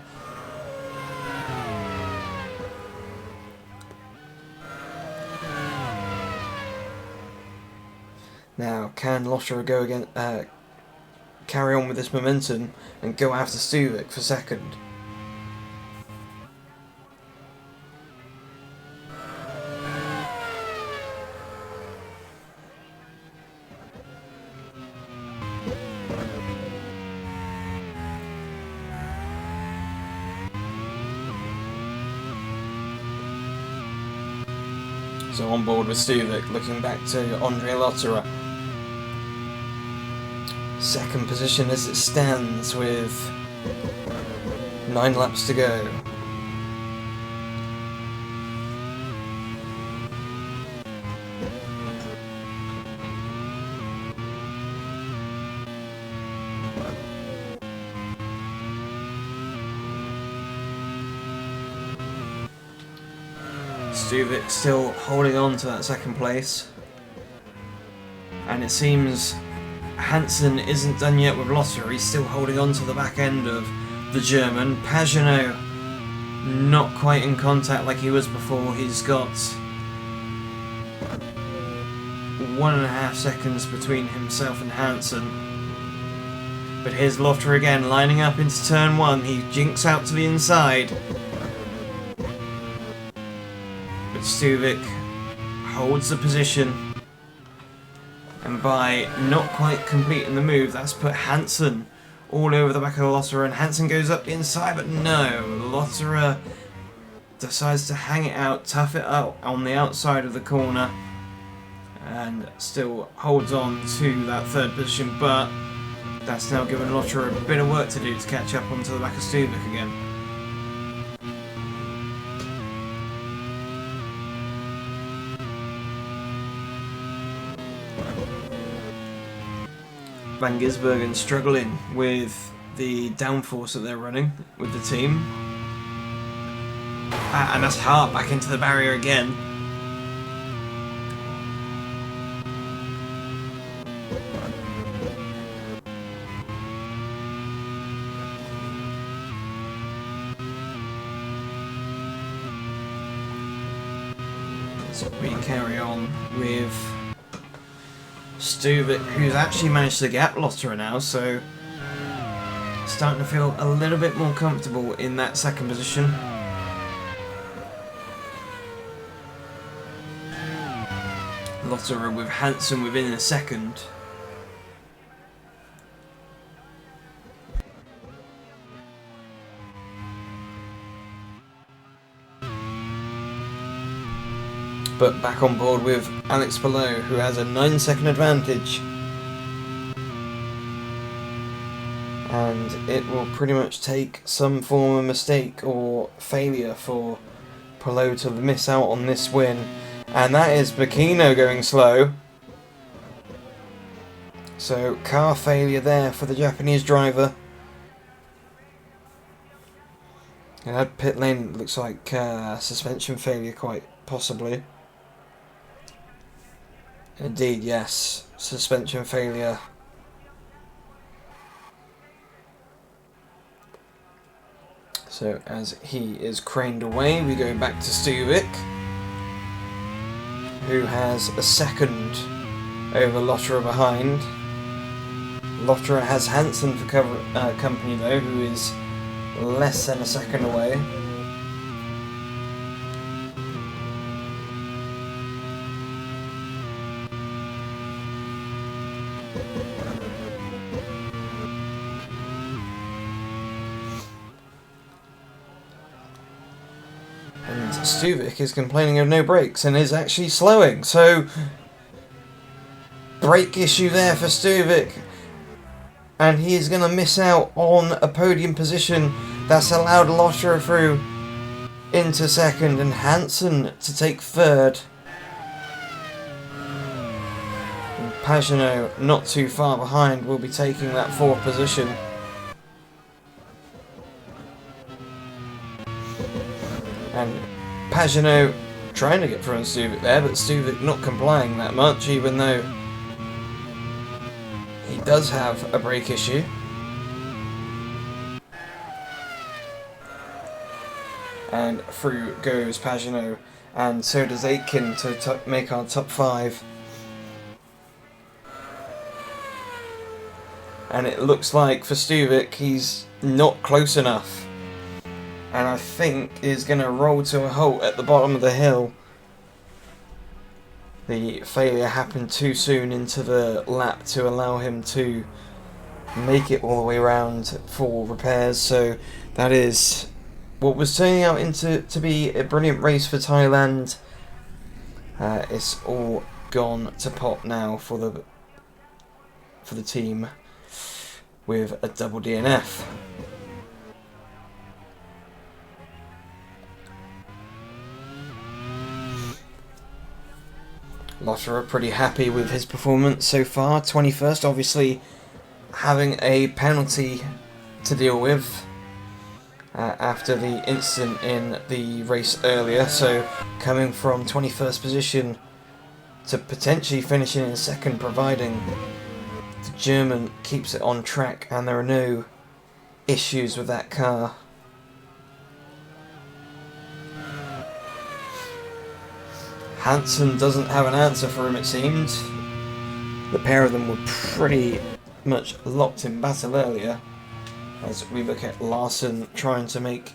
Now, can Lotterer go again? Carry on with this momentum and go after Stuvik for second? So on board with Stuvik, looking back to Andre Lotterer. Second position as it stands with 9 laps to go. Stuvik still holding on to that second place, and it seems Hansen isn't done yet with Lotterer. He's still holding on to the back end of the German. Pagenaud not quite in contact like he was before. He's got 1.5 seconds between himself and Hansen. But here's Lotterer again, lining up into turn 1. He jinks out to the inside. But Stuvik holds the position, and by not quite completing the move, that's put Hansen all over the back of Lotterer, and Hansen goes up the inside, but no, Lotterer decides to hang it out, tough it out on the outside of the corner, and still holds on to that third position, but that's now given Lotterer a bit of work to do to catch up onto the back of Stuvik again. Van Gisbergen struggling with the downforce that they're running with the team. And that's Hart back into the barrier again. So we carry on with Stuvik, who's actually managed to gap Lotterer now, so starting to feel a little bit more comfortable in that second position. Lotterer with Hansen within a second. But back on board with Alex Palou, who has a 9-second advantage. And it will pretty much take some form of mistake or failure for Palou to miss out on this win. And that is Bacchino going slow. So car failure there for the Japanese driver. And that pit lane looks like suspension failure quite possibly. Indeed, yes. Suspension failure. So as he is craned away, we go back to Stuvik, who has a second over Lotterer behind. Lotterer has Hansen for company though, who is less than a second away. Stuvik is complaining of no brakes and is actually slowing, so brake issue there for Stuvik, and he is going to miss out on a podium position that's allowed Lotterer through into second and Hansen to take third. And Pagenaud, not too far behind, will be taking that fourth position. And Pagenaud trying to get through on Stuvik there, but Stuvik not complying that much, even though he does have a brake issue. And through goes Pagenaud, and so does Aitken to make our top 5. And it looks like for Stuvik he's not close enough, and I think is going to roll to a halt at the bottom of the hill. The failure happened too soon into the lap to allow him to make it all the way around for repairs, so that is what was turning out to be a brilliant race for Thailand It's all gone to pot now for the team with a double DNF. Lotterer pretty happy with his performance so far. 21st, obviously having a penalty to deal with after the incident in the race earlier. So coming from 21st position to potentially finishing in second, providing the German keeps it on track and there are no issues with that car. Hansen doesn't have an answer for him, it seems. The pair of them were pretty much locked in battle earlier, as we look at Larsen trying to make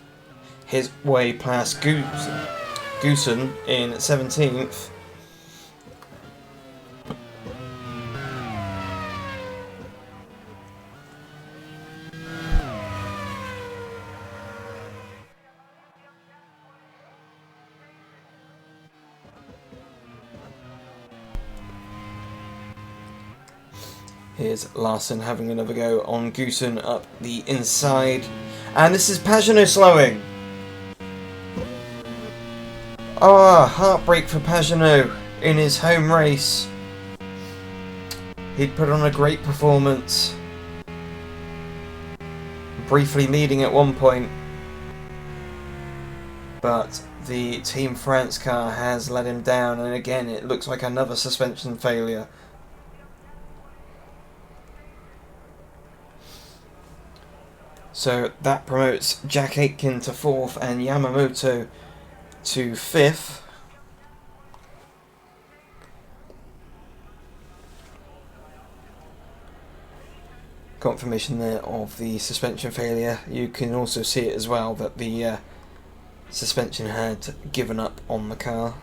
his way past Goosen in 17th. Here's Larsen having another go on Goosen up the inside. And this is Pagenaud slowing. Ah, heartbreak for Pagenaud in his home race. He'd put on a great performance, briefly leading at one point, but the Team France car has let him down, and again it looks like another suspension failure. So that promotes Jack Aitken to 4th and Yamamoto to 5th. Confirmation there of the suspension failure. You can also see it as well that the suspension had given up on the car.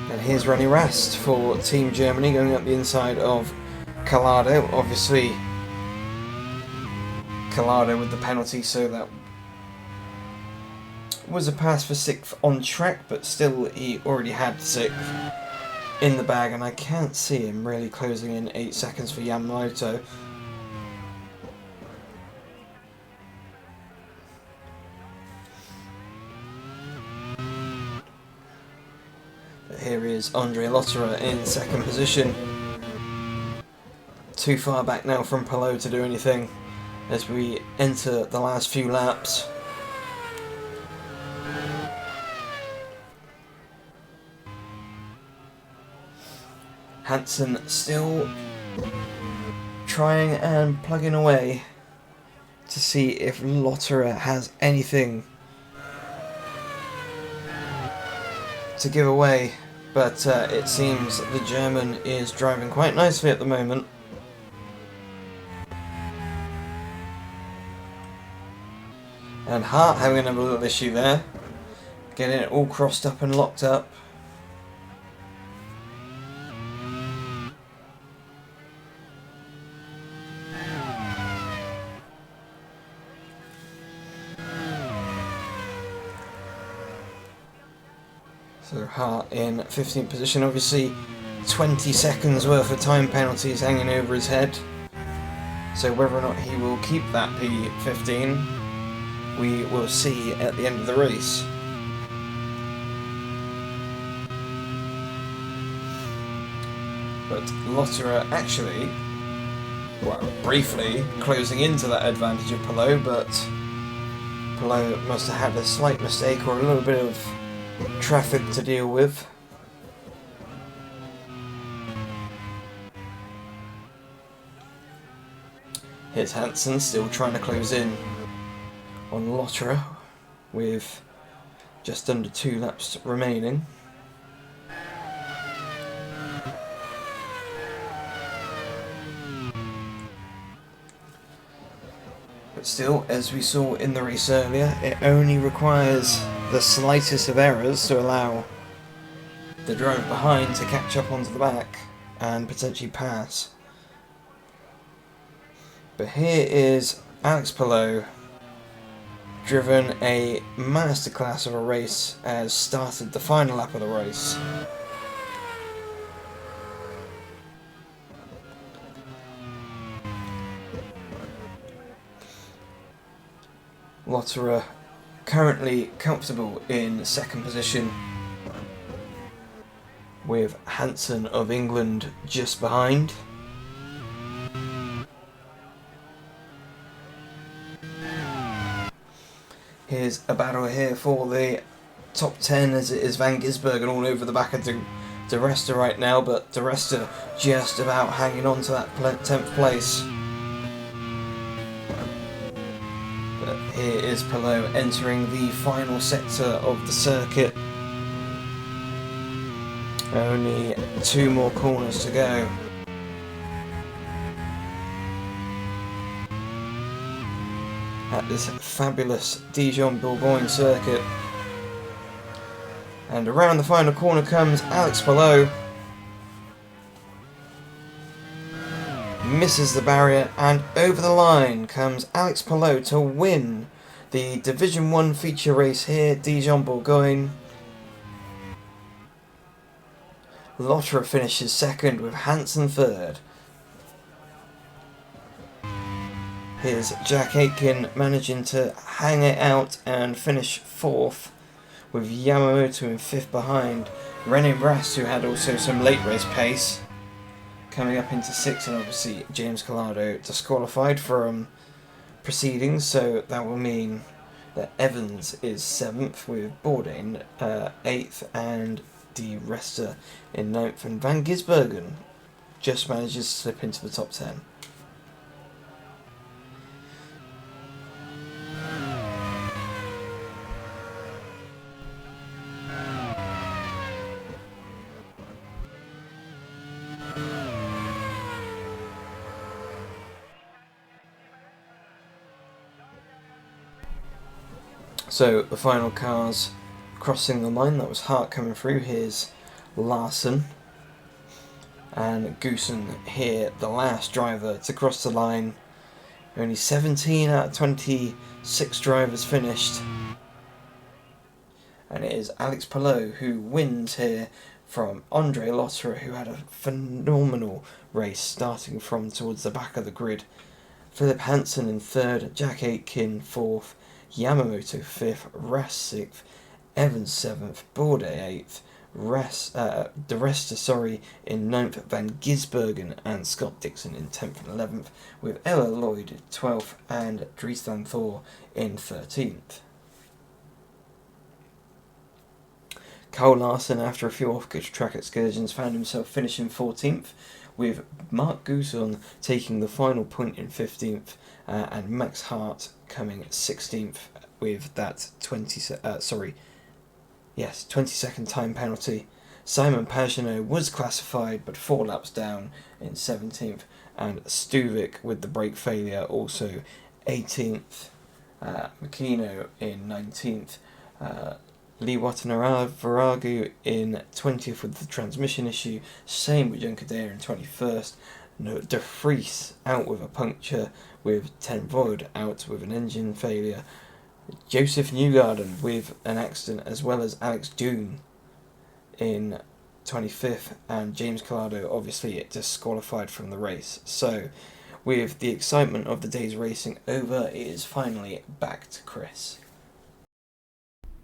And here's Ronnie Rast for Team Germany going up the inside of Collado. Obviously, Collado with the penalty, so that was a pass for 6th on track, but still he already had 6th in the bag, and I can't see him really closing in 8 seconds for Yamamoto. Here is Andre Lotterer in 2nd position. Too far back now from Palou to do anything as we enter the last few laps. Hansen still trying and plugging away to see if Lotterer has anything to give away. But it seems the German is driving quite nicely at the moment. And Hart having another little issue there. Getting it all crossed up and locked up. So Hart in 15th position, obviously 20 seconds worth of time penalties hanging over his head. So whether or not he will keep that P15, we will see at the end of the race. But Lotterer actually, well, briefly closing into that advantage of Palou, but Palou must have had a slight mistake or a little bit of traffic to deal with. Here's Hansen still trying to close in on Lotterer with just under 2 laps remaining. But still, as we saw in the race earlier, it only requires the slightest of errors to allow the driver behind to catch up onto the back and potentially pass. But here is Alex Palou, driven a masterclass of a race, as started the final lap of the race. Lotterer currently comfortable in second position, with Hansen of England just behind. Here's a battle here for the top 10, as it is Van Gisbergen all over the back of De Resta right now, but De Resta just about hanging on to that 10th place. But here is Palou entering the final sector of the circuit. Only 2 more corners to go. At this fabulous Dijon-Bourgogne circuit. And around the final corner comes Alex Palou. Misses the barrier, and over the line comes Alex Palou to win the Division 1 feature race here, Dijon-Bourgogne. Lotterer finishes second with Hansen third. Here's Jack Aitken managing to hang it out and finish fourth, with Yamamoto in fifth behind. René Rast, who had also some late race pace, coming up into sixth, and obviously James Collado disqualified from proceedings, so that will mean that Evans is seventh, with Bourdain eighth, and De Resta in ninth, and Van Gisbergen just manages to slip into the top 10. So the final cars crossing the line, that was Hart coming through. Here's Larson and Goosen here, the last driver to cross the line. Only 17 out of 26 drivers finished. And it is Alex Palou who wins here from Andre Lotterer, who had a phenomenal race starting from towards the back of the grid. Philip Hansen in third, Jack Aitken fourth, Yamamoto fifth, Rast sixth, Evans seventh, Bourdais eighth, De Resta in ninth, Van Gisbergen and Scott Dixon in 10th and 11th, with Ella Lloyd in 12th and Dries Thor in 13th. Cole Larson, after a few off-track excursions, found himself finishing 14th, with Mark Gooson taking the final point in 15th, and Max Hart coming 16th with that 20-second time penalty. Simon Pagenaud was classified but 4 laps down in 17th, and Stuvik with the brake failure also 18th, Makino in 19th, Lee Watanabe in 20th with the transmission issue, same with Juncker in 21st, De Vries out with a puncture, with Ten Void out with an engine failure, Joseph Newgarden with an accident, as well as Alex Dune in 25th, and James Collado obviously disqualified from the race. So, with the excitement of the day's racing over, it is finally back to Chris.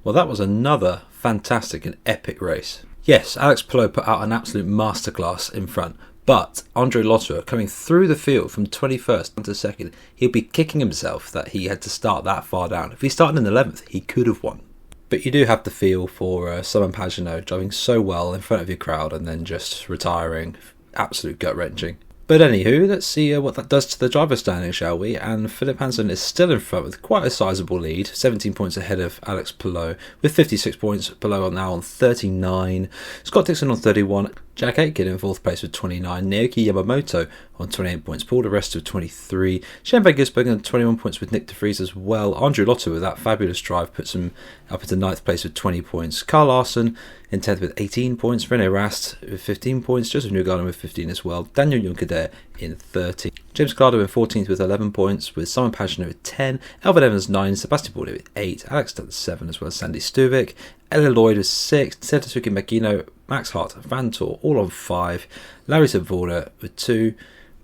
Well, that was another fantastic and epic race. Yes, Alex Palou put out an absolute masterclass in front, but Andre Lotterer coming through the field from 21st down to 2nd, he'll be kicking himself that he had to start that far down. If he started in 11th, he could have won. But you do have the feel for Simon Pagenaud driving so well in front of your crowd and then just retiring. Absolute gut-wrenching. But anywho, let's see what that does to the driver standing, shall we? And Philip Hansen is still in front with quite a sizable lead, 17 points ahead of Alex Palou, with 56 points. Palou now on 39, Scott Dixon on 31, Jack Aitken in 4th place with 29, Naoki Yamamoto on 28 points, Paul De Resta with 23, Shane Van Gisbergen on 21 points with Nick De Vries as well. Andre Lotterer with that fabulous drive puts him up into 9th place with 20 points, Carl Larson in 10th with 18 points, René Rast with 15 points, Joseph Newgarden with 15 as well, Daniel Juncker in 30. James Calado in 14th with 11 points, with Simon Pagenaud with 10, Elvin Evans 9, Sebastian Bourdais with 8, Alex Dunn 7, as well as Sandy Stuvik, Ella Lloyd with 6, Setasuki Makino, Max Hart, Vantor all on 5, Larry Savola with 2,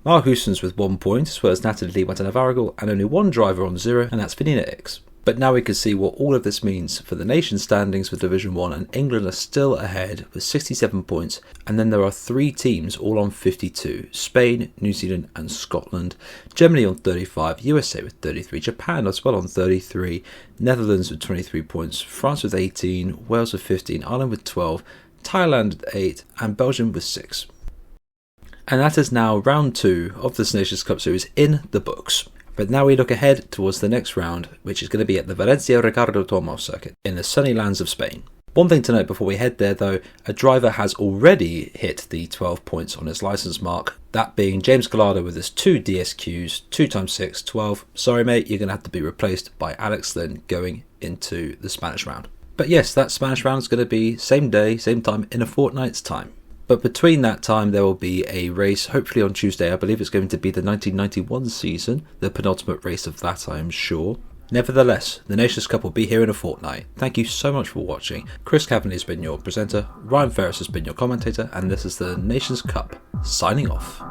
Mark Housens with 1 point, as well as Natalie Watanavaragul, and only one driver on 0, and that's Vanina X. But now we can see what all of this means for the nation standings for Division 1, and England are still ahead with 67 points, and then there are 3 teams all on 52, Spain, New Zealand and Scotland, Germany on 35, USA with 33, Japan as well on 33, Netherlands with 23 points, France with 18, Wales with 15, Ireland with 12, Thailand with 8 and Belgium with 6. And that is now round 2 of this Nations Cup Series in the books. But now we look ahead towards the next round, which is going to be at the Valencia Ricardo Tormo circuit in the sunny lands of Spain. One thing to note before we head there though, a driver has already hit the 12 points on his licence mark, that being James Calado with his 2 DSQs, 2x6, 12. Sorry mate, you're going to have to be replaced by Alex Lynn going into the Spanish round. But yes, that Spanish round is going to be same day, same time in a fortnight's time. But between that time there will be a race, hopefully on Tuesday. I believe it's going to be the 1991 season, the penultimate race of that I am sure. Nevertheless, the Nations Cup will be here in a fortnight. Thank you so much for watching. Chris Kavaney has been your presenter, Ryan Ferris has been your commentator, and this is the Nations Cup, signing off.